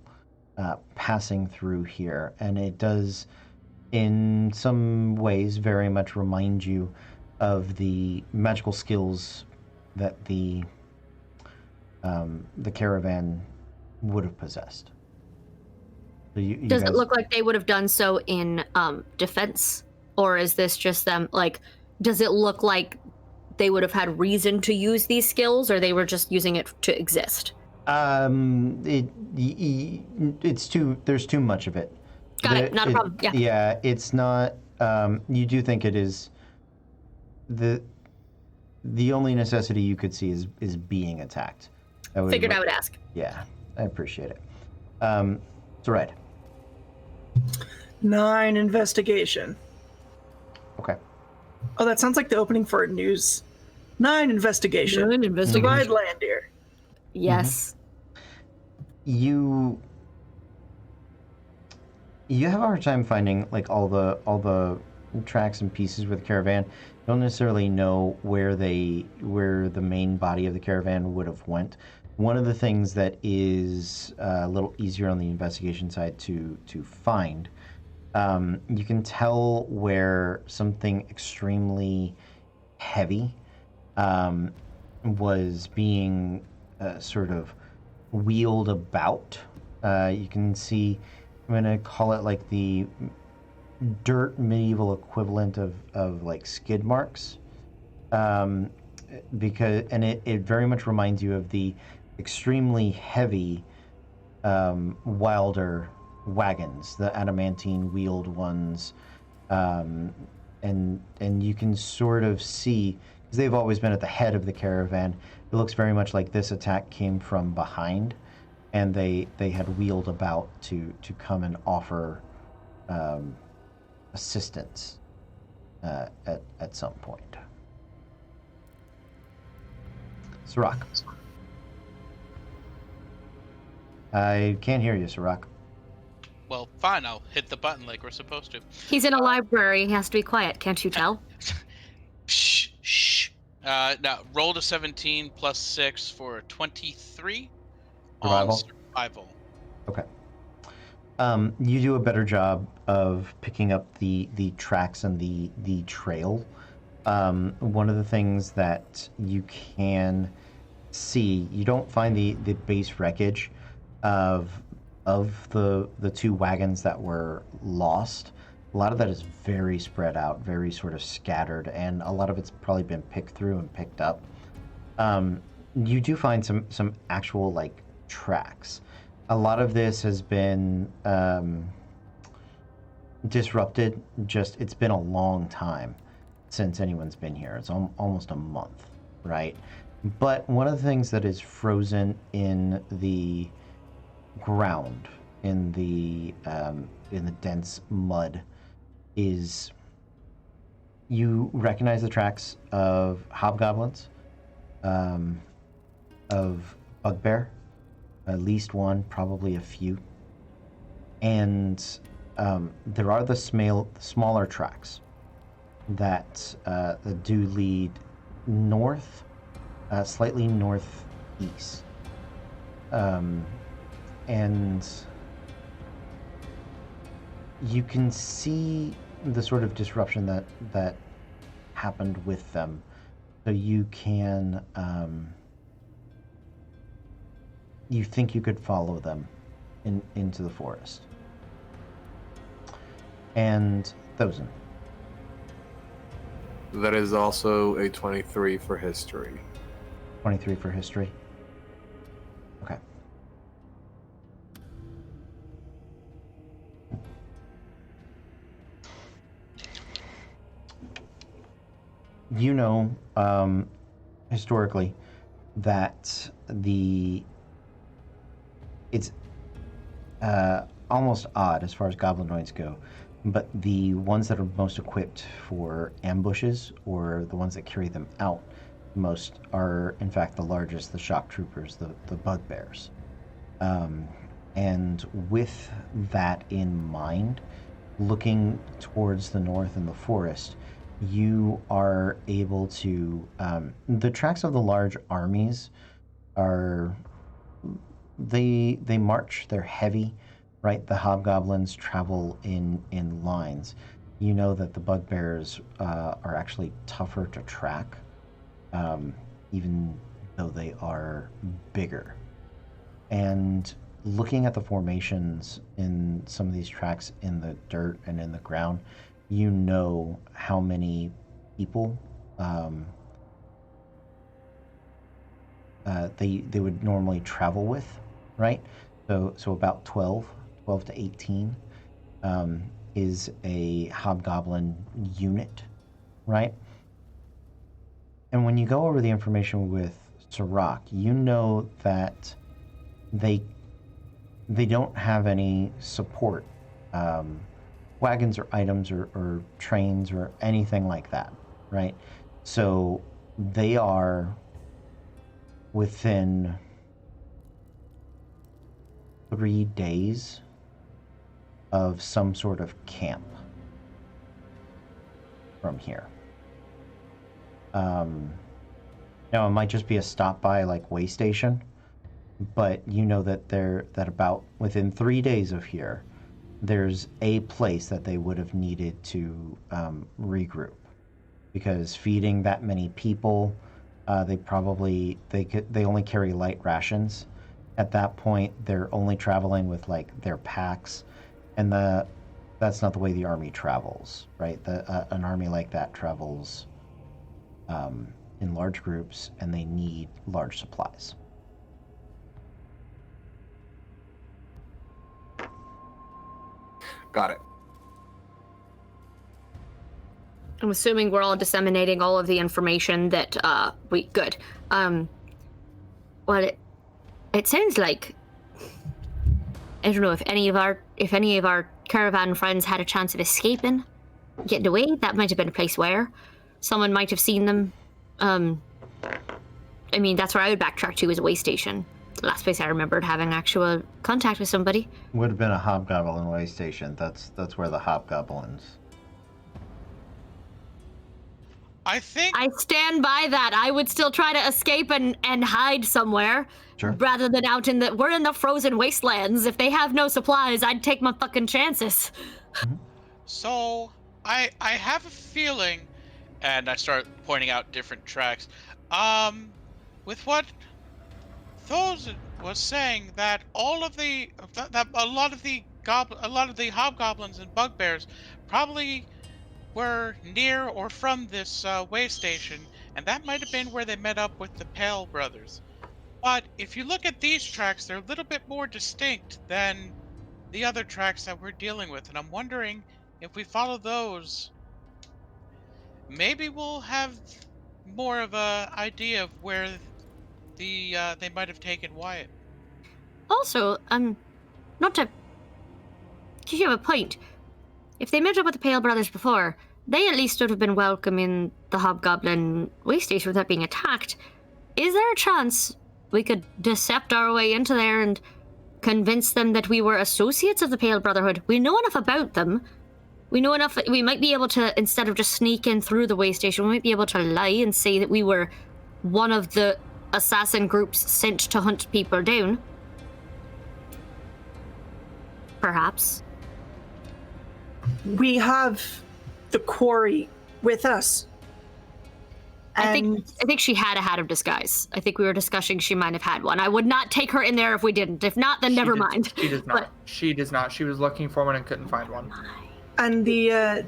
passing through here, and it does in some ways very much remind you of the magical skills that the the caravan would have possessed. So you Does guys, it look like they would have done so in defense, or is this just them? Like, does it look like they would have had reason to use these skills, or they were just using it to exist? It's too. There's too much of it. Got it. Not a problem. Yeah. Yeah, it's not. You do think it is. The only necessity you could see is being attacked. Figured I would ask. Yeah, I appreciate it. It's all right. 9 investigation. Okay. Oh, that sounds like the opening for a news. 9 investigation. 9 investigation. Divide land here. Yes. You have a hard time finding like all the tracks and pieces with the caravan. You don't necessarily know where the main body of the caravan would have went. One of the things that is a little easier on the investigation side to find, you can tell where something extremely heavy was being sort of wheeled about. You can see, I'm going to call it like the dirt medieval equivalent of like skid marks. Because it very much reminds you of the extremely heavy Wilder wagons, the adamantine wheeled ones, and you can sort of see, because they've always been at the head of the caravan, it looks very much like this attack came from behind, and they had wheeled about to come and offer assistance at some point. Sirach. I can't hear you, Sirach. Well, fine. I'll hit the button like we're supposed to. He's in a library. He has to be quiet. Can't you tell? Shh, shh. Now, roll to 17 plus 6 for 23. Survival? On survival. Okay. You do a better job of picking up the tracks and the trail. One of the things that you can see, you don't find the base wreckage of the 2 wagons that were lost. A lot of that is very spread out, very sort of scattered, and a lot of it's probably been picked through and picked up. You do find some actual like tracks. A lot of this has been disrupted. It's been a long time since anyone's been here. It's almost a month, right? But one of the things that is frozen in the ground, in the dense mud, is you recognize the tracks of hobgoblins, of bugbear, at least one, probably a few, and there are the smaller tracks that do lead north, slightly northeast, and you can see the sort of disruption that happened with them. So you can, you think you could follow them into the forest. And Thosin. That is also a 23 for history. 23 for history. Okay. You know, historically, that it's almost odd as far as goblinoids go, but the ones that are most equipped for ambushes, or the ones that carry them out most, are in fact the largest, the shock troopers, the bugbears. And with that in mind, looking towards the north in the forest, you are able to, the tracks of the large armies are, they march, they're heavy, right? The hobgoblins travel in lines. You know that the bugbears are actually tougher to track, even though they are bigger. And looking at the formations in some of these tracks in the dirt and in the ground, you know how many people they would normally travel with, right? So about 12 to 18 is a hobgoblin unit, right? And when you go over the information with Sirach, you know that they don't have any support wagons or items or trains or anything like that, right? So they are within 3 days of some sort of camp from here. Now it might just be a stop by like way station, but you know that that about within 3 days of here, there's a place that they would have needed to regroup, because feeding that many people, they only carry light rations. At that point, they're only traveling with like their packs, and that's not the way the army travels, right? An army like that travels in large groups, and they need large supplies. Got it. I'm assuming we're all disseminating all of the information that we good. Well, it sounds like, I don't know if any of our caravan friends had a chance of escaping, getting away. That might have been a place where someone might have seen them. I mean, that's where I would backtrack to, is a way station. The last place I remembered having actual contact with somebody. Would have been a hobgoblin way station. That's where the hobgoblins. I think I stand by that. I would still try to escape and hide somewhere. Sure. Rather than we're in the frozen wastelands. If they have no supplies, I'd take my fucking chances. so. I have a feeling, and I start pointing out different tracks. With what Thosin was saying, that a lot of the hobgoblins and bugbears probably were near or from this way station, and that might have been where they met up with the Pale brothers. But if you look at these tracks, they're a little bit more distinct than the other tracks that we're dealing with, and I'm wondering if we follow those, maybe we'll have more of a idea of where they might have taken Wyatt. Also, not to give you a point. If they met up with the Pale Brothers before, they at least would have been welcome in the Hobgoblin way station without being attacked. Is there a chance we could decept our way into there and convince them that we were associates of the Pale Brotherhood? We know enough about them. We know enough that we might be able to, instead of just sneak in through the way station, we might be able to lie and say that we were one of the assassin groups sent to hunt people down. Perhaps. We have the quarry with us. I think she had a hat of disguise. I think we were discussing she might have had one. I would not take her in there if we didn't. If not, then never mind. She does not. She does not. She was looking for one and couldn't find one. And the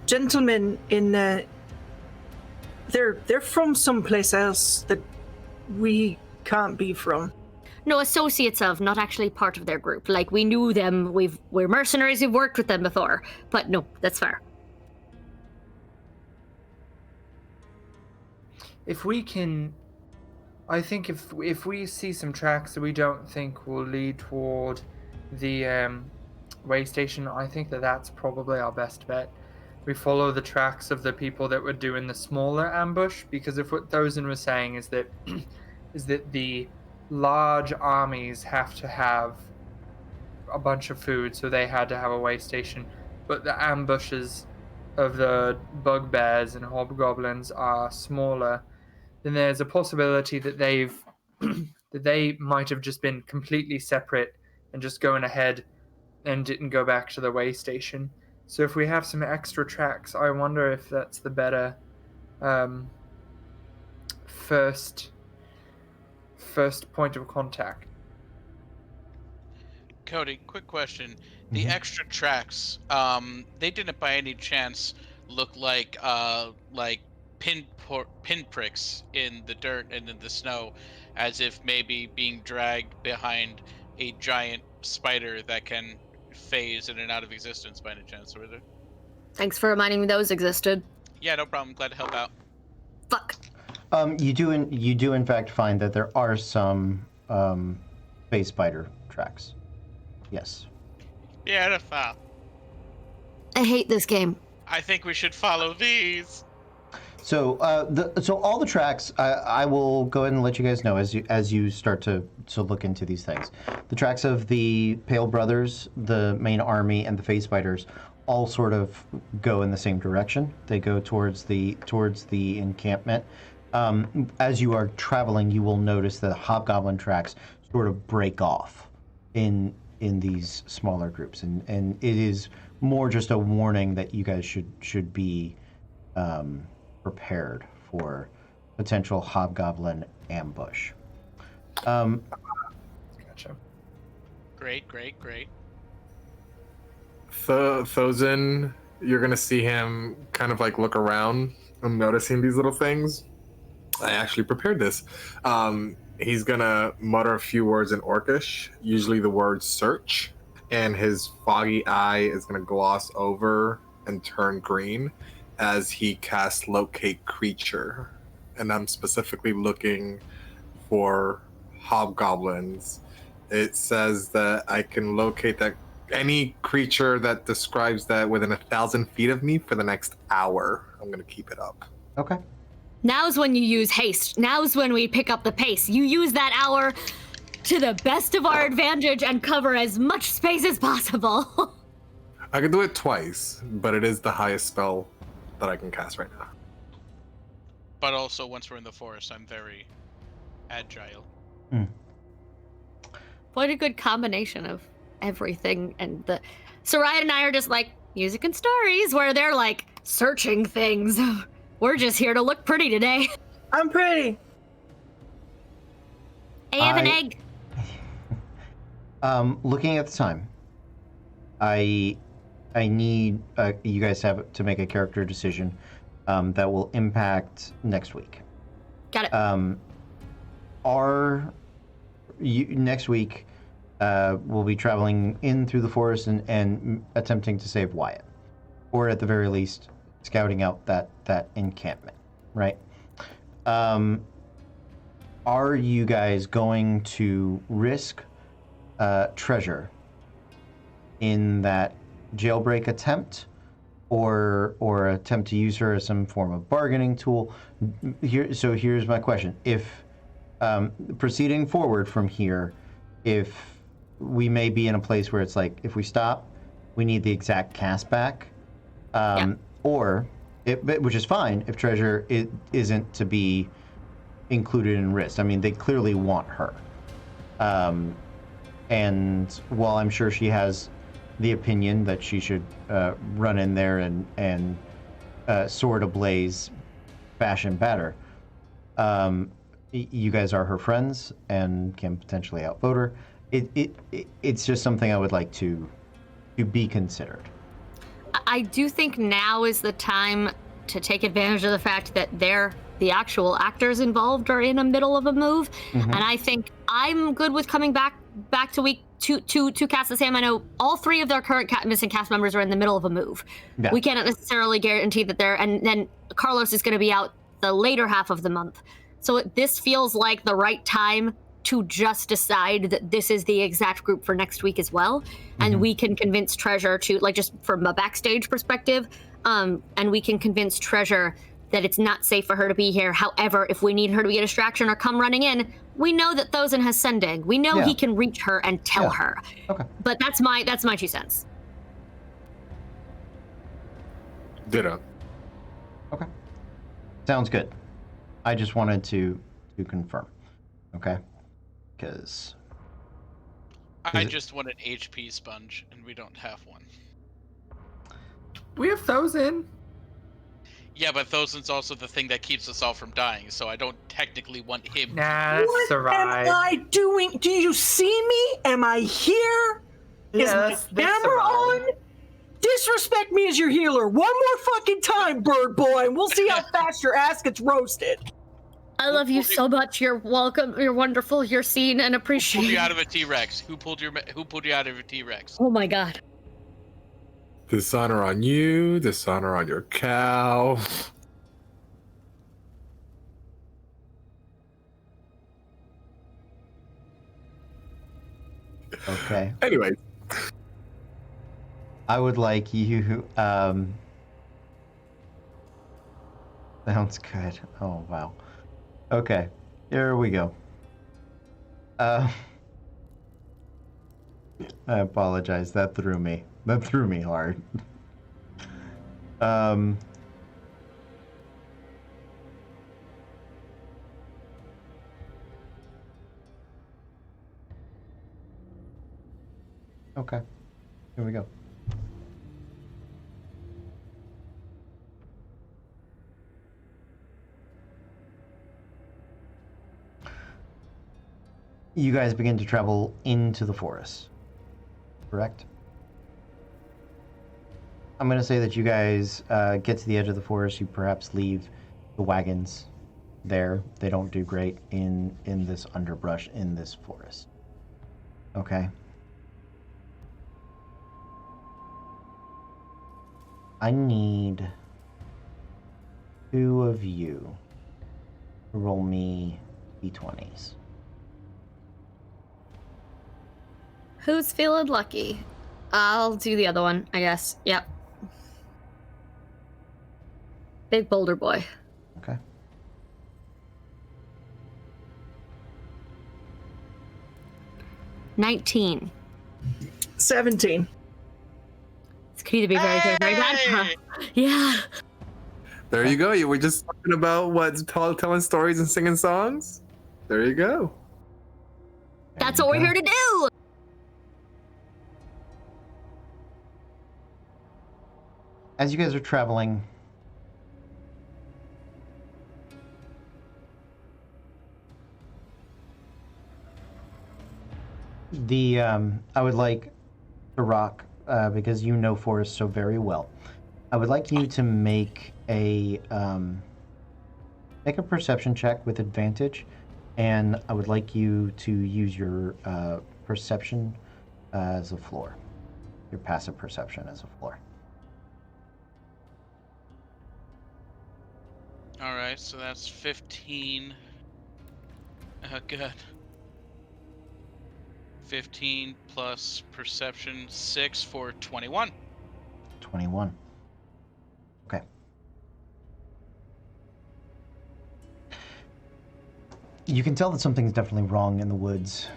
gentlemen in they're from someplace else that we can't be from. No, associates of, not actually part of their group. Like, we knew them. We're mercenaries. We've worked with them before. But no, that's fair. If we can, I think if we see some tracks that we don't think will lead toward the way station, I think that's probably our best bet. We follow the tracks of the people that were doing the smaller ambush, because if what Thosin was saying is that the large armies have to have a bunch of food, so they had to have a way station, but the ambushes of the bugbears and hobgoblins are smaller, then there's a possibility that they might have just been completely separate and just going ahead and didn't go back to the way station. So if we have some extra tracks, I wonder if that's the better first first point of contact. Cody, quick question. The Mhm. extra tracks, they didn't by any chance look like pinpricks in the dirt and in the snow, as if maybe being dragged behind a giant spider that can phase in and out of existence by any chance, were there? Thanks for reminding me those existed. Yeah, no problem. Glad to help out. Fuck. You do in fact find that there are some phase spider tracks. Yes. Beautiful. I hate this game. I think we should follow these. So so all the tracks, I will go ahead and let you guys know as you start to look into these things. The tracks of the Pale Brothers, the main army, and the Phase Spiders all sort of go in the same direction. They go towards the encampment. As you are traveling, you will notice that the Hobgoblin tracks sort of break off in these smaller groups, and it is more just a warning that you guys should be prepared for potential Hobgoblin ambush. Gotcha. Great. Thozen, you're gonna see him kind of like look around and noticing these little things. I actually prepared this. He's gonna mutter a few words in Orcish, usually the word search, and his foggy eye is gonna gloss over and turn green as he casts locate creature. And I'm specifically looking for hobgoblins. It says that I can locate that any creature that describes that within 1,000 feet of me for the next hour. I'm gonna keep it up. Okay. Now's when you use haste. Now's when we pick up the pace. You use that hour to the best of our advantage and cover as much space as possible. I can do it twice, but it is the highest spell that I can cast right now. But also, once we're in the forest, I'm very agile. What a good combination of everything. And the Soraya and I are just like music and stories, where they're like searching things. We're just here to look pretty today. I'm pretty. I have an egg. Looking at the time, I need you guys have to make a character decision that will impact next week. Got it. Next week we'll be traveling in through the forest and attempting to save Wyatt, or at the very least scouting out that encampment, right? Are you guys going to risk treasure in that jailbreak attempt, or attempt to use her as some form of bargaining tool? Here's my question: if proceeding forward from here, if we may be in a place where it's like, if we stop, we need the exact cast back, or which is fine if treasure isn't to be included in risk. I mean, they clearly want her, and while I'm sure she has the opinion that she should run in there and sword ablaze, bash and batter, you guys are her friends and can potentially outvote her. It's just something I would like to be considered. I do think now is the time to take advantage of the fact that the actual actors involved are in the middle of a move, and I think I'm good with coming back to week to cast the same. I know all three of their current missing cast members are in the middle of a move. Yeah. We cannot necessarily guarantee that and then Carlos is going to be out the later half of the month. So this feels like the right time to just decide that this is the exact group for next week as well. And we can convince Treasure to, like, just from a backstage perspective, and we can convince Treasure that it's not safe for her to be here. However, if we need her to be a distraction or come running in, we know that Thozen has sending. We know he can reach her and tell her. Okay. But that's my 2 cents. Ditto. Okay. Sounds good. I just wanted to confirm. Okay? Because I just want an HP sponge, and we don't have one. We have Thozen. Yeah, but Thosin's also the thing that keeps us all from dying, so I don't technically want him. Nah, let's What survive. am I doing? Do you see me? Am I here? Is Yeah, my let's camera survive. on? Disrespect me as your healer one more fucking time, bird boy, and we'll see how fast your ass gets roasted. I love you so much. You're welcome. You're wonderful. You're seen and Who pulled appreciated. you out of a T-Rex? Who pulled you out of a T-Rex? Oh my god. Dishonor on you, dishonor on your cow. Okay. Anyway, I would like you. Sounds good. Oh wow. Okay, here we go. I apologize. That threw me. That threw me hard. Okay. Here we go. You guys begin to travel into the forest, correct? I'm going to say that you guys get to the edge of the forest. You perhaps leave the wagons there. They don't do great in this underbrush in this forest. Okay. I need 2 of you to roll me d20s. Who's feeling lucky? I'll do the other one, I guess. Yep. Big boulder boy. Okay. $19. 17. This could either be very good or very bad. Hey! Yeah. there you go. You were just talking about telling stories and singing songs. There you go. That's what we're here to do. As you guys are traveling, I would like to Rock, because you know Forest so very well. I would like you to make a perception check with advantage, and I would like you to use your perception as a floor, your passive perception as a floor. All right, so that's 15. Oh, good. 15 plus perception, 6 for 21. 21. Okay. You can tell that something's definitely wrong in the woods.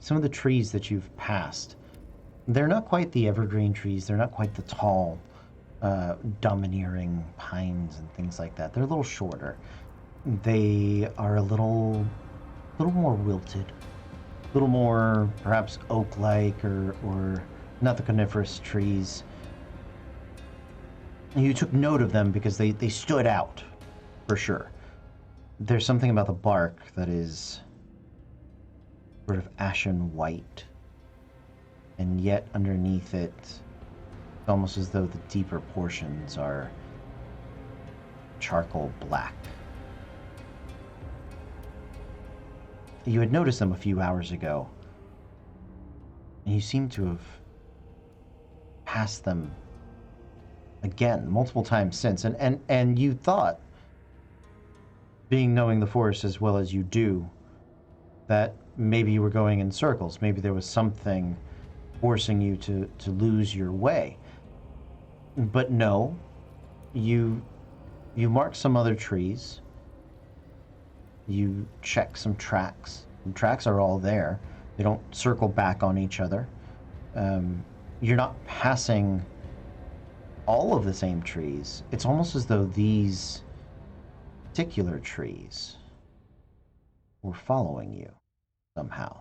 Some of the trees that you've passed, they're not quite the evergreen trees. They're not quite the tall, domineering pines and things like that. They're a little shorter. They are a little more wilted, a little more perhaps oak-like or not the coniferous trees. And you took note of them because they stood out, for sure. There's something about the bark that is sort of ashen white, and yet underneath it, it's almost as though the deeper portions are charcoal black. You had noticed them a few hours ago, and you seem to have passed them again multiple times since, and you thought, being knowing the forest as well as you do, that maybe you were going in circles. Maybe there was something forcing you to lose your way. But no, you mark some other trees. You check some tracks. The tracks are all there. They don't circle back on each other. You're not passing all of the same trees. It's almost as though these particular trees were following you somehow.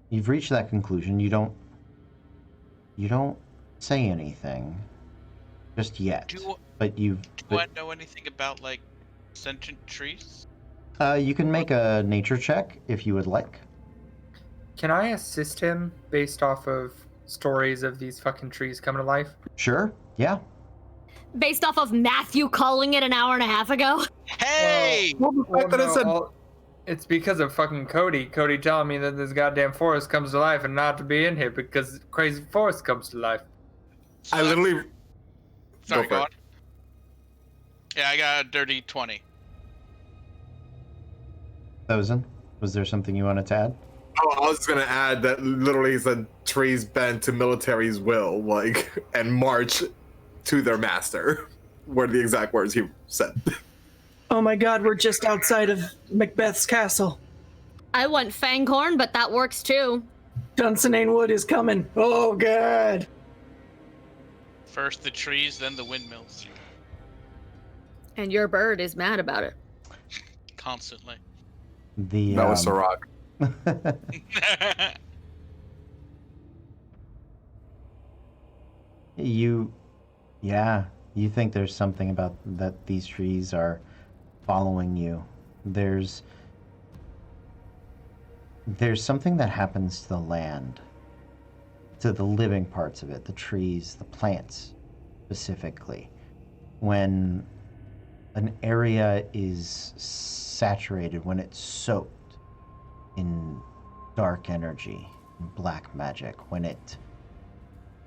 You've reached that conclusion. You don't You don't say anything just yet, Do but you've. I know anything about like sentient trees? You can make a nature check if you would like. Can I assist him based off of stories of these fucking trees coming to life? Sure. Yeah. Based off of Matthew calling it an hour and a half ago. Hey! It's because of fucking Cody. Cody telling me that this goddamn forest comes to life and not to be in here because crazy forest comes to life. So I literally. Sorry, Go go for on. Yeah, I got a dirty 20. Thousand, was there something you wanted to add? Oh, I was just gonna add that literally said trees bend to military's will, like, and march to their master. Were the exact words he said. Oh my god, we're just outside of Macbeth's castle. I want Fanghorn, but that works too. Dunsinane Wood is coming. Oh god. First the trees, then the windmills. And your bird is mad about it. Constantly. The That was Sirach. you think there's something about that these trees are following you. There's something that happens to the land, to the living parts of it, the trees, the plants specifically, when an area is saturated, when it's soaked in dark energy, in black magic, when it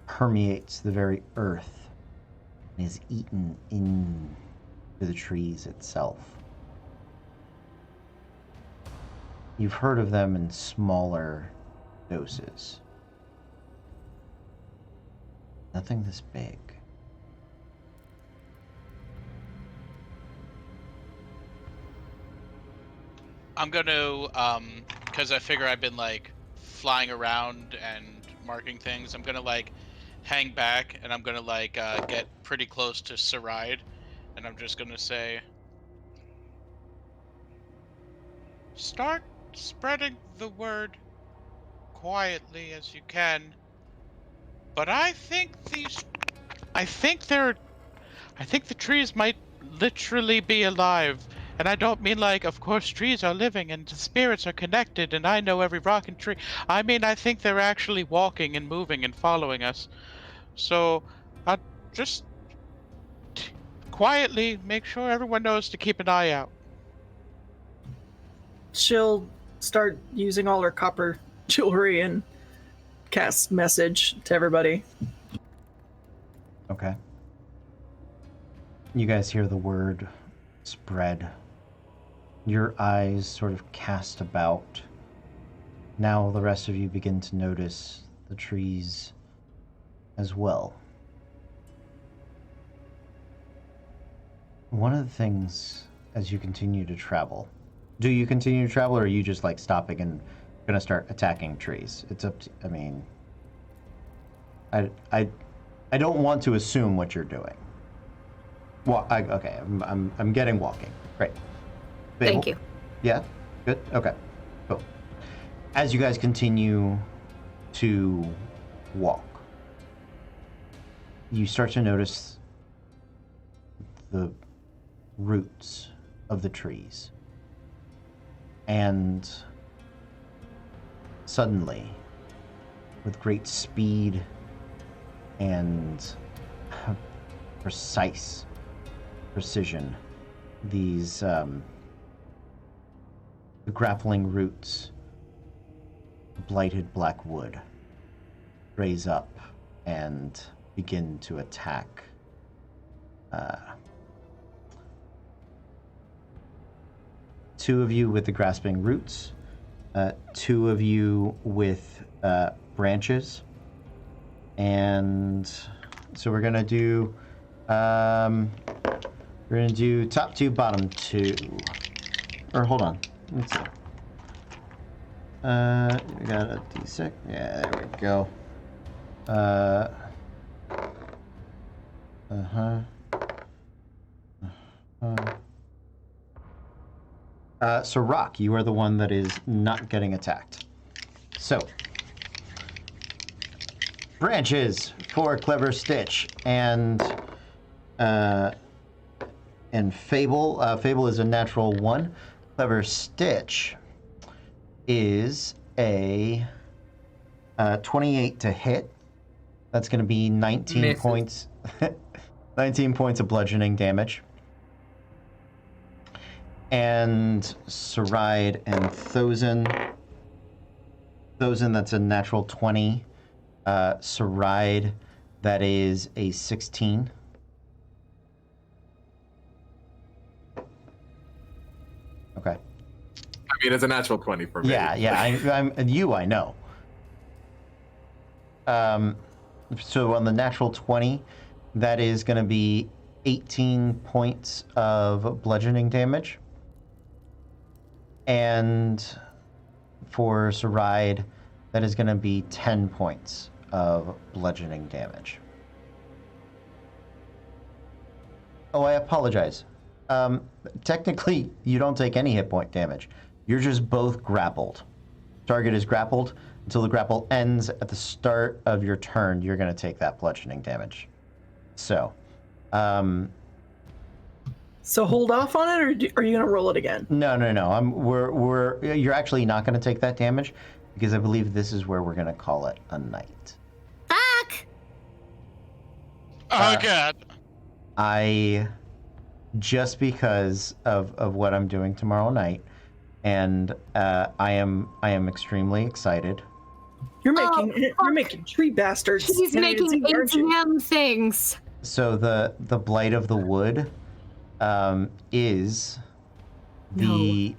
permeates the very earth and is eaten into the trees itself. You've heard of them in smaller doses. Nothing this big. I'm gonna, because I figure I've been like flying around and marking things, I'm gonna like hang back and I'm gonna like get pretty close to Saride, and I'm just gonna say, start spreading the word quietly as you can. But I think the trees might literally be alive. And I don't mean like, of course trees are living and the spirits are connected and I know every rock and tree. I mean, I think they're actually walking and moving and following us. So, just quietly make sure everyone knows to keep an eye out. She'll start using all her copper jewelry and cast message to everybody. Okay. You guys hear the word spread. Your eyes sort of cast about. Now the rest of you begin to notice the trees as well. One of the things as you continue to travel, do you continue to travel or are you just like stopping and gonna start attacking trees? It's up to, I mean, I don't want to assume what you're doing. Okay, I'm getting walking. Great. Thank you. Yeah? Good? Okay. Cool. As you guys continue to walk, you start to notice the roots of the trees. And suddenly, with great speed and precise precision, these the grappling roots, blighted black wood, raise up and begin to attack two of you with the grasping roots, two of you with branches, and so we're gonna do top two, bottom two. Or hold on, let's see. We got a D6. Yeah, there we go. So Rock, you are the one that is not getting attacked. So branches for Clever Stitch and Fable. Fable is a natural 1. Clever Stitch is a 28 to hit. That's going to be 19 Misses. points. 19 points of bludgeoning damage. And Saride and Thozen. Thozen, that's a natural 20. Saride, that is a 16. Okay. I mean, it's a natural 20 for me. Yeah. I know. So on the natural 20, that is going to be 18 points of bludgeoning damage. And for Saride, that is going to be 10 points of bludgeoning damage. Oh, I apologize. Technically, you don't take any hit point damage. You're just both grappled. Target is grappled. Until the grapple ends at the start of your turn, you're going to take that bludgeoning damage. So, So hold off on it, or are you going to roll it again? No. You're actually not going to take that damage because I believe this is where we're going to call it a night. Fuck! Oh god. Just because of what I'm doing tomorrow night, and I am extremely excited. You're making tree bastards. He's making ATM things. So the Blight of the Wood is the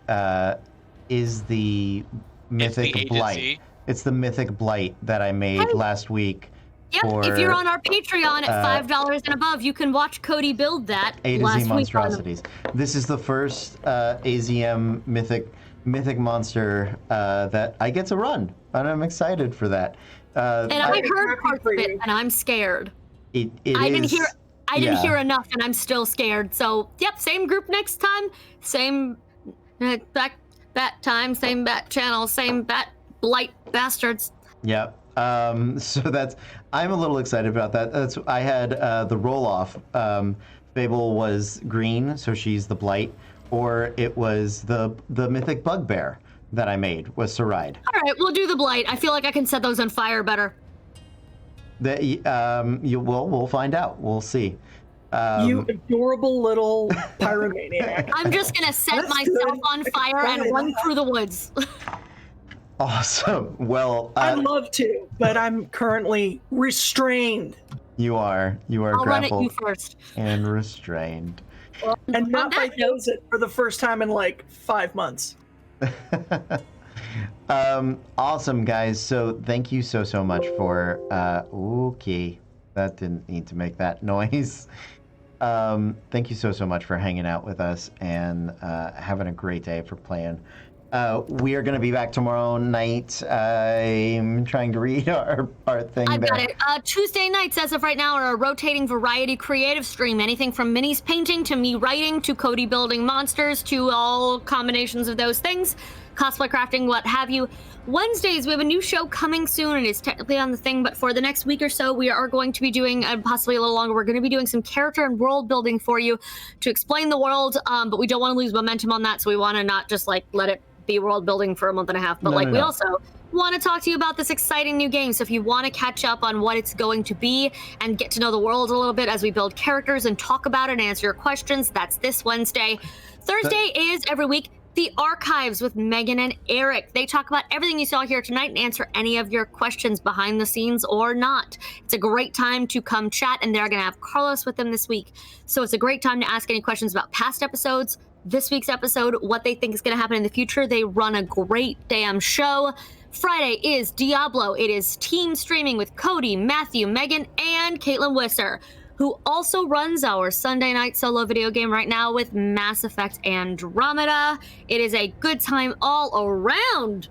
mythic the blight. agency. It's the mythic blight that I made last week. Yep, if you're on our Patreon at $5 and above, you can watch Cody build that A to last Z week. monstrosities. This is the first AZM mythic monster that I get to run, and I'm excited for that. And I heard parts of it, and I'm scared. I didn't hear enough, and I'm still scared. So, yep, same group next time, same bat time, same bat channel, same bat blight bastards. Yep. So I'm a little excited about that. I had the roll off. Fable was green, so she's the blight, or it was the mythic bugbear that I made was Saride. All right, we'll do the blight. I feel like I can set those on fire better. We'll find out. We'll see. You adorable little pyromaniac. I'm just gonna set That's myself good. on fire and run through the woods. Awesome. Well, I'd love to, but I'm currently restrained. You are I'll run at grappled you first. and restrained. And not by that note- it for the first time in like 5 months. Awesome, guys. So thank you so much for okay, that didn't need to make that noise. Thank you so much for hanging out with us and having a great day for playing. We are going to be back tomorrow night. I'm trying to read our thing I've there. got it. Tuesday nights, as of right now, are a rotating variety creative stream. Anything from Minnie's painting to me writing to Cody building monsters to all combinations of those things, cosplay crafting, what have you. Wednesdays, we have a new show coming soon, and it's technically on the thing, but for the next week or so, we are going to be doing, possibly a little longer, we're going to be doing some character and world building for you to explain the world, but we don't want to lose momentum on that, so we want to not just like let it be world building for a month and a half, but we also want to talk to you about this exciting new game. So if you want to catch up on what it's going to be and get to know the world a little bit as we build characters and talk about it and answer your questions, that's this Wednesday. Thursday is every week The Archives with Megan and Eric. They talk about everything you saw here tonight and answer any of your questions behind the scenes or not. It's a great time to come chat, and they're going to have Carlos with them this week. So it's a great time to ask any questions about past episodes, this week's episode, what they think is going to happen in the future. They run a great damn show. Friday is Diablo. It is team streaming with Cody, Matthew, Megan, and Caitlin Wisser, who also runs our Sunday night solo video game right now with Mass Effect Andromeda. It is a good time all around.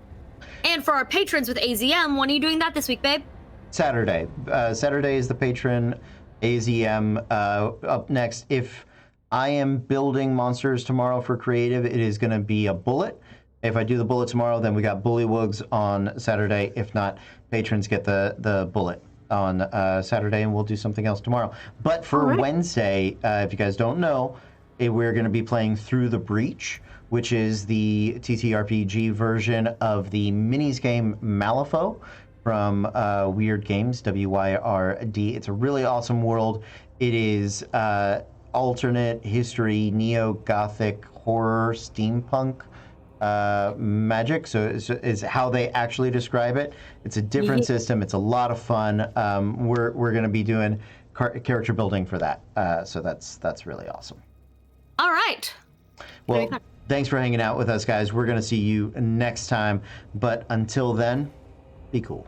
And for our patrons with AZM, when are you doing that this week, babe? Saturday. Saturday is the patron AZM. Up next, if I am building monsters tomorrow for creative, it is going to be a bullet. If I do the bullet tomorrow, then we got bullywugs on Saturday. If not, patrons get the bullet. on Saturday, and we'll do something else tomorrow. But for Alright. Wednesday, if you guys don't know, we're going to be playing Through the Breach, which is the TTRPG version of the minis game Malifaux from Weird Games, WYRD. It's a really awesome world. It is alternate history, neo-gothic horror, steampunk magic. So is how they actually describe it. It's a different system. It's a lot of fun. We're going to be doing character building for that. So that's really awesome. All right. Well, thanks for hanging out with us, guys. We're going to see you next time. But until then, be cool.